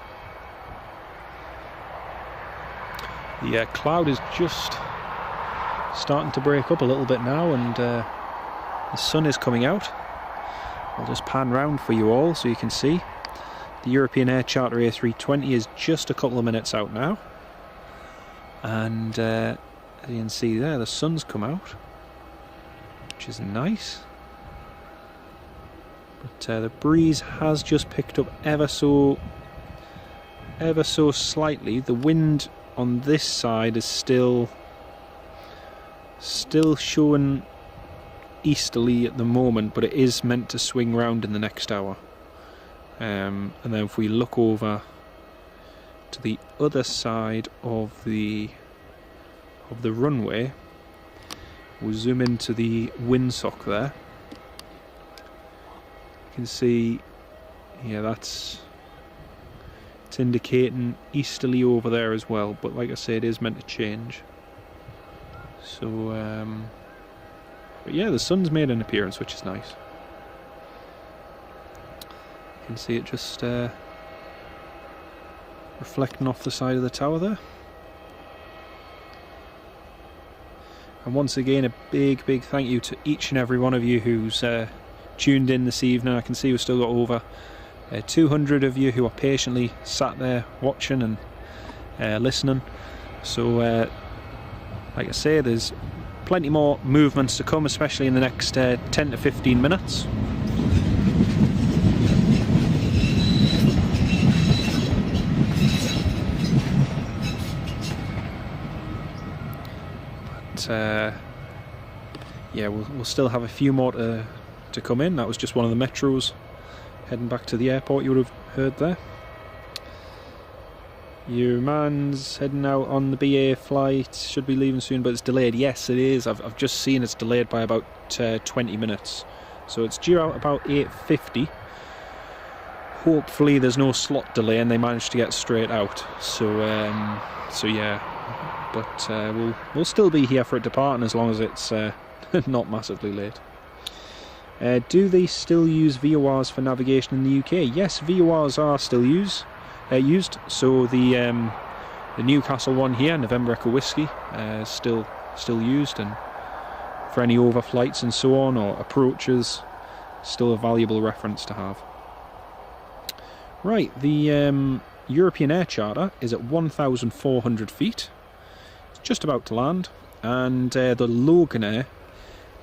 Speaker 1: The cloud is just starting to break up a little bit now, and the sun is coming out. I'll just pan round for you all so you can see. The European Air Charter A320 is just a couple of minutes out now, and as you can see there, the sun's come out, which is nice. But the breeze has just picked up ever so slightly. The wind on this side is still showing easterly at the moment, but it is meant to swing round in the next hour. And then if we look over to the other side of the runway, we'll zoom into the windsock there. You can see, yeah, it's indicating easterly over there as well, but like I say, it is meant to change. So but yeah, the sun's made an appearance, which is nice. You can see it just reflecting off the side of the tower there. And once again, a big thank you to each and every one of you who's tuned in this evening. I can see we've still got over 200 of you who are patiently sat there watching and listening. So like I say, there's plenty more movements to come, especially in the next 10 to 15 minutes. But yeah, we'll still have a few more to come in. That was just one of the metros heading back to the airport, you would have heard there. Your man's heading out on the BA flight, should be leaving soon, but it's delayed. Yes, it is. I've just seen it's delayed by about 20 minutes. So it's due out about 8:50. Hopefully there's no slot delay and they managed to get straight out. So yeah, but we'll still be here for it departing as long as it's not massively late. Do they still use VORs for navigation in the UK? Yes, VORs are still used. So the Newcastle one here, November Echo Whiskey, still used, and for any overflights and so on, or approaches, still a valuable reference to have. Right, the European Air Charter is at 1,400 feet. It's just about to land, and the Loganair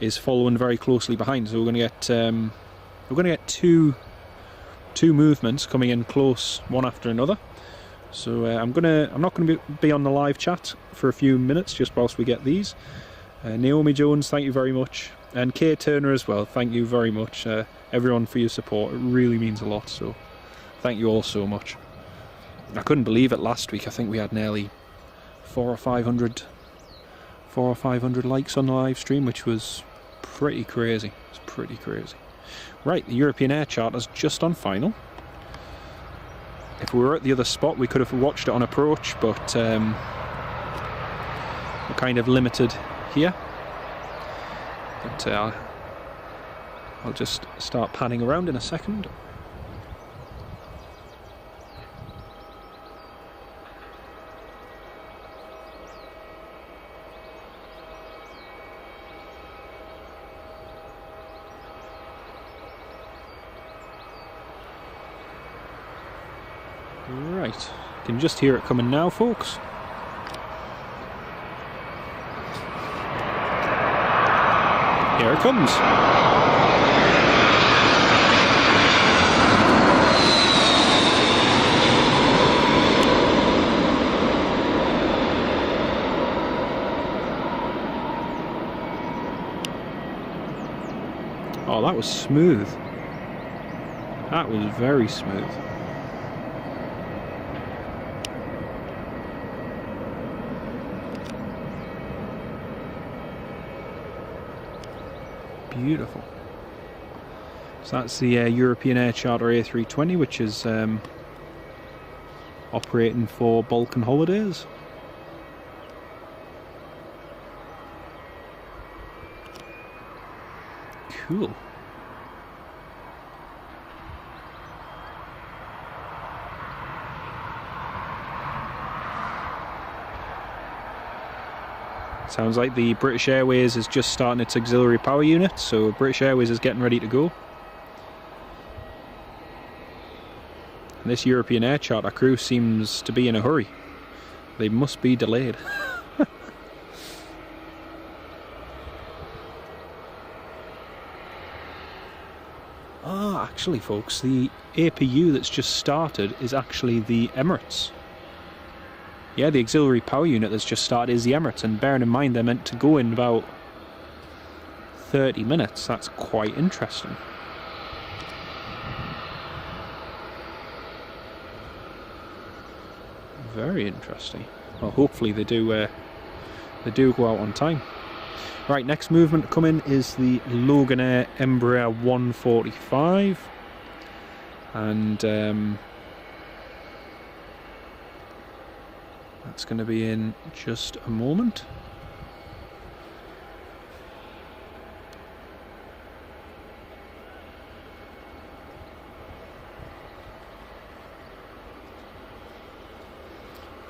Speaker 1: is following very closely behind. So we're going to get two movements coming in close, one after another. So I'm not going to be on the live chat for a few minutes, just whilst we get these. Naomi Jones, thank you very much, and Kate Turner as well. Thank you very much, everyone, for your support. It really means a lot. So thank you all so much. I couldn't believe it last week. I think we had nearly 400 or 500 likes on the live stream, which was pretty crazy. It's pretty crazy. Right, the European Air Charter's just on final. If we were at the other spot, we could have watched it on approach, but we're kind of limited here. But I'll just start panning around in a second. Right, you can just hear it coming now, folks. Here it comes. Oh, that was smooth. That was very smooth. Beautiful. So that's the European Air Charter A320, which is operating for Balkan Holidays. Cool. Sounds like the British Airways is just starting its auxiliary power unit, so British Airways is getting ready to go. And this European air charter crew seems to be in a hurry. They must be delayed. Ah, actually folks, the APU that's just started is actually the Emirates. Yeah, the auxiliary power unit that's just started is the Emirates, and bearing in mind they're meant to go in about 30 minutes, that's quite interesting. Very interesting. Well, hopefully they do go out on time. Right, next movement to come in is the Loganair Embraer 145, and that's going to be in just a moment.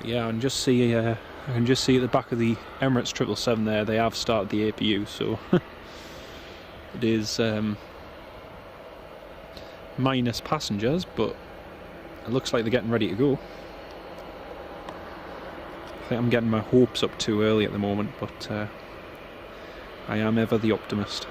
Speaker 1: Yeah, I can just see at the back of the Emirates 777 there, they have started the APU, so it is minus passengers, but it looks like they're getting ready to go. I think I'm getting my hopes up too early at the moment, but I am ever the optimist.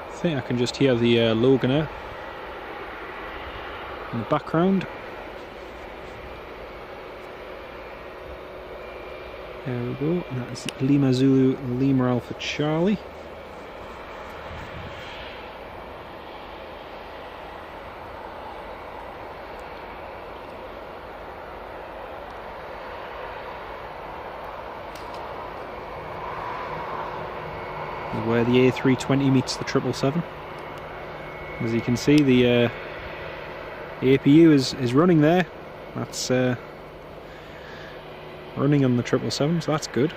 Speaker 1: I think I can just hear the Loganair in the background. There we go, and that's Lima Zulu Lima Alpha Charlie. Where the A320 meets the 777. As you can see, the APU is running there. That's running on the 777, so that's good.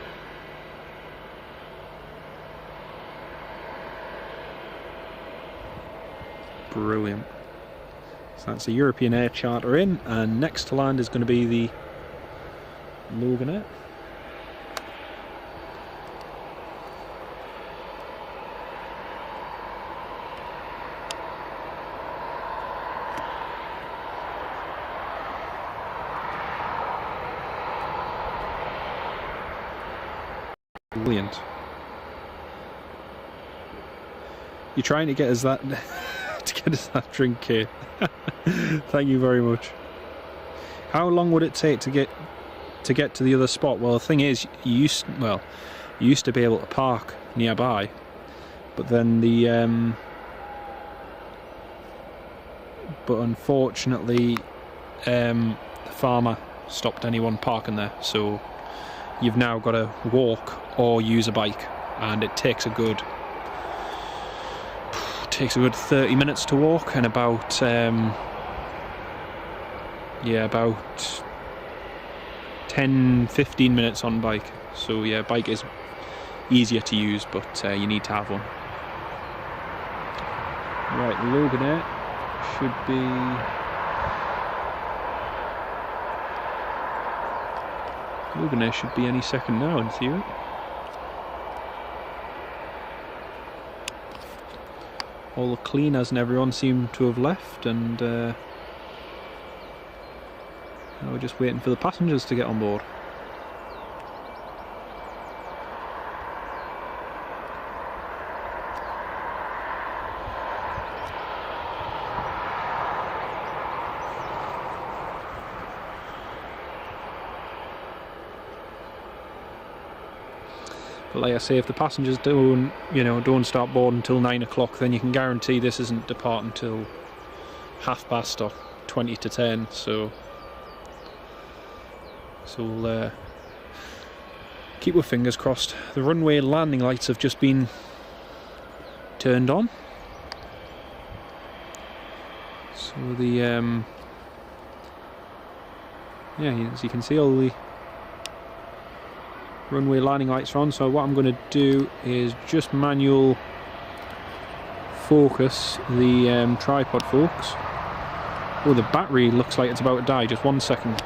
Speaker 1: Brilliant. So that's a European air charter in, and next to land is going to be the Loganair. Brilliant. You're trying to get us that drink here. Thank you very much. How long would it take to get to the other spot? Well, the thing is, you used to be able to park nearby, but then but unfortunately the farmer stopped anyone parking there, so you've now got to walk or use a bike, and it takes a good 30 minutes to walk, and about about 10-15 minutes on bike. So yeah, bike is easier to use, but you need to have one. Right, Loganair should be any second now in theory. All the cleaners and everyone seem to have left, and now we're just waiting for the passengers to get on board. But like I say, if the passengers don't start boarding until 9 o'clock, then you can guarantee this isn't departing until past or 20 to 10. So we'll keep our fingers crossed. The runway landing lights have just been turned on. So the yeah, as you can see, all the runway landing lights are on. So what I'm going to do is just manual focus the tripod, folks. Oh, the battery looks like it's about to die. Just 1 second.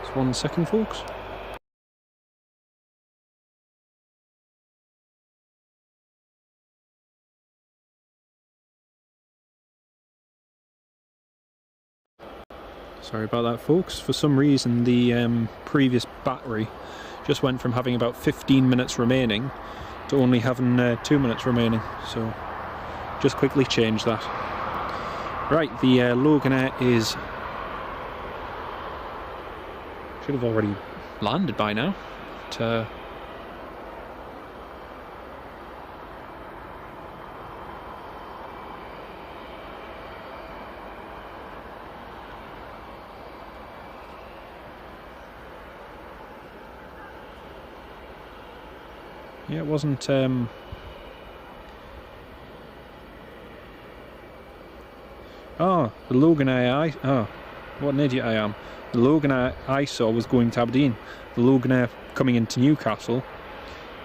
Speaker 1: Just 1 second, folks. Sorry about that, folks. For some reason the previous battery just went from having about 15 minutes remaining to only having 2 minutes remaining, so just quickly change that. Right, the Loganair is should have already landed by now, but yeah, it wasn't oh, the Loganair oh, what an idiot I am. The Loganair I saw was going to Aberdeen. The Loganair coming into Newcastle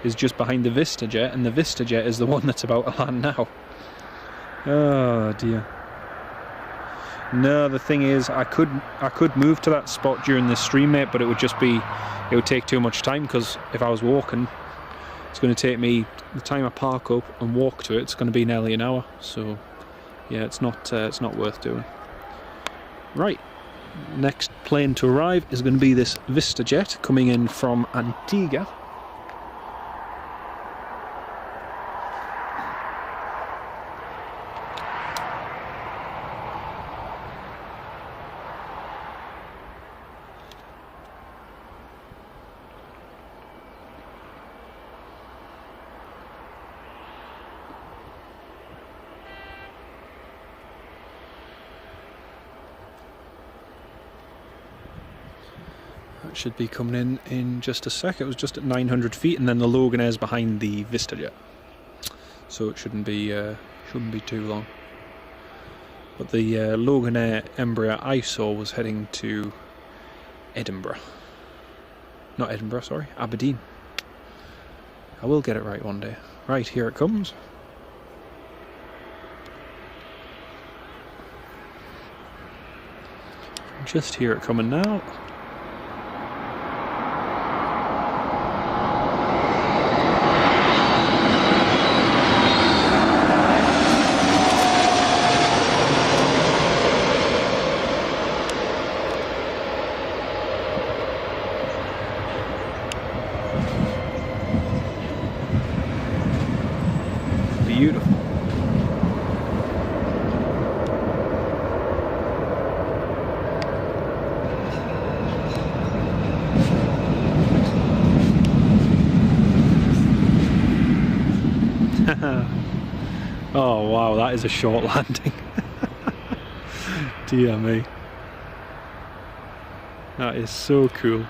Speaker 1: is just behind the VistaJet, and the VistaJet is the one that's about to land now. Oh dear. No, the thing is, I could move to that spot during this stream, mate, but it would take too much time, because if I was walking, it's going to take me, the time I park up and walk to it, it's going to be nearly an hour. So yeah, it's not worth doing. Right, next plane to arrive is going to be this VistaJet coming in from Antigua. That should be coming in just a sec. It was just at 900 feet, and then the Loganair's behind the VistaJet, so it shouldn't be too long. But the Loganair Embraer I saw was heading to Edinburgh. Not Edinburgh, sorry, Aberdeen. I will get it right one day. Right, here it comes. Just hear it coming now. Beautiful. Oh wow, that is a short landing. Dear me. That is so cool.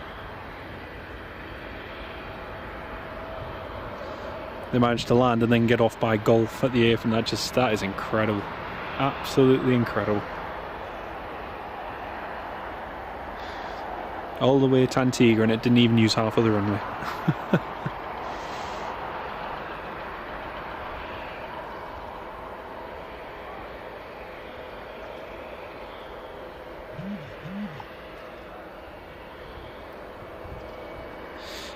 Speaker 1: They managed to land and then get off by Gulf at the apron. That is incredible. Absolutely incredible. All the way to Antigua, and it didn't even use half of the runway.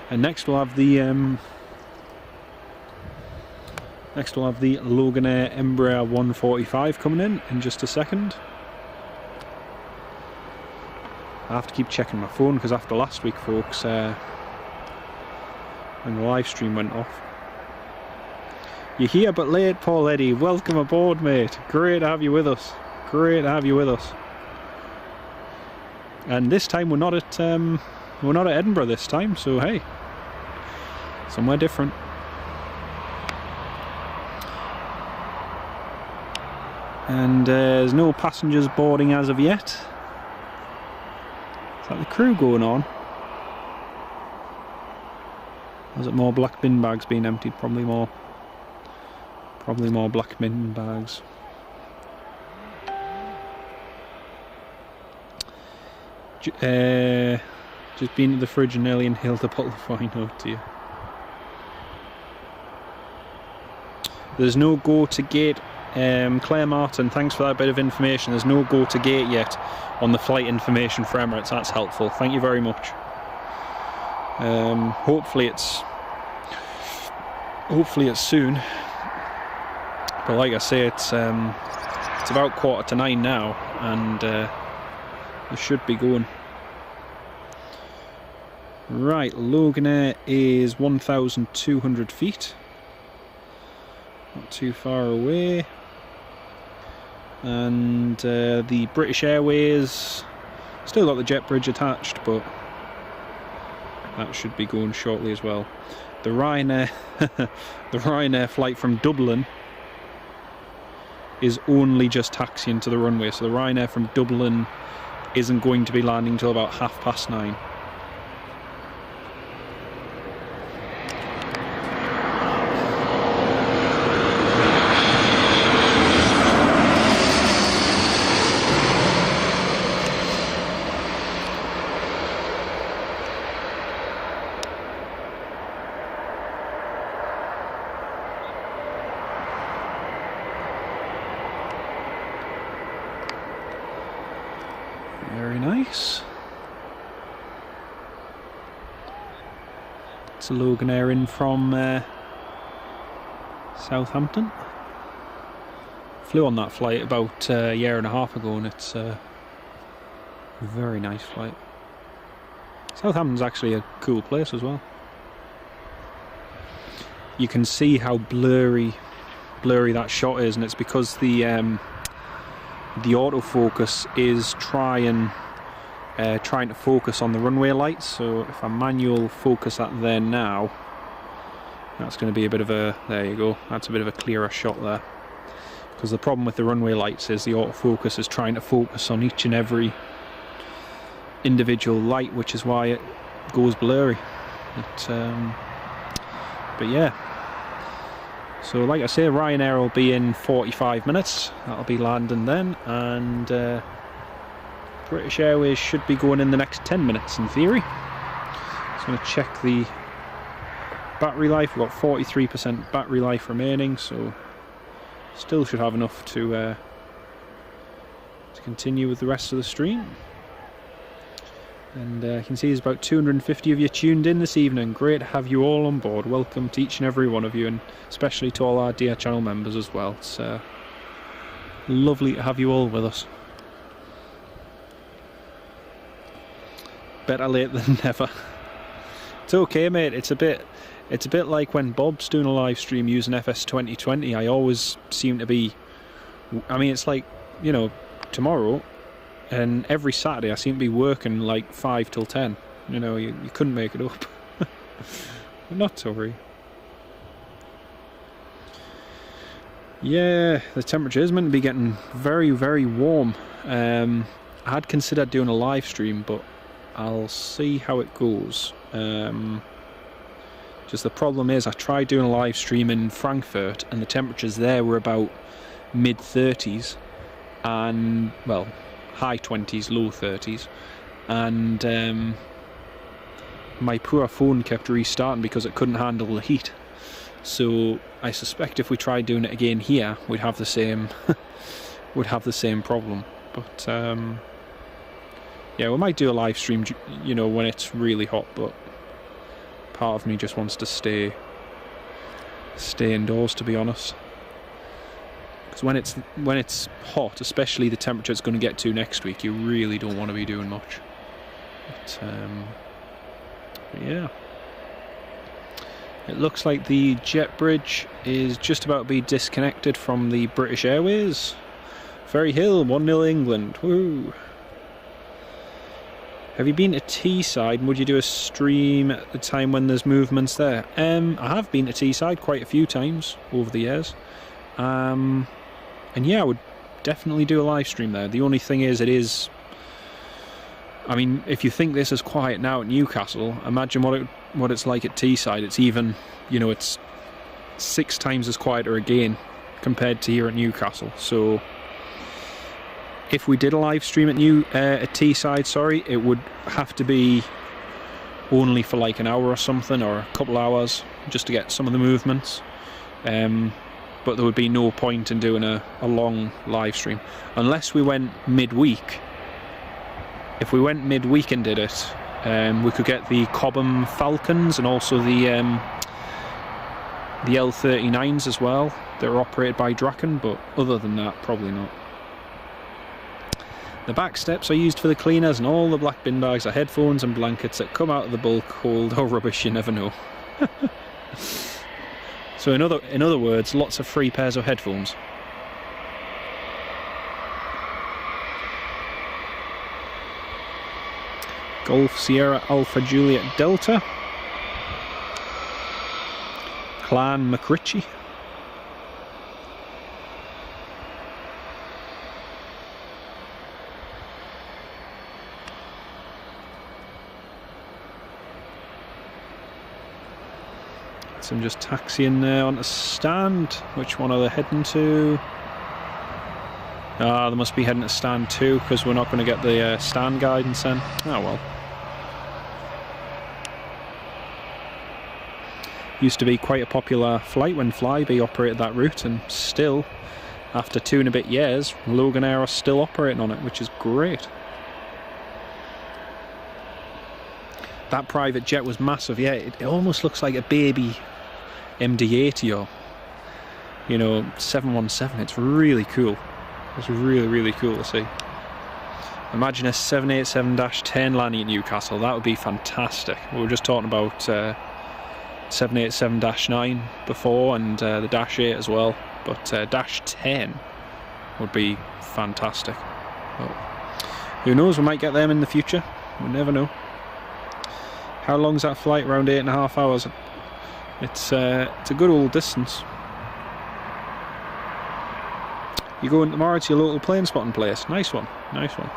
Speaker 1: And next we'll have the Loganair Embraer 145 coming in just a second. I have to keep checking my phone because after last week, folks, when the live stream went off. You're here but late, Paul Eddy. Welcome aboard, mate. Great to have you with us. Great to have you with us. And this time we're not at Edinburgh this time, so hey, somewhere different. And there's no passengers boarding as of yet. Is that the crew going on? Or is it more black bin bags being emptied? Probably more black bin bags. Just been to the fridge and nearly inhaled a bottle of wine. Oh dear. There's no go to gate. Claire Martin, thanks for that bit of information. There's no go to gate yet on the flight information for Emirates. That's helpful. Thank you very much. Hopefully it's soon. But like I say, it's about 9:15 now, and it should be going. Right, Loganair is 1,200 feet. Not too far away. And the British Airways still got the jet bridge attached, but that should be going shortly as well. The Ryanair the Ryanair flight from Dublin is only just taxiing to the runway, so the Ryanair from Dublin isn't going to be landing till about 9:30. Very nice. It's a Loganair in from Southampton. Flew on that flight about a year and a half ago, and it's a very nice flight. Southampton's actually a cool place as well. You can see how blurry that shot is, and it's because the autofocus is trying to focus on the runway lights. So if I manual focus that there now, that's going to be a bit of a, there you go, that's a bit of a clearer shot there. Because the problem with the runway lights is the autofocus is trying to focus on each and every individual light, which is why it goes blurry. But yeah. So like I say, Ryanair will be in 45 minutes. That'll be landing then, and British Airways should be going in the next 10 minutes in theory. Just going to check the battery life. We've got 43% battery life remaining, so still should have enough to continue with the rest of the stream. And you can see there's about 250 of you tuned in this evening. Great to have you all on board. Welcome to each and every one of you, and especially to all our dear channel members as well. It's lovely to have you all with us. Better late than never. It's okay, mate. It's a bit like when Bob's doing a live stream using FS 2020. I always seem to be, I mean, it's like, you know, tomorrow and every Saturday I seem to be working like 5 till 10. You know, you couldn't make it up. Not to worry. Yeah, the temperature is meant to be getting very, very warm. I had considered doing a live stream, but I'll see how it goes. Just the problem is I tried doing a live stream in Frankfurt and the temperatures there were about mid-30s and, well, high 20s, low 30s, and my poor phone kept restarting because it couldn't handle the heat. So I suspect if we tried doing it again here, we'd have the same problem. But yeah, we might do a live stream, you know, when it's really hot. But part of me just wants to stay indoors, to be honest. Because when it's hot, especially the temperature it's going to get to next week, you really don't want to be doing much. But yeah. It looks like the jet bridge is just about to be disconnected from the British Airways. Ferry Hill, 1-0 England. Woo! Have you been to Teesside, and would you do a stream at the time when there's movements there? I have been to Teesside quite a few times over the years. And yeah, I would definitely do a live stream there. The only thing is, I mean, if you think this is quiet now at Newcastle, imagine what it's like at Teesside. It's even, you know, it's 6 times as quieter again compared to here at Newcastle. So if we did a live stream at Teesside, sorry, it would have to be only for like an hour or something, or a couple hours, just to get some of the movements. But there would be no point in doing a long live stream unless we went midweek. If we went midweek and did it, we could get the Cobham Falcons and also the L39s as well. They're operated by Draken, but other than that, probably not. The back steps are used for the cleaners, and all the black bin bags are headphones and blankets that come out of the bulk hold or rubbish you never know. So in other words, lots of free pairs of headphones. Golf Sierra Alpha Juliet Delta. Clan McRitchie. So I'm just taxiing there on the stand. Which one are they heading to? They must be heading to stand 2 because we're not going to get the stand guidance then. Oh well. Used to be quite a popular flight when Flybe operated that route, and still, after 2 and a bit years, Logan Air are still operating on it, which is great. That private jet was massive. Yeah, it almost looks like a baby MD-80 or, you know, 717. It's really cool. It's really, really cool to see. Imagine a 787-10 landing at Newcastle. That would be fantastic. We were just talking about 787-9 before, and the Dash 8 as well. But Dash 10 would be fantastic. But who knows? We might get them in the future. We never know. How long's that flight? Around 8.5 hours. It's a good old distance. You going tomorrow to your local plane spotting place? Nice one, nice one.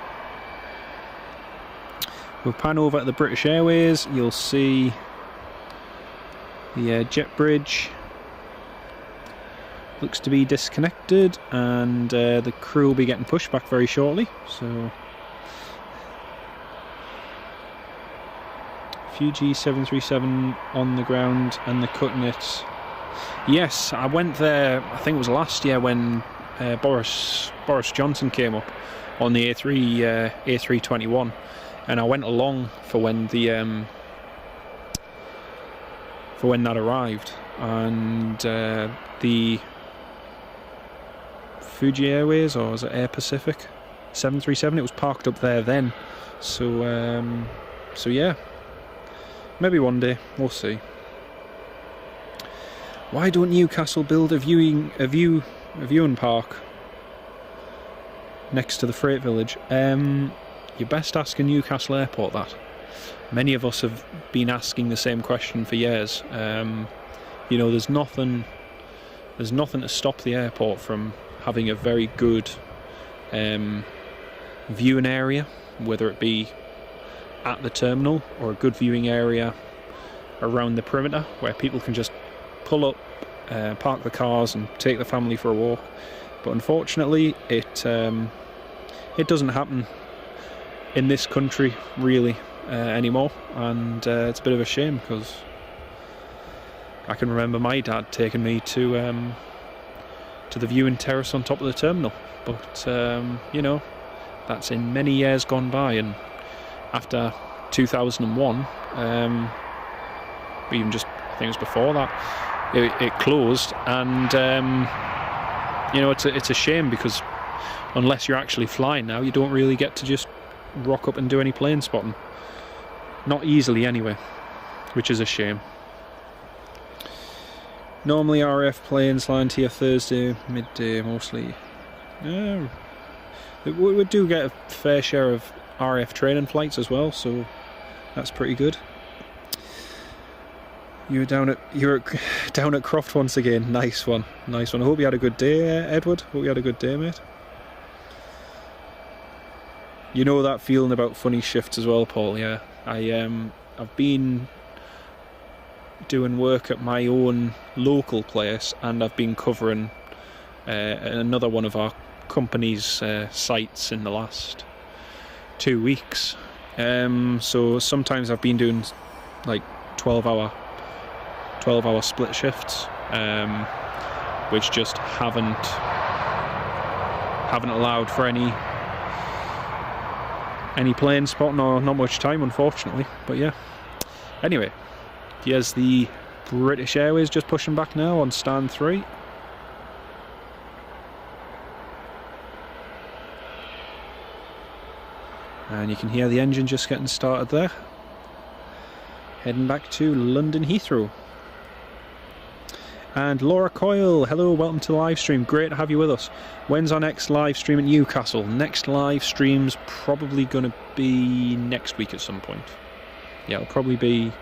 Speaker 1: We'll pan over at the British Airways. You'll see the jet bridge looks to be disconnected, and the crew will be getting pushed back very shortly. So Fuji 737 on the ground, and they're cutting it. Yes, I went there, I think it was last year when Boris Johnson came up on the A321, and I went along for when the for when that arrived, and the Fuji Airways, or was it Air Pacific 737, it was parked up there then. So so yeah, maybe one day, we'll see. Why don't Newcastle build a viewing park next to the freight village? You're best asking Newcastle Airport that. Many of us have been asking the same question for years. You know, there's nothing to stop the airport from having a very good viewing area, whether it be at the terminal or a good viewing area around the perimeter where people can just pull up, park the cars and take the family for a walk. But unfortunately it doesn't happen in this country really anymore, and it's a bit of a shame, because I can remember my dad taking me to the viewing terrace on top of the terminal, but you know, that's in many years gone by, and after 2001, even just, I think it was before that, it closed, and you know, it's a shame, because unless you're actually flying now, you don't really get to just rock up and do any plane spotting. Not easily anyway, which is a shame. Normally RAF planes land here Thursday midday mostly. We do get a fair share of RF training flights as well, so that's pretty good. You're down at Croft once again. Nice one, nice one. I hope you had a good day, Edward. Hope you had a good day, mate. You know that feeling about funny shifts as well, Paul. Yeah, I've been doing work at my own local place, and I've been covering another one of our company's sites in the last 2 weeks. So sometimes I've been doing like 12-hour split shifts, which just haven't allowed for any plane spotting or not much time, unfortunately. But yeah, anyway, here's the British Airways just pushing back now on stand 3. And you can hear the engine just getting started there. Heading back to London Heathrow. And Laura Coyle, hello, welcome to the live stream. Great to have you with us. When's our next live stream at Newcastle? Next live stream's probably going to be next week at some point. Yeah, it'll probably be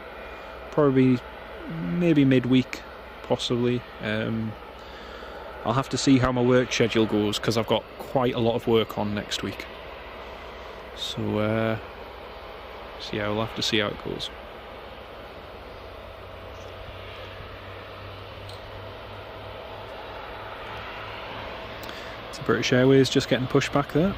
Speaker 1: maybe midweek, possibly. I'll have to see how my work schedule goes, because I've got quite a lot of work on next week. So yeah, we'll have to see how it goes. It's the British Airways just getting pushed back there.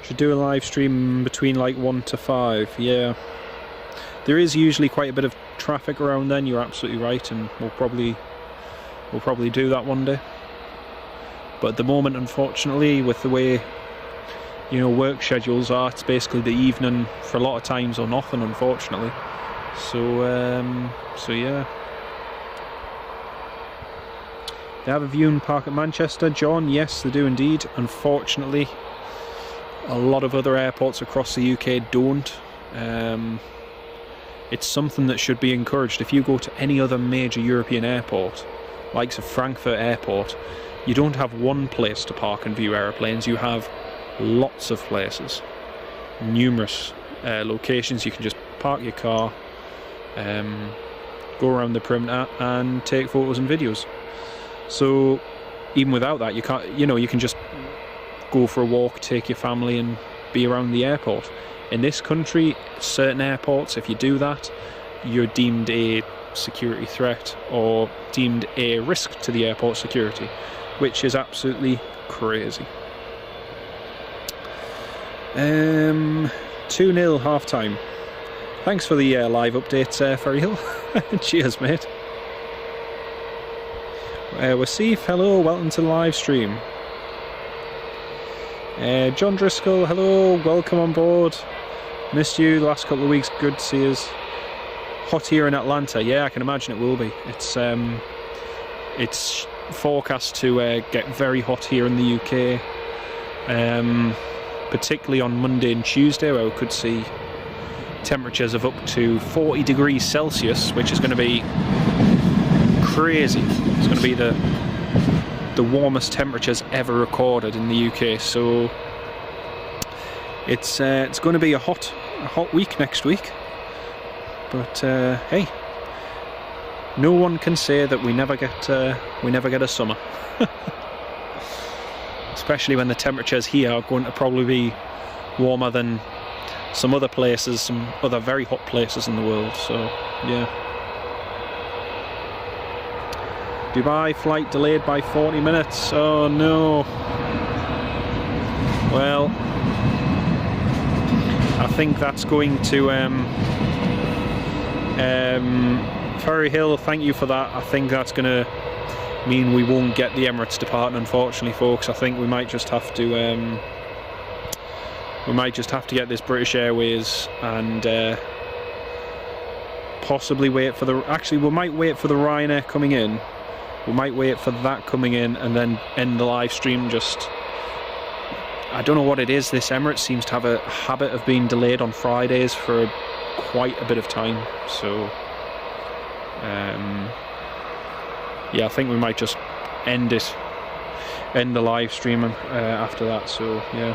Speaker 1: Should do a live stream between like 1 to 5, yeah. There is usually quite a bit of traffic around then, you're absolutely right, and we'll probably do that one day. But at the moment, unfortunately, with the way, you know, work schedules are, it's basically the evening for a lot of times or nothing, unfortunately. So yeah. They have a viewing park at Manchester, John. Yes, they do indeed. Unfortunately, a lot of other airports across the UK don't. It's something that should be encouraged. If you go to any other major European airport, likes of Frankfurt Airport, you don't have one place to park and view aeroplanes. You have lots of places, numerous locations. You can just park your car, go around the perimeter and take photos and videos. So even without that, you can't, you know, you can just go for a walk, take your family and be around the airport. In this country, certain airports, if you do that, you're deemed a security threat or deemed a risk to the airport security, which is absolutely crazy. 2-0 half time. Thanks for the live updates, Ferryhill. Cheers, mate. Wasif, hello, welcome to the live stream. John Driscoll, hello, welcome on board. Missed you the last couple of weeks, good to see us. Hot here in Atlanta, yeah, I can imagine it will be. It's forecast to get very hot here in the UK, particularly on Monday and Tuesday, where we could see temperatures of up to 40 degrees Celsius, which is going to be crazy. It's going to be the warmest temperatures ever recorded in the UK, so it's going to be a hot week next week. But hey, no one can say that we never get a summer. Especially when the temperatures here are going to probably be warmer than some other places, some other very hot places in the world. So yeah. Dubai flight delayed by 40 minutes. Oh no. Well, I think that's going to Ferryhill, thank you for that. I think that's going to mean we won't get the Emirates departing, unfortunately, folks. I think we might just have to get this British Airways and possibly wait for the. Actually, we might wait for the Ryanair coming in. We might wait for that coming in and then end the live stream. Just, I don't know what it is. This Emirates seems to have a habit of being delayed on Fridays for quite a bit of time. So yeah, I think we might just end the live streaming after that. So yeah.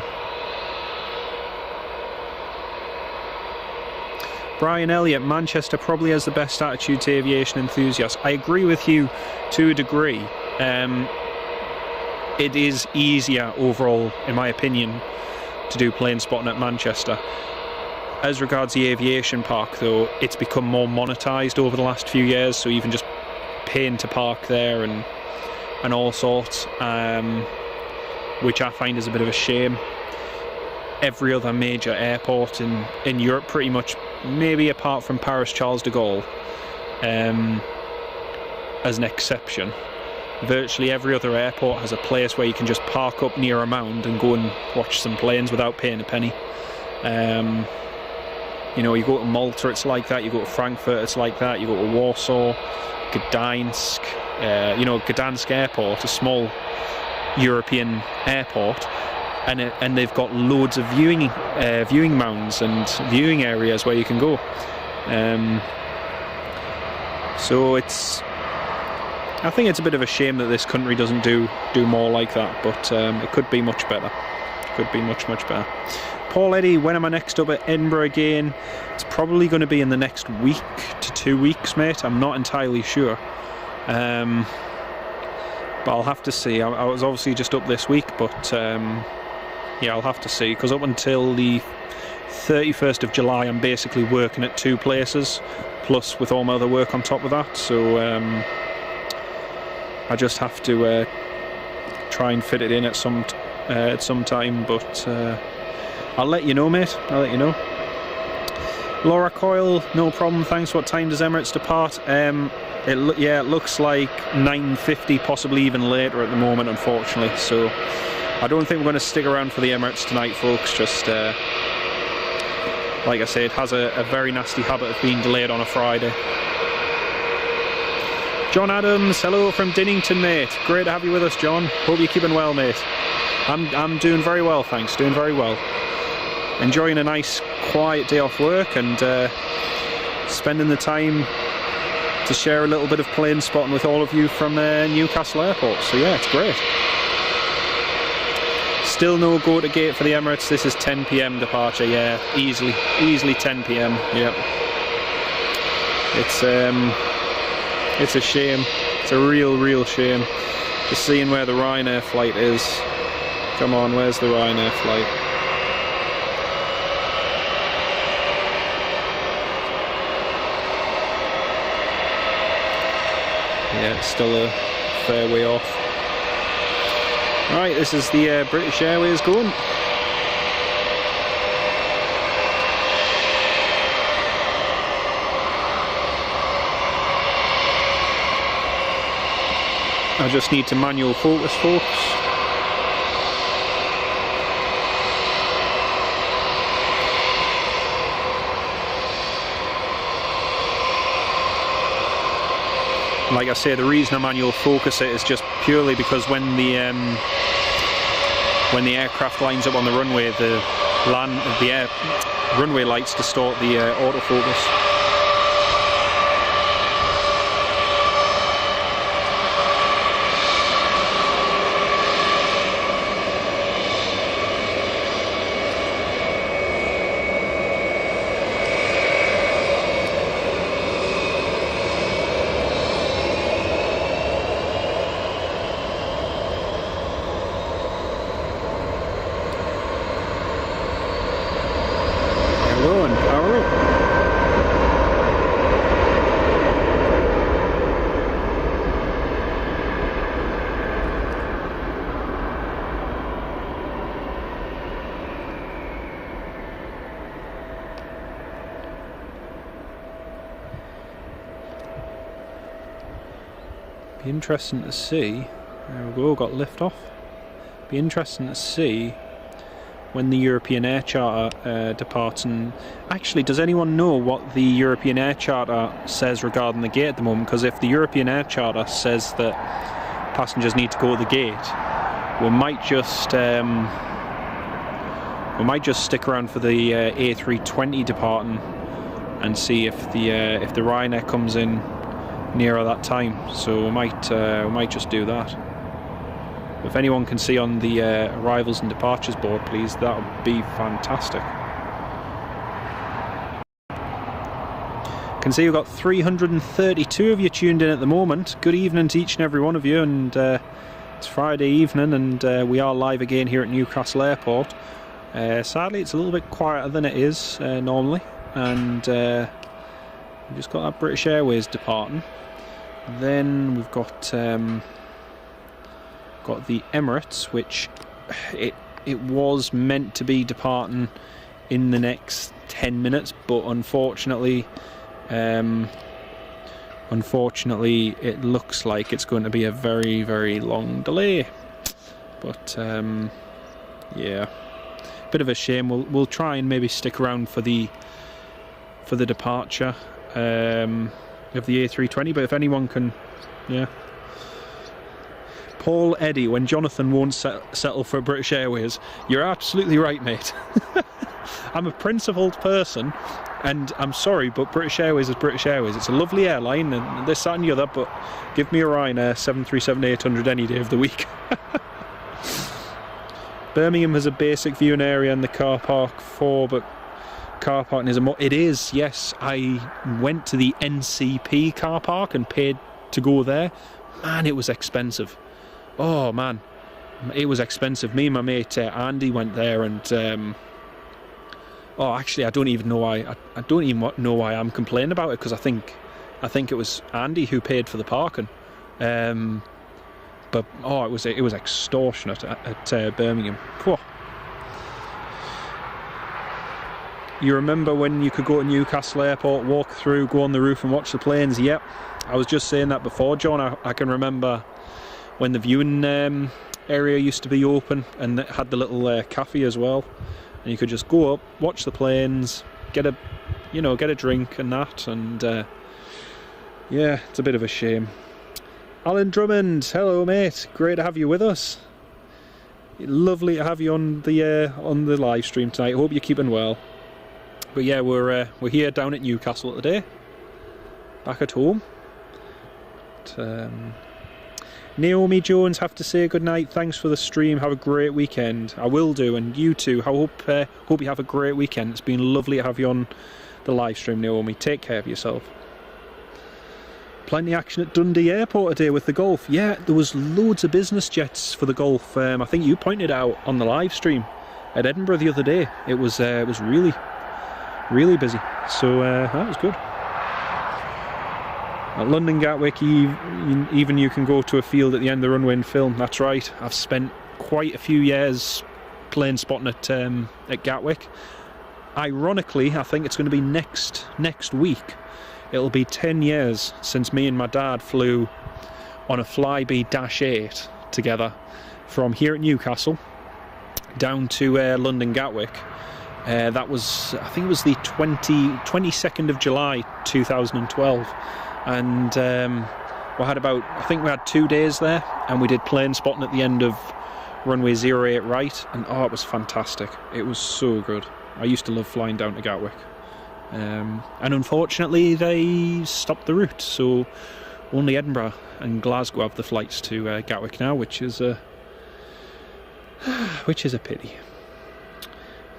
Speaker 1: Brian Elliott, Manchester probably has the best attitude to aviation enthusiasts. I agree with you to a degree. It is easier overall, in my opinion, to do plane spotting at Manchester. As regards the aviation park, though, it's become more monetised over the last few years, so even just paying to park there and all sorts, which I find is a bit of a shame. Every other major airport in Europe, pretty much, maybe apart from Paris Charles de Gaulle, as an exception, virtually every other airport has a place where you can just park up near a mound and go and watch some planes without paying a penny. You know, you go to Malta, it's like that. You go to Frankfurt, it's like that. You go to Warsaw, Gdansk. You know, Gdansk Airport, a small European airport, and they've got loads of viewing mounds and viewing areas where you can go. So I think it's a bit of a shame that this country doesn't do more like that, but it could be much better. It could be much better. Paul Eddy, when am I next up at Edinburgh again? It's probably going to be in the next week to 2 weeks, mate. I'm not entirely sure. But I'll have to see. I was obviously just up this week, but yeah, I'll have to see, because up until the 31st of July I'm basically working at 2 places, plus with all my other work on top of that, so I just have to try and fit it in at some time, but I'll let you know, mate. I'll let you know. Laura Coyle, no problem, thanks. What time does Emirates depart? It looks like 9:50, possibly even later at the moment, unfortunately. So I don't think we're going to stick around for the Emirates tonight, folks. Just like I said, it has a very nasty habit of being delayed on a Friday. John Adams, hello from Dinnington, mate. Great to have you with us, John. Hope you're keeping well, mate. I'm doing very well, thanks. Doing very well. Enjoying a nice, quiet day off work and spending the time to share a little bit of plane spotting with all of you from Newcastle Airport. So yeah, it's great. Still no go to gate for the Emirates. This is 10 PM departure. Yeah, easily 10 PM. Yeah. It's a shame. It's a real shame. Just seeing where the Ryanair flight is. Come on, where's the Ryanair flight? Yeah, it's still a fair way off. Right, this is the British Airways going. I just need to manual focus, folks. Like I say, the reason I manual focus it is just purely because when the aircraft lines up on the runway, the runway lights distort the autofocus. Be interesting to see. There we go, got lift off. Be interesting to see when the European Air Charter departs. And actually, does anyone know what the European Air Charter says regarding the gate at the moment? Because if the European Air Charter says that passengers need to go to the gate, we might just stick around for the A320 departing and see if the Ryanair comes in nearer that time, so we might just do that. If anyone can see on the arrivals and departures board, please, that would be fantastic. Can see we've got 332 of you tuned in at the moment. Good evening to each and every one of you, and it's Friday evening, and we are live again here at Newcastle Airport. Sadly, it's a little bit quieter than it is normally, and we've just got that British Airways departing. Then we've got the Emirates, which it was meant to be departing in the next 10 minutes, but unfortunately it looks like it's going to be a very, very long delay. But yeah, bit of a shame. We'll try and maybe stick around for the departure of the A320. But if anyone can, yeah. Paul Eddy, when Jonathan won't settle for British Airways, you're absolutely right, mate. I'm a principled person, and I'm sorry, but British Airways is British Airways. It's a lovely airline, and this, that and the other, but give me a Ryanair 737-800 any day of the week. Birmingham has a basic viewing area in the car park but car parking is it is, yes. I went to the NCP car park and paid to go there. Man, it was expensive. Oh man, it was expensive. Me and my mate Andy went there, and oh, actually, I don't even know why. I don't even know why I'm complaining about it, because I think it was Andy who paid for the parking. But oh, it was extortionate at Birmingham. Whoa. You remember when you could go to Newcastle Airport, walk through, go on the roof and watch the planes? Yep, I was just saying that before, John. I can remember when the viewing area used to be open, and it had the little cafe as well, and you could just go up, watch the planes, get a drink and that, and yeah, it's a bit of a shame. Alan Drummond, hello mate, great to have you with us. Lovely to have you on the live stream tonight. Hope you're keeping well. But yeah, we're here down at Newcastle today, back at home. But, Naomi Jones, have to say good night. Thanks for the stream. Have a great weekend. I will do, and you too. I hope you have a great weekend. It's been lovely to have you on the live stream, Naomi. Take care of yourself. Plenty of action at Dundee Airport today with the Golf. Yeah, there was loads of business jets for the Golf. I think you pointed out on the live stream at Edinburgh the other day. It was really, really busy. So that was good. At London Gatwick, even you can go to a field at the end of the runway and film. That's right. I've spent quite a few years plane spotting at Gatwick. Ironically, I think it's going to be next week. It'll be 10 years since me and my dad flew on a Flybe -8 together from here at Newcastle down to London Gatwick. That was, I think it was the 22nd of July 2012. And we had 2 days there, and we did plane spotting at the end of runway 08 right, and oh, it was fantastic. It was so good. I used to love flying down to Gatwick, and unfortunately they stopped the route, so only Edinburgh and Glasgow have the flights to Gatwick now, which is a pity.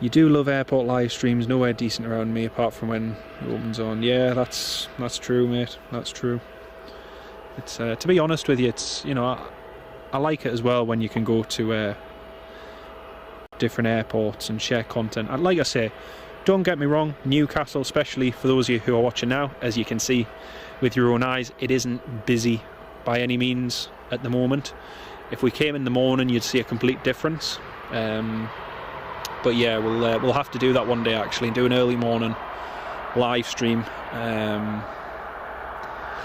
Speaker 1: You do love airport live streams. Nowhere decent around me apart from when it opens on. Yeah, that's true, mate. That's true. It's to be honest with you, it's, you know, I like it as well when you can go to different airports and share content. And like I say, don't get me wrong, Newcastle, especially for those of you who are watching now, as you can see with your own eyes, it isn't busy by any means at the moment. If we came in the morning, you'd see a complete difference. But yeah, we'll have to do that one day, actually, do an early morning live stream.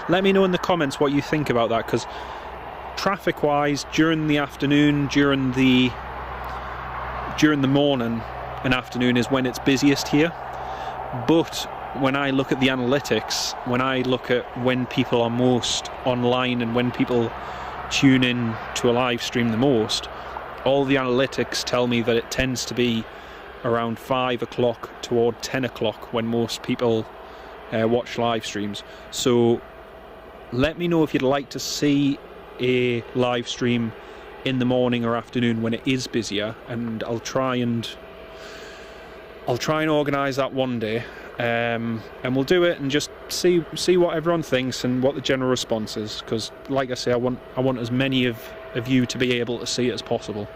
Speaker 1: Let me know in the comments what you think about that, because traffic wise, during the afternoon, during the morning and afternoon is when it's busiest here. But when I look at the analytics, when I look at when people are most online and when people tune in to a live stream the most, all the analytics tell me that it tends to be around 5 o'clock toward 10 o'clock when most people watch live streams. So let me know if you'd like to see a live stream in the morning or afternoon when it is busier, and I'll try and organise that one day, and we'll do it and just see what everyone thinks and what the general response is. Because, like I say, I want as many of you to be able to see it as possible.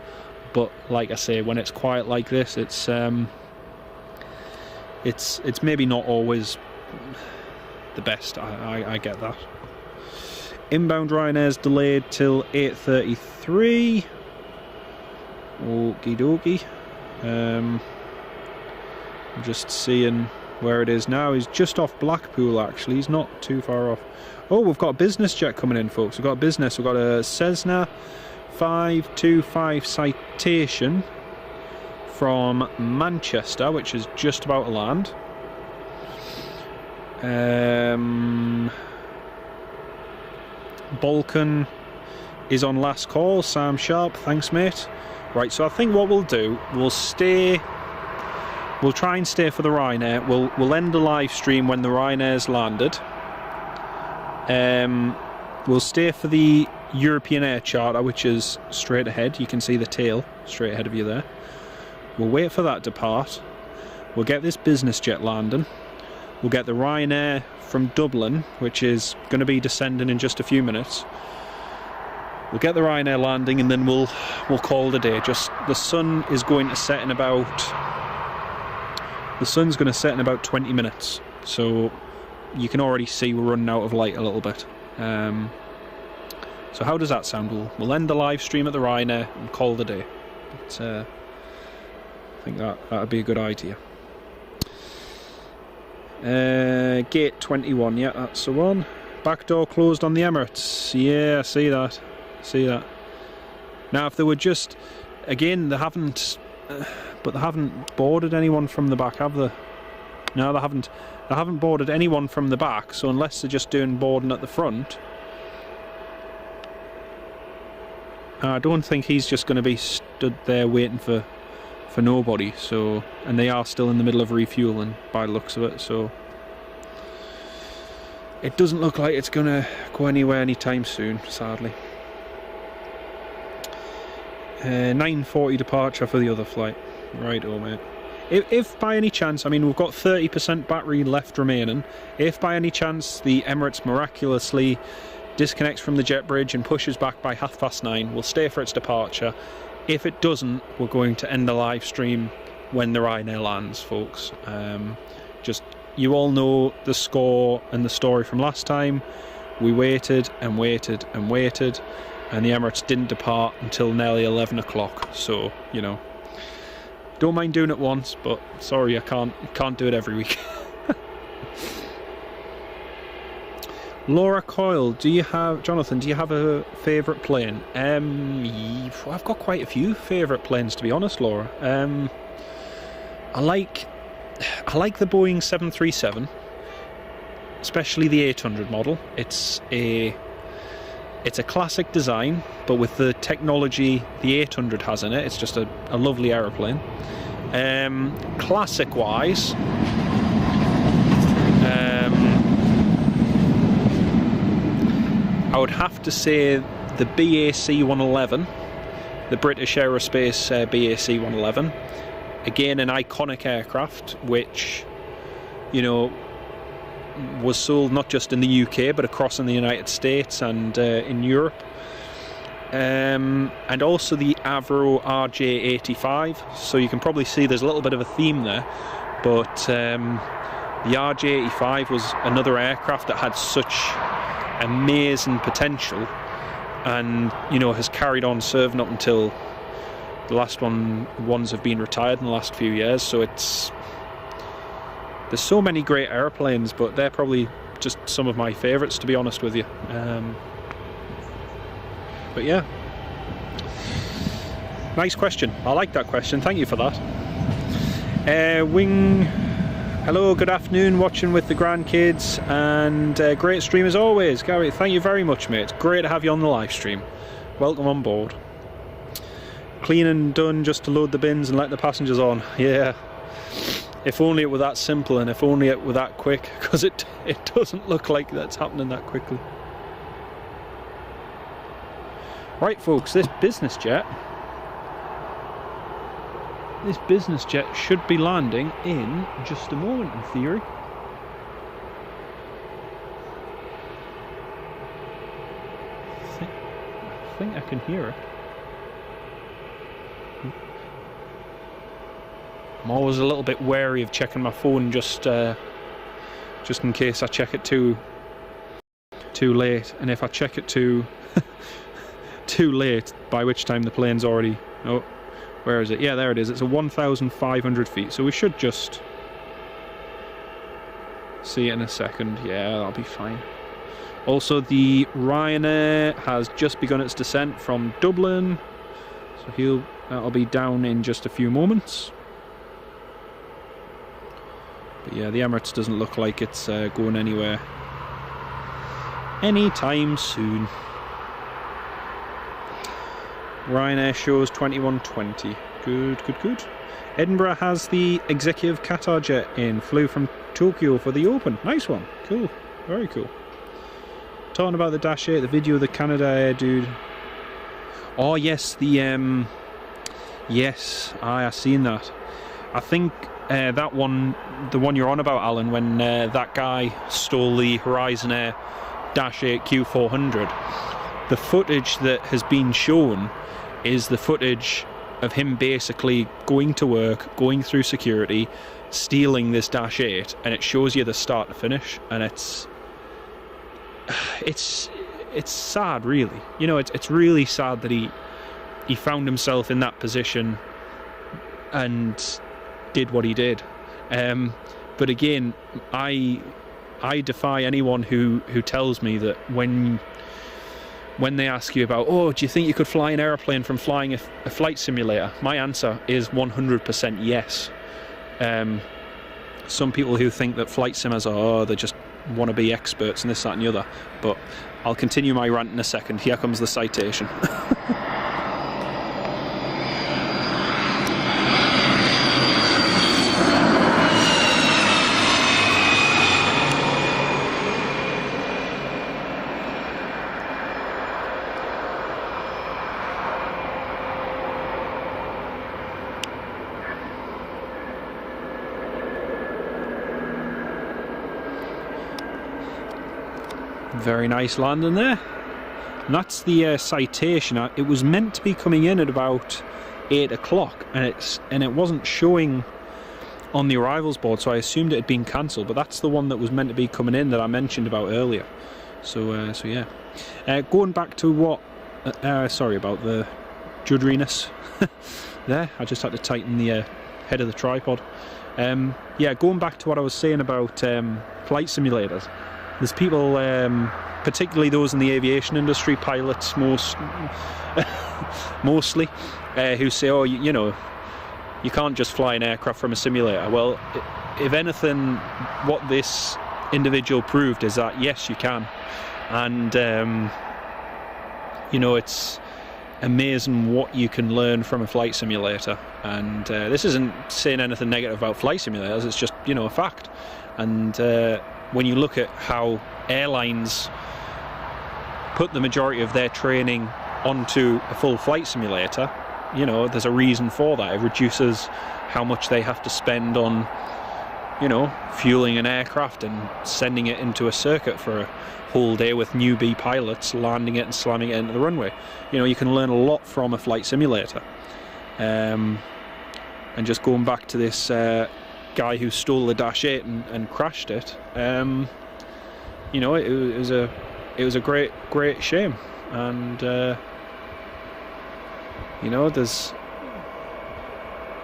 Speaker 1: But like I say, when it's quiet like this, it's maybe not always the best. I get that. Inbound Ryanair's delayed till 8:33. Okie dokie. I'm just seeing where it is now. He's just off Blackpool, actually. He's not too far off. Oh, we've got a business jet coming in, folks. We've got a business. We've got a Cessna 525 Citation from Manchester, which is just about to land. Balkan is on last call. Sam Sharp, thanks mate. Right, so I think what we'll do, we'll try and stay for the Ryanair. We'll end the live stream when the Ryanair's landed. We'll stay for the European Air Charter, which is straight ahead. You can see the tail straight ahead of you there. We'll wait for that to depart. We'll get this business jet landing. We'll get the Ryanair from Dublin, which is going to be descending in just a few minutes. We'll get the Ryanair landing, and then we'll call it a day. Just the sun is going to set in about 20 minutes, so you can already see we're running out of light a little bit. So how does that sound? We'll end the live stream at the Ryanair and call it a day. But, I think that'd be a good idea. Gate 21, yeah, that's the one. Back door closed on the Emirates. Yeah, I see that. Now, if they were just, again, they haven't boarded anyone from the back, have they? No, they haven't boarded anyone from the back. So unless they're just doing boarding at the front, I don't think he's just going to be stood there waiting for nobody. So, and they are still in the middle of refueling by the looks of it. So it doesn't look like it's going to go anywhere anytime soon, sadly. 9:40 departure for the other flight. Right, oh mate. If by any chance, I mean, we've got 30% battery left remaining. If by any chance the Emirates miraculously disconnects from the jet bridge and pushes back by 9:30, we'll stay for its departure. If it doesn't, we're going to end the live stream when the Ryanair lands, folks. Just, you all know the score and the story from last time. We waited and waited and waited, and the Emirates didn't depart until nearly 11 o'clock. So, you know, don't mind doing it once, but sorry, I can't do it every week. Laura Coyle, Jonathan, do you have a favourite plane? I've got quite a few favourite planes, to be honest, Laura. I like the Boeing 737, especially the 800 model. It's a classic design, but with the technology the 800 has in it, it's just a lovely aeroplane. Classic wise, I would have to say the BAC 111, the British Aerospace BAC 111. Again, an iconic aircraft, which, you know, was sold not just in the UK but across in the United States and in Europe. And also the Avro RJ85. So you can probably see there's a little bit of a theme there, but the RJ85 was another aircraft that had such amazing potential, and, you know, has carried on serving up until the last ones have been retired in the last few years. So there's so many great airplanes, but they're probably just some of my favourites, to be honest with you. But yeah, nice question. I like that question. Thank you for that. Hello, good afternoon, watching with the grandkids, and great stream as always. Gary, thank you very much, mate. It's great to have you on the live stream. Welcome on board. Clean and done, just to load the bins and let the passengers on. Yeah. If only it were that simple, and if only it were that quick, because it doesn't look like that's happening that quickly. Right folks, this business jet should be landing in just a moment in theory. I think I can hear it. I'm always a little bit wary of checking my phone just in case I check it too late, and if I check it too late, by which time the plane's already... Oh, where is it? Yeah, there it is. It's a 1,500 feet, so we should just see it in a second. Yeah, that'll be fine. Also, the Ryanair has just begun its descent from Dublin, so that'll be down in just a few moments. But yeah, the Emirates doesn't look like it's going anywhere anytime soon. Ryanair shows 21:20. Good. Edinburgh has the executive Qatar jet in. Flew from Tokyo for the Open. Nice one. Cool. Very cool. Talking about the Dash 8, the video of the Canada Air dude. Oh yes, the yes, I've seen that. I think that one, the one you're on about, Alan, when that guy stole the Horizon Air Dash 8 Q400. The footage that has been shown is the footage of him basically going to work, going through security, stealing this Dash 8, and it shows you the start to finish, and it's sad, really. You know, it's really sad that he found himself in that position and did what he did. But again, I defy anyone who tells me that when they ask you about, oh, do you think you could fly an airplane from flying a flight simulator? My answer is 100% yes. Some people who think that flight simmers are, they just want to be experts and this, that and the other. But I'll continue my rant in a second. Here comes the citation. Very nice landing there. And that's the citation. It was meant to be coming in at about 8 o'clock, and it wasn't showing on the arrivals board, so I assumed it had been cancelled. But that's the one that was meant to be coming in that I mentioned about earlier. So yeah. Going back to what? Sorry about the judderiness there. I just had to tighten the head of the tripod. Yeah, going back to what I was saying about flight simulators. There's people, particularly those in the aviation industry, pilots mostly, who say, oh, you know, you can't just fly an aircraft from a simulator. Well, if anything, what this individual proved is that, yes, you can. And, you know, it's amazing what you can learn from a flight simulator. And this isn't saying anything negative about flight simulators, it's just, you know, a fact. And when you look at how airlines put the majority of their training onto a full flight simulator, you know, there's a reason for that. It reduces how much they have to spend on, you know, fueling an aircraft and sending it into a circuit for a whole day with newbie pilots, landing it and slamming it into the runway. You know, you can learn a lot from a flight simulator. And just going back to this guy who stole the Dash 8 and crashed it, you know, it was a great shame. And you know,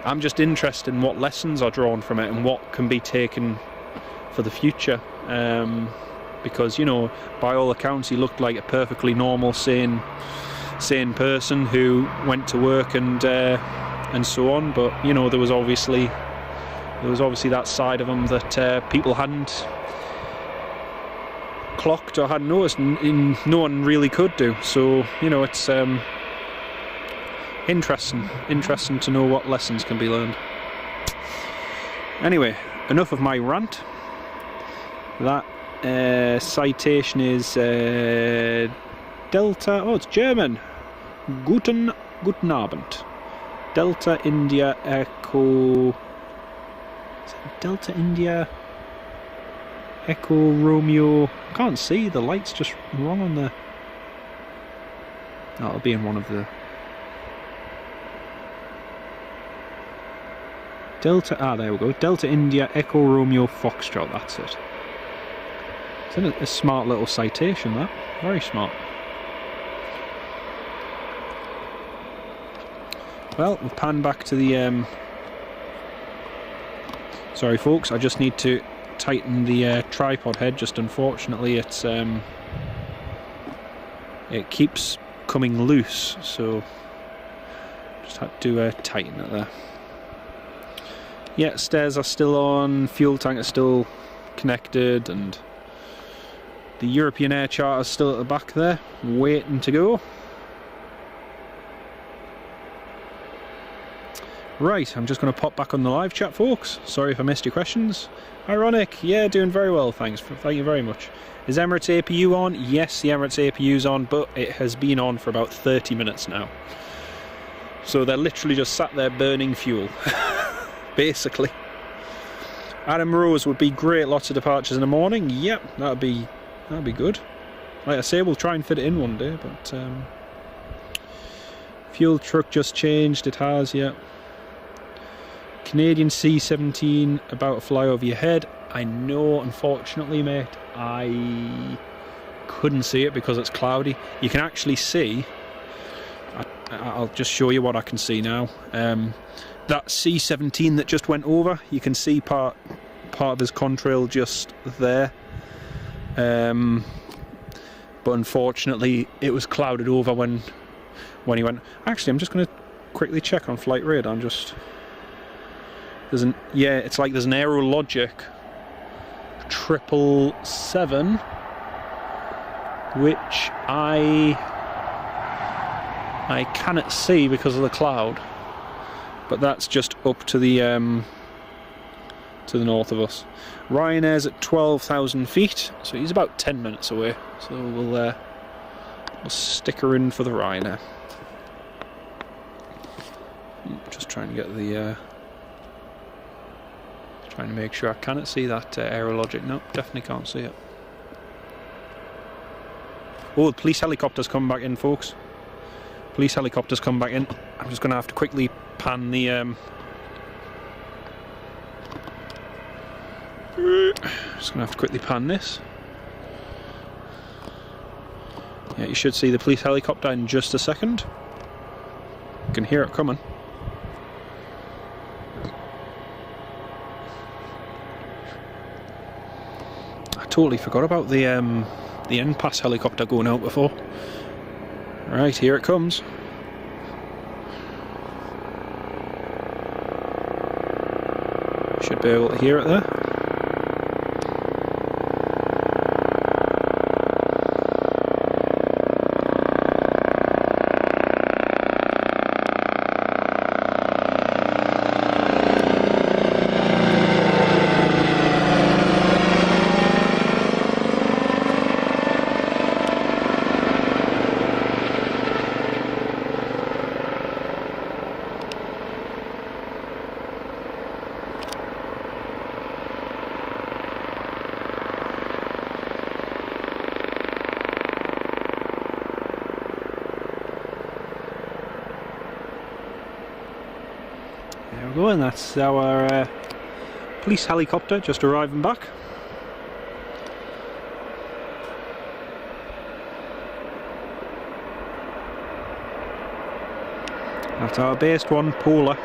Speaker 1: I'm just interested in what lessons are drawn from it and what can be taken for the future, because, you know, by all accounts he looked like a perfectly normal, sane person who went to work and so on. But, you know, there was obviously that side of him that people hadn't clocked or hadn't noticed, and no one really could do. So, you know, it's interesting to know what lessons can be learned. Anyway, enough of my rant. That citation is Delta. Oh, it's German. Guten Abend. Delta India Echo... Is it Delta India Echo Romeo? I can't see, the light's just wrong on the... That'll be in one of the... Delta, there we go. Delta India Echo Romeo Foxtrot, that's it. It's in a smart little citation, that. Very smart. Well, we'll pan back to the... Sorry folks, I just need to tighten the tripod head, just unfortunately it's... It keeps coming loose, so... Just had to tighten it there. Yeah, stairs are still on, fuel tank is still connected, and the European Air Charter is still at the back there, waiting to go. Right, I'm just going to pop back on the live chat, folks. Sorry if I missed your questions. Ironic, yeah, doing very well, thanks. Thank you very much. Is Emirates APU on? Yes, the Emirates APU's on, but it has been on for about 30 minutes now. So they're literally just sat there burning fuel. Basically. Adam Rose would be great, lots of departures in the morning. Yep, that'd be good. Like I say, we'll try and fit it in one day, but fuel truck just changed, it has, yeah. Canadian C-17 about to fly over your head. I know, unfortunately, mate, I couldn't see it because it's cloudy. You can actually see, I'll just show you what I can see now. That C-17 that just went over, you can see part of his contrail just there. But unfortunately, it was clouded over when he went. Actually, I'm just going to quickly check on Flight Radar. Yeah, it's like there's an Aerologic 777, which I cannot see because of the cloud. But that's just up to the north of us. Ryanair's at 12,000 feet, so he's about 10 minutes away. So we'll stick her in for the Ryanair. Just trying to get the trying to make sure I cannot see that Aerologic. No, definitely can't see it. Oh, the police helicopter's come back in, folks. Police helicopter's come back in. I'm just going to have to quickly pan the just gonna have to quickly pan this. Yeah, you should see the police helicopter in just a second. You can hear it coming. I totally forgot about the NPAS helicopter going out before. Right, here it comes. Should be able to hear it there. And that's our police helicopter just arriving back. That's our based one, Polar,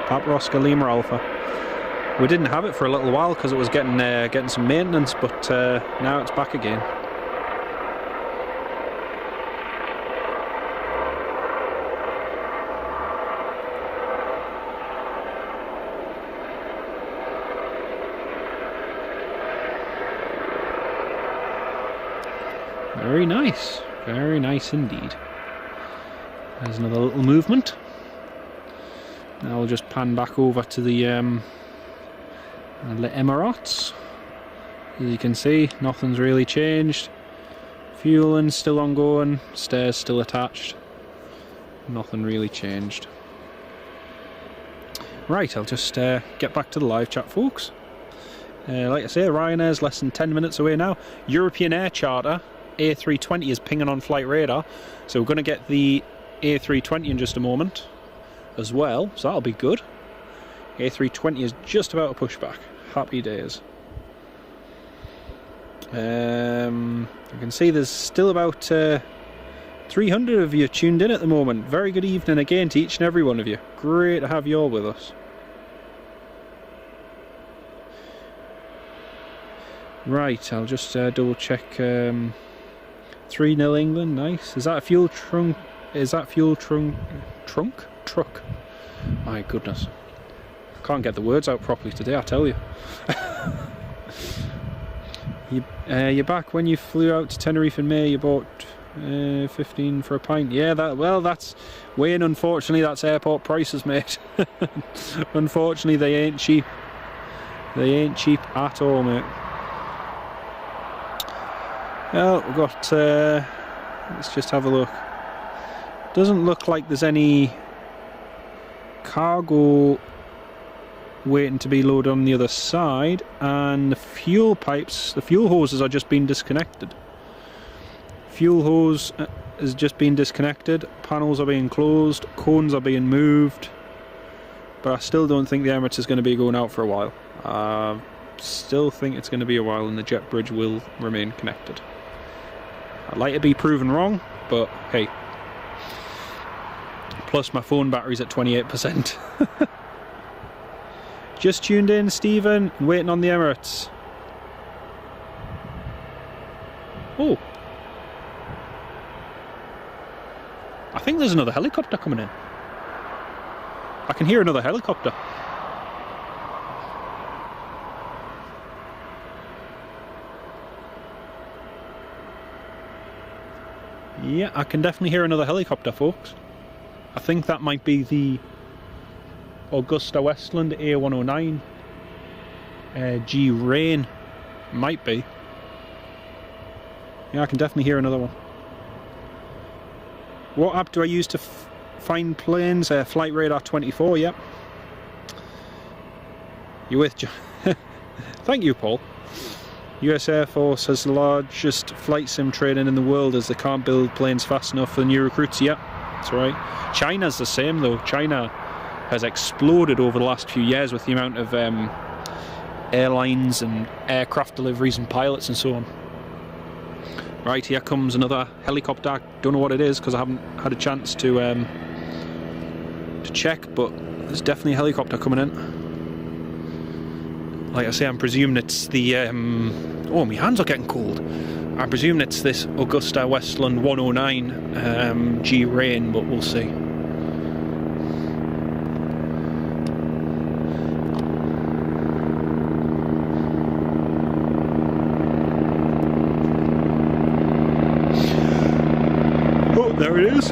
Speaker 1: Papa Oscar Lima Alpha. We didn't have it for a little while because it was getting some maintenance, but now it's back again. Very nice indeed. There's another little movement. Now we'll just pan back over to the Emirates. As you can see, nothing's really changed. Fueling still ongoing, stairs still attached. Nothing really changed. Right, I'll just get back to the live chat, folks. Like I say, Ryanair's less than 10 minutes away now. European Air Charter A320 is pinging on flight radar, so we're going to get the A320 in just a moment as well, so that'll be good. A320 is just about to push back. Happy days. You can see there's still about 300 of you tuned in at the moment. Very good evening again to each and every one of you. Great to have you all with us. Right, I'll just double check. 3-0 England, nice. Is that a fuel trunk? Is that fuel trunk? Truck? My goodness. Can't get the words out properly today, I tell you. You're back. When you flew out to Tenerife in May, you bought 15 for a pint. Yeah, that's Wayne. Unfortunately, that's airport prices, mate. Unfortunately, they ain't cheap. They ain't cheap at all, mate. Well, we've got. Let's just have a look. Doesn't look like there's any cargo waiting to be loaded on the other side, and the fuel pipes, the fuel hoses are just being disconnected. Fuel hose has just been disconnected, panels are being closed, cones are being moved, but I still don't think the Emirates is going to be going out for a while. I still think it's going to be a while and the jet bridge will remain connected. I'd like to be proven wrong, but hey. Plus my phone battery's at 28%. Just tuned in, Stephen, waiting on the Emirates. Oh. I think there's another helicopter coming in. I can hear another helicopter. Yeah, I can definitely hear another helicopter, folks. I think that might be the Augusta Westland A109 G Rain. Might be. Yeah, I can definitely hear another one. What app do I use to find planes? Flight Radar 24, yep. You with John? Thank you, Paul. US Air Force has the largest flight sim training in the world as they can't build planes fast enough for the new recruits. Yep, that's right. China's the same though. China has exploded over the last few years with the amount of airlines and aircraft deliveries and pilots and so on. Right, here comes another helicopter. Don't know what it is because I haven't had a chance to check, but there's definitely a helicopter coming in. Like I say, I'm presuming it's the oh, my hands are getting cold. I'm presuming it's this Augusta Westland 109 G Rain, but we'll see. Oh, there it is.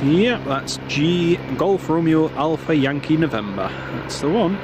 Speaker 1: Yep, that's G Golf Romeo Alpha Yankee November. That's the one.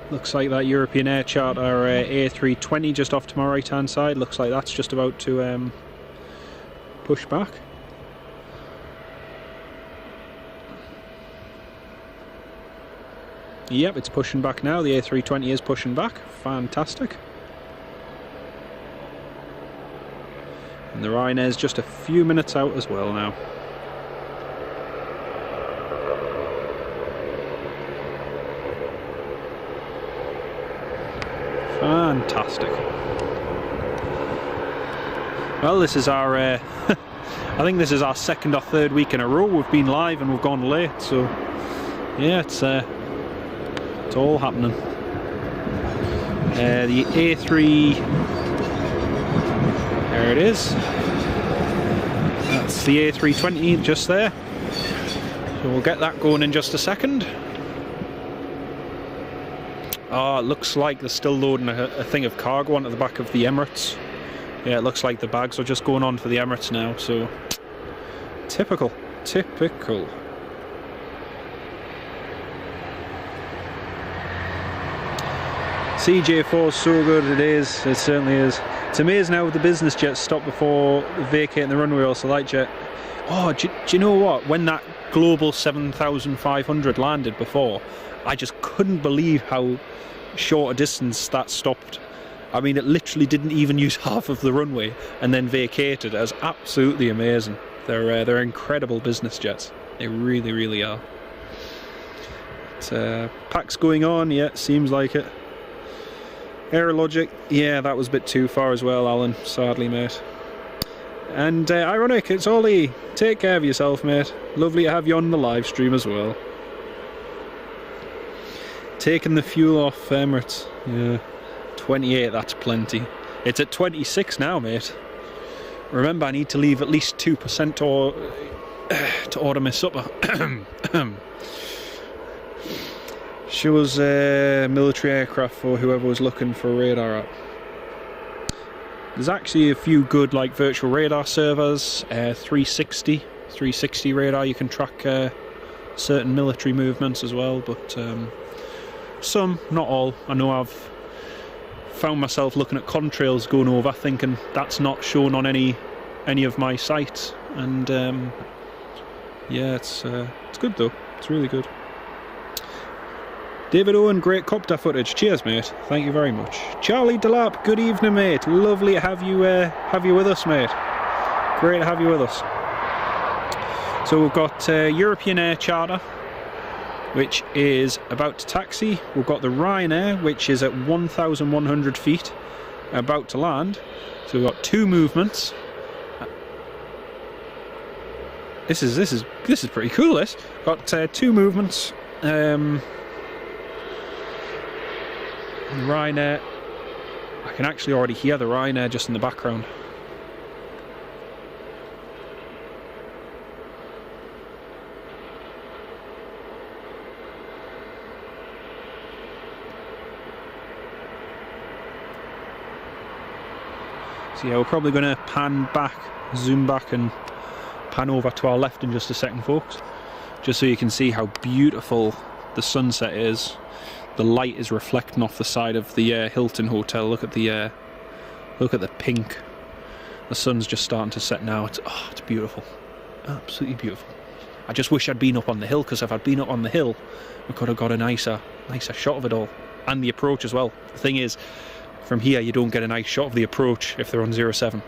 Speaker 1: Looks like that European Air Charter A320 just off to my right hand side. Looks like that's just about to push back. Yep, it's pushing back now. The A320 is pushing back. Fantastic. And the Ryanair's just a few minutes out as well now. Fantastic. Well, this is our, I think this is our second or third week in a row we've been live and we've gone late, so yeah, it's all happening. The A3, there it is. That's the A320 just there. So we'll get that going in just a second. Oh, it looks like they're still loading a thing of cargo onto the back of the Emirates. Yeah, it looks like the bags are just going on for the Emirates now, so typical. CJ4 is so good, it certainly is. It's amazing how the business jets stop before vacating the runway or the light jet. Oh, do you know what? When that Global 7500 landed before, I just couldn't believe how short a distance that stopped. I mean, it literally didn't even use half of the runway and then vacated. It was absolutely amazing. They're incredible business jets. They really, really are. Pack's going on, yeah, seems like it. Aerologic, yeah, that was a bit too far as well, Alan, sadly, mate. And Ironic, it's Ollie. Take care of yourself, mate. Lovely to have you on the live stream as well. Taking the fuel off Emirates, yeah. 28, that's plenty. It's at 26 now, mate. Remember, I need to leave at least 2% to order my supper. She was military aircraft for whoever was looking for a radar app. There's actually a few good like virtual radar servers, 360 radar. You can track certain military movements as well, but some, not all. I know I've found myself looking at contrails going over, thinking that's not shown on any of my sites, and yeah, it's good though. It's really good. David Owen, great copter footage. Cheers, mate. Thank you very much. Charlie Delap, good evening, mate. Lovely to have you with us, mate. Great to have you with us. So we've got European Air Charter, which is about to taxi. We've got the Ryanair, which is at 1,100 feet, about to land. So we've got two movements. This is pretty cool. This got two movements. Ryanair. I can actually already hear the Ryanair just in the background. So yeah, we're probably going to pan back, zoom back and pan over to our left in just a second, folks. Just so you can see how beautiful the sunset is. The light is reflecting off the side of the Hilton Hotel. Look at the pink. The sun's just starting to set now. It's beautiful, absolutely beautiful. I just wish I'd been up on the hill, because if I'd been up on the hill, we could have got a nicer shot of it all, and the approach as well. The thing is, from here you don't get a nice shot of the approach if they're on 07,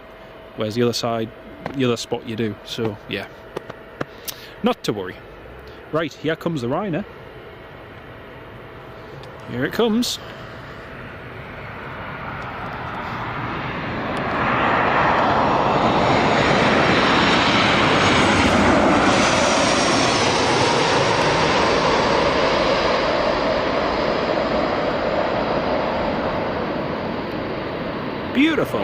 Speaker 1: whereas the other side, the other spot you do. So yeah, not to worry. Right, here comes the Ryanair. Here it comes. Beautiful.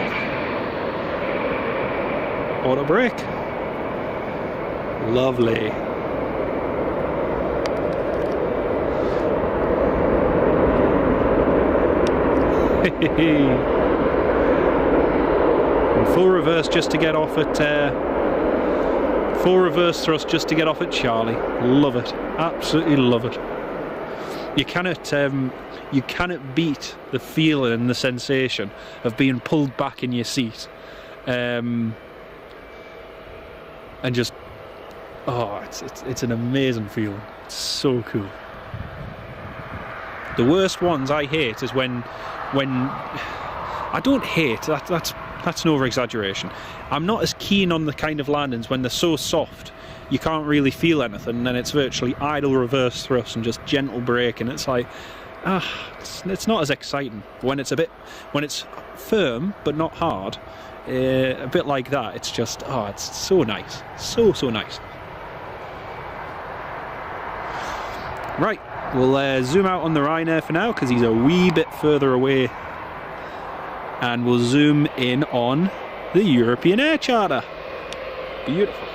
Speaker 1: Auto brake. Lovely. And full reverse just to get off at full reverse thrust just to get off at Charlie. Love it, absolutely love it. You cannot beat the feeling and the sensation of being pulled back in your seat, and just it's an amazing feeling. It's so cool. The worst ones I hate is when I don't hate, that's an over-exaggeration. I'm not as keen on the kind of landings when they're so soft you can't really feel anything, and then it's virtually idle reverse thrust and just gentle brake, and it's like it's not as exciting. When it's firm but not hard, a bit like that, it's just, oh, it's so nice. So nice. Right, we'll zoom out on the Ryanair for now because he's a wee bit further away. And we'll zoom in on the European Air Charter. Beautiful.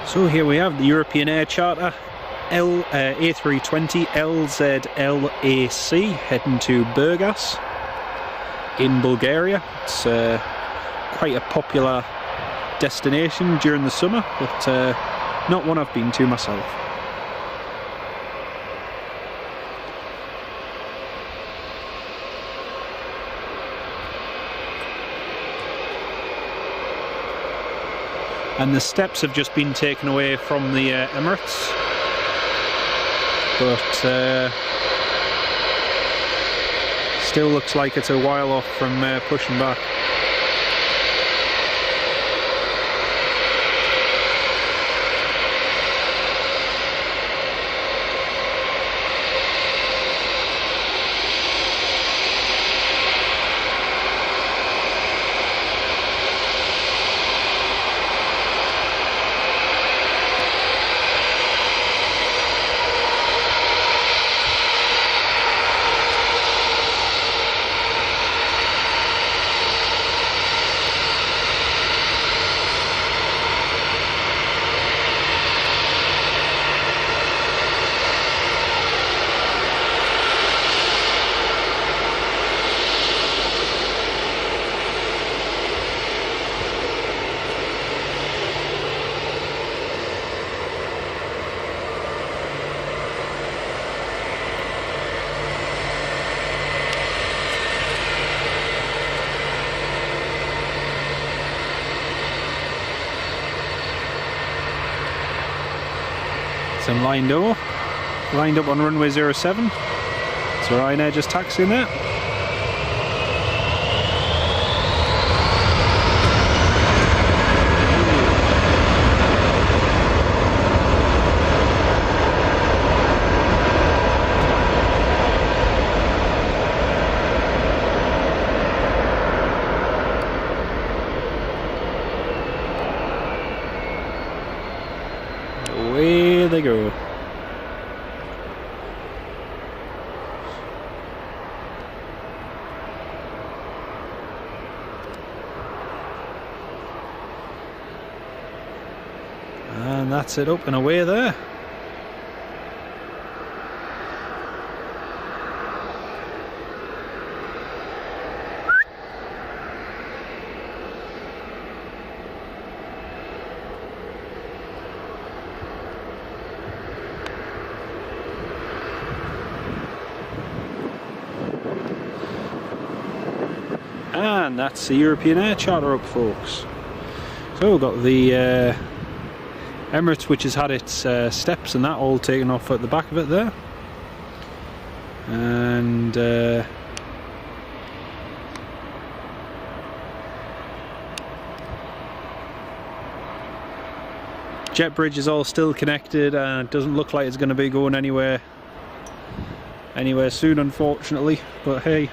Speaker 1: So here we have the European Air Charter A320 LZLAC heading to BOURGAS in Bulgaria. It's quite a popular destination during the summer, but not one I've been to myself. And the steps have just been taken away from the Emirates, but still looks like it's a while off from pushing back. Some lined up on runway 07. So Ryanair just taxiing there. Away they go. And that's it, up and away there. And that's the European Air Charter up, folks. So we've got the Emirates, which has had its steps and that all taken off at the back of it there. And jet bridge is all still connected and it doesn't look like it's going to be going anywhere soon, unfortunately. But hey,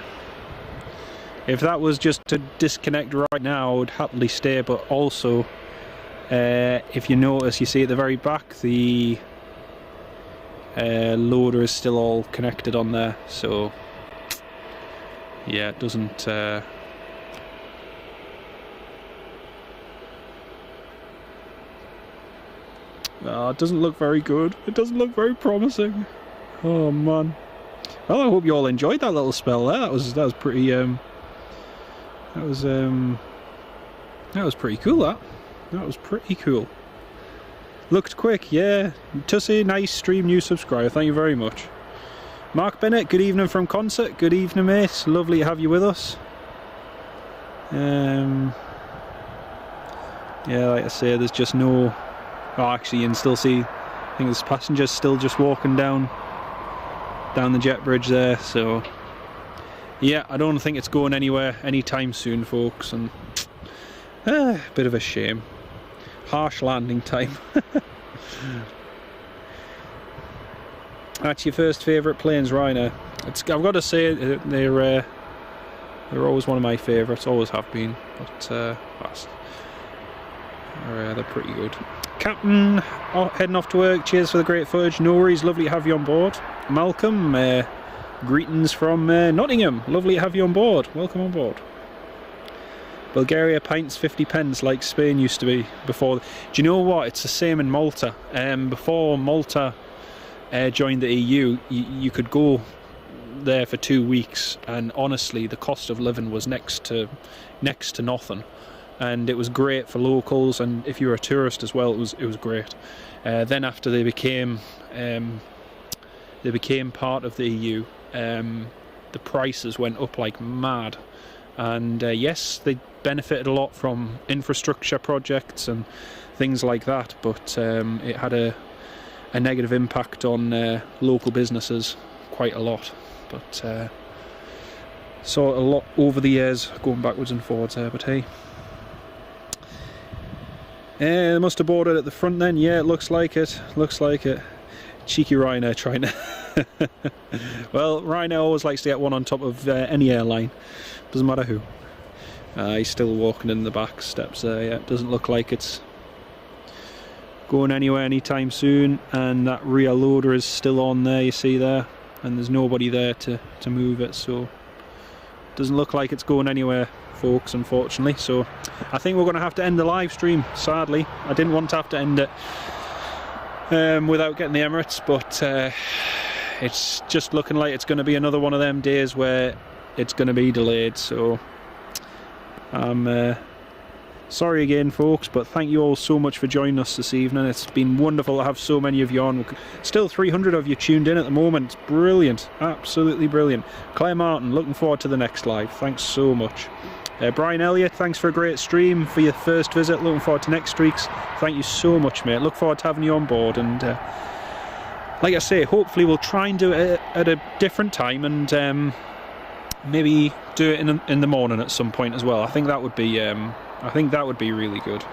Speaker 1: if that was just to disconnect right now, I would happily stay. But also, if you notice, you see at the very back, the loader is still all connected on there. So yeah, it doesn't Oh, it doesn't look very good. It doesn't look very promising. Oh man. Well, I hope you all enjoyed that little spell there. That was pretty that was pretty cool. That was pretty cool. Looked quick, yeah. Tussie, nice stream, new subscriber. Thank you very much. Mark Bennett, good evening from concert. Good evening, mate. Lovely to have you with us. Yeah, like I say, there's just no. Oh, actually, you can still see. I think there's passengers still just walking down the jet bridge there. So, yeah, I don't think it's going anywhere anytime soon, folks. And bit of a shame. Harsh landing time. That's your first favourite planes, Ryanair. I've got to say they're always one of my favourites. Always have been. But they're pretty good. Captain, heading off to work. Cheers for the great footage. No worries. Lovely to have you on board. Malcolm, greetings from Nottingham. Lovely to have you on board. Welcome on board. Bulgaria pints 50 pence like Spain used to be before. Do you know what? It's the same in Malta. Before Malta joined the EU, you could go there for 2 weeks, and honestly, the cost of living was next to nothing. And it was great for locals, and if you were a tourist as well, it was great. Then after they became part of the EU, the prices went up like mad. And yes, they benefited a lot from infrastructure projects and things like that, but it had a negative impact on local businesses quite a lot. But saw a lot over the years going backwards and forwards there, but hey. They must have boarded at the front then. Yeah, it looks like it. Looks like it. Cheeky Ryanair trying to... Well, Ryanair always likes to get one on top of any airline. Doesn't matter who. He's still walking in the back steps there. Yeah, it doesn't look like it's going anywhere anytime soon. And that rear loader is still on there, you see there. And there's nobody there to move it, so... Doesn't look like it's going anywhere, folks, unfortunately. So I think we're going to have to end the live stream, sadly. I didn't want to have to end it without getting the Emirates, but it's just looking like it's going to be another one of them days where it's going to be delayed. So I'm sorry again, folks, but thank you all so much for joining us this evening. It's been wonderful to have so many of you on. Still 300 of you tuned in at the moment. It's brilliant, absolutely brilliant. Claire Martin, looking forward to the next live. Thanks so much. Brian Elliott, thanks for a great stream for your first visit. Looking forward to next week's. Thank you so much, mate. Look forward to having you on board. And like I say, hopefully we'll try and do it at a different time, and maybe do it in the morning at some point as well. I think that would be really good.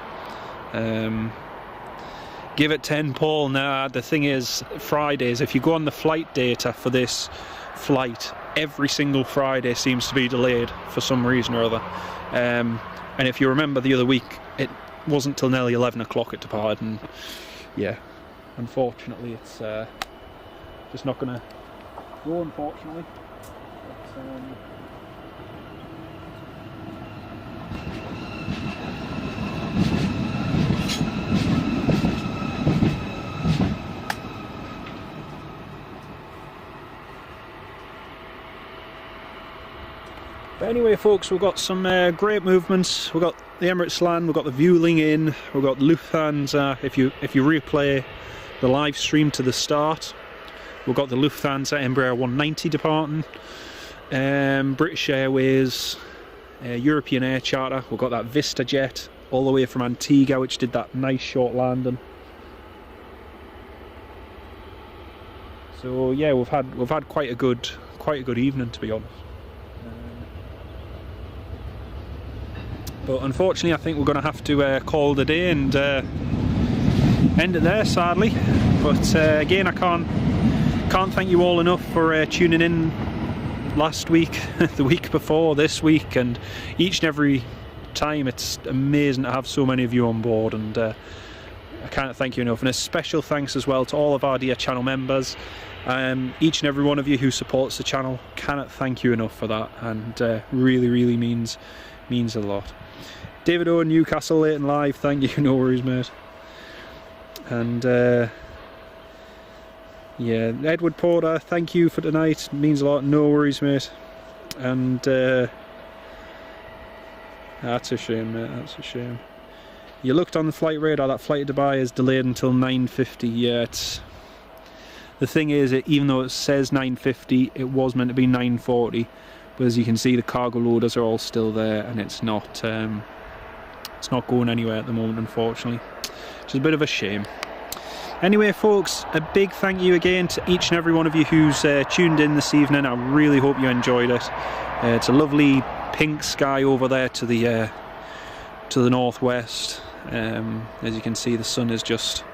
Speaker 1: Give it 10, Paul. Nah, the thing is, Fridays, if you go on the flight data for this flight, every single Friday seems to be delayed for some reason or other. And if you remember the other week, it wasn't till nearly 11 o'clock it departed, and yeah, unfortunately it's just not going to go, unfortunately. But anyway, folks, we've got some great movements. We've got the Emirates land, we've got the Vueling in, we've got Lufthansa. If you replay the live stream to the start, we've got the Lufthansa Embraer 190 departing, British Airways, European Air Charter. We've got that Vista jet all the way from Antigua, which did that nice short landing. So yeah, we've had quite a good evening, to be honest. But unfortunately, I think we're going to have to call it a day and end it there, sadly. But again, I can't thank you all enough for tuning in last week, the week before, this week, and each and every time. It's amazing to have so many of you on board, and I can't thank you enough. And a special thanks as well to all of our dear channel members. Each and every one of you who supports the channel, cannot thank you enough for that, and really means a lot. David Owen, Newcastle, late and live, thank you, no worries, mate. And yeah, Edward Porter, thank you for tonight, means a lot. No worries, mate. And that's a shame, mate, that's a shame. You looked on the flight radar, that flight to Dubai is delayed until 9:50. Yeah, it's, the thing is, even though it says 9:50, it was meant to be 9:40. But as you can see, the cargo loaders are all still there, and it's not going anywhere at the moment, unfortunately. Which is a bit of a shame. Anyway, folks, a big thank you again to each and every one of you who's tuned in this evening. I really hope you enjoyed it. It's a lovely pink sky over there to the northwest. As you can see, the sun is just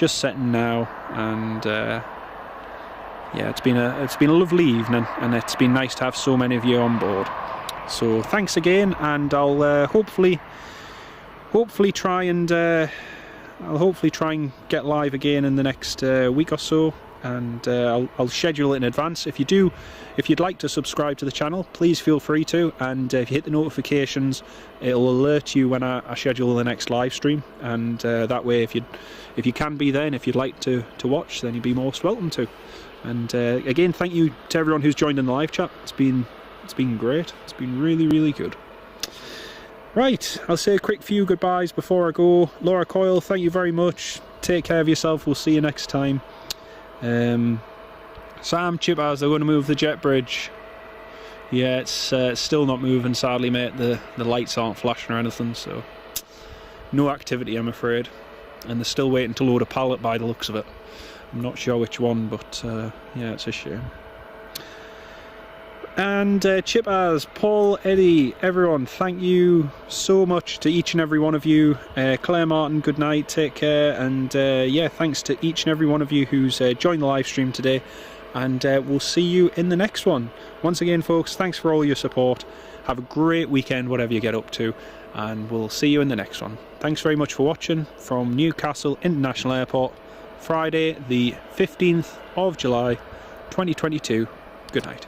Speaker 1: setting now, and yeah, it's been a lovely evening, and it's been nice to have so many of you on board. So thanks again, and I'll hopefully try and get live again in the next week or so, and I'll schedule it in advance. If you'd like to subscribe to the channel, please feel free to, and if you hit the notifications, it'll alert you when I schedule the next live stream, and that way, if you can be there and if you'd like to watch, then you'd be most welcome to. And again, thank you to everyone who's joined in the live chat. It's been great. It's been really, really good. Right, I'll say a quick few goodbyes before I go. Laura Coyle, thank you very much. Take care of yourself. We'll see you next time. Sam Chippers, they're going to move the jet bridge. Yeah, it's still not moving, sadly, mate. The lights aren't flashing or anything, so no activity, I'm afraid. And they're still waiting to load a pallet by the looks of it. I'm not sure which one, but yeah, it's a shame. And Chippers, Paul, Eddie, everyone, thank you so much to each and every one of you. Claire Martin, good night, take care, and yeah, thanks to each and every one of you who's joined the live stream today, and we'll see you in the next one. Once again, folks, thanks for all your support. Have a great weekend, whatever you get up to, and we'll see you in the next one. Thanks very much for watching from Newcastle International Airport, Friday the 15th of July 2022. Good night.